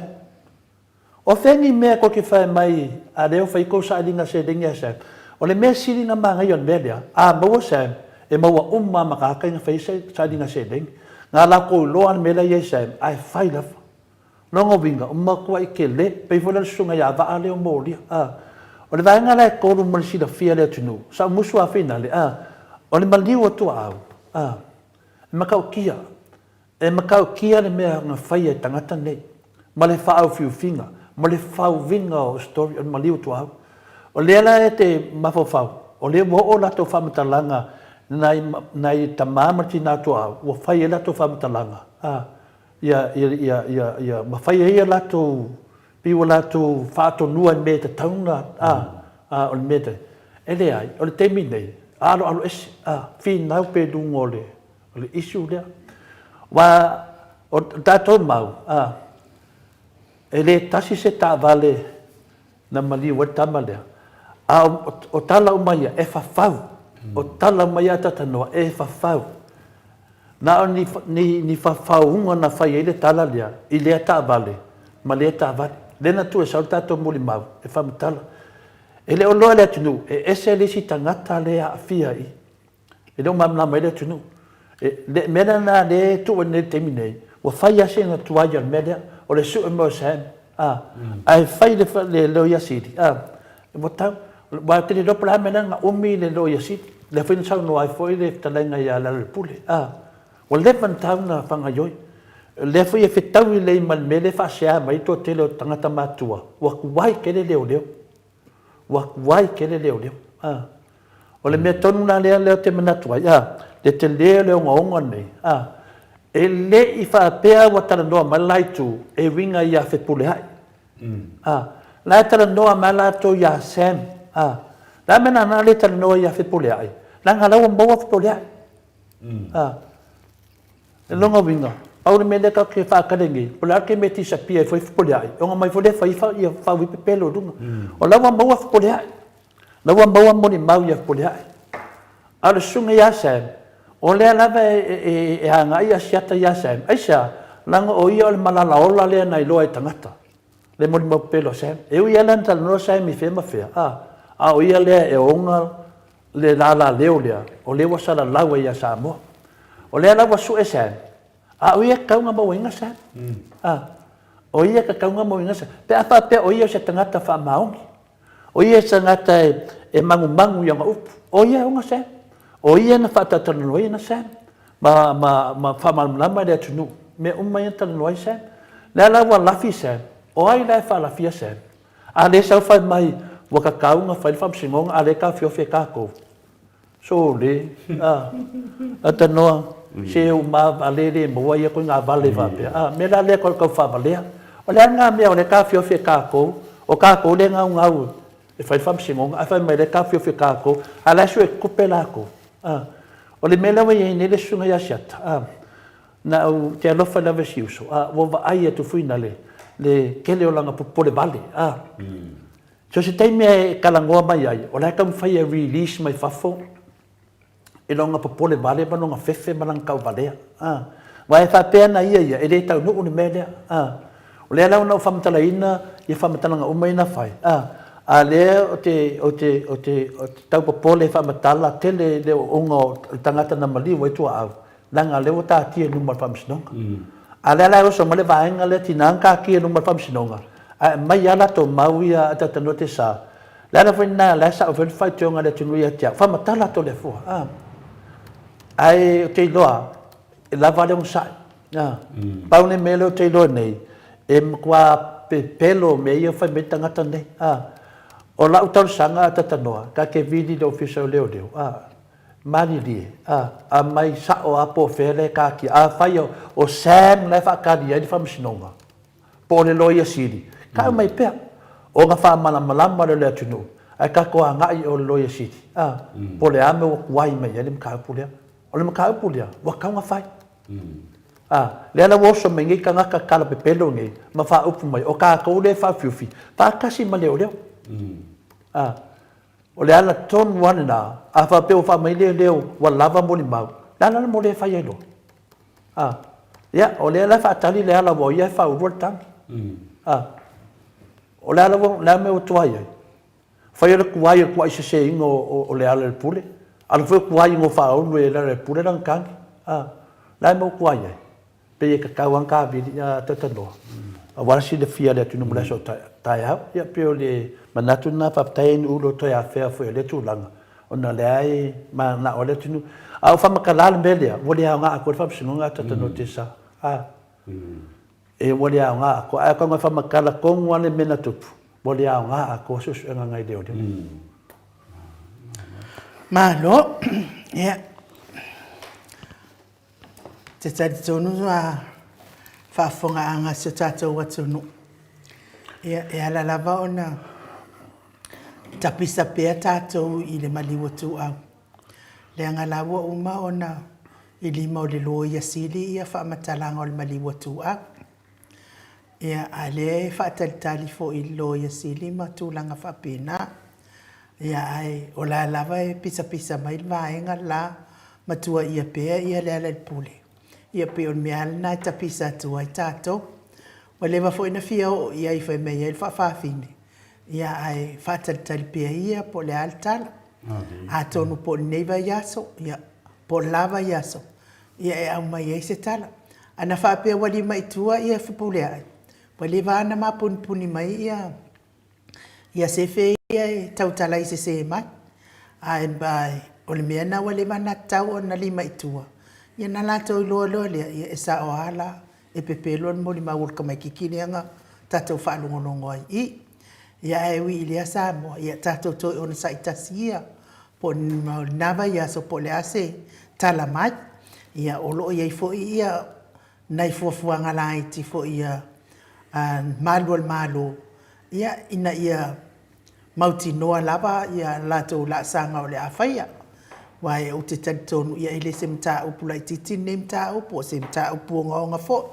O whengi mea ko ke whai mai, a leo whai kou sa alinga se dengi a sa. O le mea siri ngā manga ion mea lea, a maua sa, e maua makaka ngā whai sa alinga se dengi. Ngā la kou loan mea ia sa, ai whai lafa. Nongo winga, kua I ke le, pei whala sunga ia waa leo mōlia. O le vaenga lai kōru malisi la fia leo tunu, sa musu a whina le. O le maliu atua au. E makau kia. E makau kia le mea ngā whai e tangata nei. Ma le whaau fiu finga. Ma le whau vinga o story o le maliu atua au. O le ala e te mafo whau. O le wo o lato whamatalanga nai tamamati nā atua au. O whai e lato whamatalanga. Ia mawhai e lato piwa lato whaato nua me te taunga o le me te ele ai, o le teimi nei alo esi, whina pe dungo o le isu lea wa o tātou mau e le tasi se tā vale na mali wa tama lea o tala umaia e whawhau o tala umaia tatanoa e whawhau na o ni whawhaunga na whai e le tala lea I lea tā vale ma lea tā vale lena tu e sau tātou muli mau e whamatala e le o loa lea tunu e ese le si tangata lea a fia I e leo mamna mai lea tunu e mena na le tu o ne temi nei wa whai ase na tuaia me lea o le su e mo sam ai whai le leo yasiri e mo tau wa te le lopala mena nga umi le leo yasiri le whaina sau no ai foi le talenga ia la le pule o le tau na whangaioi le fui e whetau I lei man me le whaasea mai tō te leo tangata mātua wa kuwai ke le leo leo wa kuwai ke le leo leo o le mea tonu na leo te manatua le te leo ngaonga nei e le I whaapea wa taranoa malaitu e winga ia whepule hai la taranoa malato ia Sam la mena na le taranoa ia whepule hai la ngalawa maua whepule hai e longa winga Paul me le ka ke whakarengi, pola ke me tisa pia foi whapole ai. O ngā mai fole whai ia whawi pepelo runga. O lawa maua whapole ai. Lawa maua moni mau ia whapole ai. Ala sunga ia Sam. O lea lava e hanga ia siata ia Sam. Aisa, langa o ia o le malala ola lea nai loa I tangata. Le moni mau pepelo Sam. E ui ala nta no Sam I whema whea. O ia lea e onga le lala leo lea. O lewa sara lawa ia Samoa. O lea lawa su e Sam. O ia kaunga mau inga sa. O ia ka kaunga mau inga sa. Pe apa pe o ia se tangata wha maungi. O ia se tangata e mangu ia upu. O ia unga sa. O ia na whatatana noi na sa. Ma whamalama rea tunu. Me umai tana noi sa. Lea lawa lafi sa. O ai lai wha lafia sa. A le sau whai mai waka kaunga whai whamsingonga a le ka whiowhi kako. So le. Ata noa. Se o ma alele mo ia ko nga vale va pe me la le ko fa vale o le nga me o le ka fio fe ka ko o ka ko le nga e fai fam singo a fai me le ka fio fe ka ko ala su e kupela ko o le mela we ne le sunga ya shat na o te lo fa la ve siuso o va ai tu fuina le ke le o langa po le vale so se te me kalangoa mai ai o le ka fai release mai fafo e longa popole vale ba longa fefe malang kau valea vai fa pena ia e le tau no une mele o le la no famtala ina e famtala nga uma ina fai a le o te tau popole famtala tele le ongo tangata na mali wa tu au langa le ta ti no mal famsnonga a le la so male va nga le tinanka ki no mal famsnonga mai ala to mauia ata no te sa la fa na la sa o fai tonga le tunu ia tia famtala to le fo ai te loa e lava le un sai paune melo te loa nei e kwa pelo me ia fai me tangata nei o la utau sanga tata noa ka ke vidi do official leo mani li a mai sa o apo fere ka ki a fai o Sam le fa ka dia di fam sinonga po le loia siri ka mai pe o nga fa malama le tunu ai ka ko nga I o loia siri po le ame o wai mai ele ka pulea o le makau pulia wa kaunga fai le ala woso me ngi kanga ka kala pe pelo ngi ma fa upu mai o ka ko le fa fiufi fa kasi ma leo leo o le ala ton wana na a fa pe o fa mai leo wa lava mo ni mau la la mo le fa yelo ya o le ala fa tali le ala wo ya fa u tang o le ala wo la me o toia fa yelo kuai kuai se ingo o le ala le pule ala fo kuai ngo fa o le ala le pule dan kan la me o kuai pe ka kawang ka bi tatalo wala si de fia le tu no mula so tai ha ya pe o le manatu na pa tai ni ulo to ya fe fo le tu langa ona le ai ma na o le tu no a fa makala le belia wole ya nga ko fa sinunga tatano tisa e wole ya nga ko a ko fa makala ko ngwane mena tu wole ya nga ko so nga ngai de o de Malo, ya. Te tari tonu a whaafonga anga se tātou atunu. E ala lava ona tapisa pea tātou I le maliwa tu au. Le anga lawa uma ona I lima o le loia sili ia whamatalanga o le maliwa tu au. Ia ale whaatalitali fo I loia sili ma tūlanga whapena. Ia ai o la lava e pisa mai vaenga la matua ia pea ia le ala le pule. Ia pe on mea na ta pisa tu ai tato. Wa leva fo ina fia o ia I fa me ia fa fine. Ia ai fa tal pe ia po le altal. A tonu po neva yaso ia po lava yaso. Ia e au mai e se tala. Ana fa pe wali mai tua ia fa pule ai. Wa leva ana ma puni mai ia se fe ia tautala I se mai. Ai bai o le mea na wale mana tau o na lima I tua. Ia na lato I loa lea ia e sa o ala e pepelo mo li maulka mai kikini anga tatou whaalongonongo ai I. Ia e wi ilia sa mo ia tatou toi ona sa itasia po nava ia so po le ase tala mai. Ia olo ia I fo ia nai fuafuanga la iti fo ia malu al malu. Ia ina ia mauti noa lava ia lato la sanga o le awhaia. Wai o te talitonu ia ele se mta upu lai titi ne mta upu o se mta upu o ngaonga fo.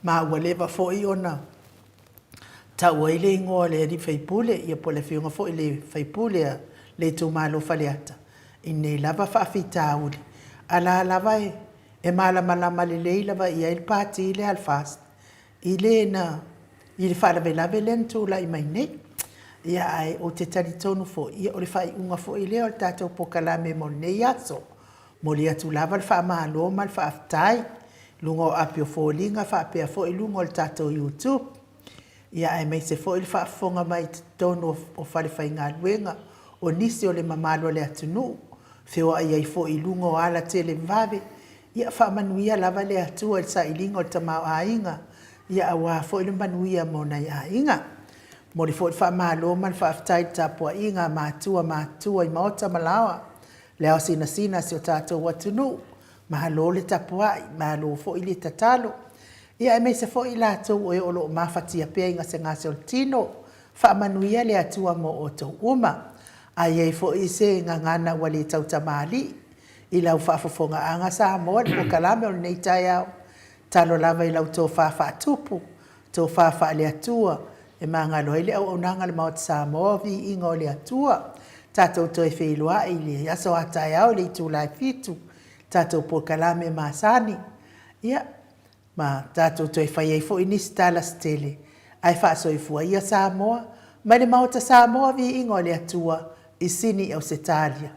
Ma ua lewa fo I ona. Ta ua ile ingoa le adi whaipule ia po le whiunga fo ile whaipule le tō malo whaleata. I ne lava whaafita uli. Ala lava e malama le lei lava ia il pati ile alfast. Ile na ile whaalawe lawe len tū la I mai nei. Ia ai o te taritonu fo ia o le whai unga fo I leo le tātou pokalame mo nei aso. Mo le atu lava le wha mahalo ma le wha aftai. Lungo apio fo linga wha apea fo I lungo le tātou YouTube. Ia ai mai se fo I le wha afonga mai tonu o whare whai ngā luenga. O nisi o le mamalo le atunu. Whio ai ai fo I lungo o ala te le mvave. Ia wha manuia lava le atua le sa ilinga o le tamau a inga. Ia awa fo I le manuia mo nei a inga. Mo le fo I wha mahalo ma le wha aftai tapua inga mātua I maota malawa. Leo sina si o tātou atunu. Mahalo le tapua I mahalo fo I le tatalo. Ia e mei se fo I lātou o e olo o mawhatia pia inga se ngase o tino. Wha manuia le atua mo o tau uma. Ai ei fo I se ngana wale tau tamali. I lau whaafofonga anga sa moa le po kalame o le nei tai au. Talo lava I lau tō wha tupu. Tō wha le atua. E mga loa ile au nanga le maot sa moa vi inga o le atua. Tātou toi wheilua I le aso atai au le I tū lai fitu. Tātou po kalame masani. Ia. Ma tātou toi whai ei fo inisi tala stele. Ai wha so I fua ia sa moa. Mai le maota sa moa vi inga o le atua. I sini au se talia.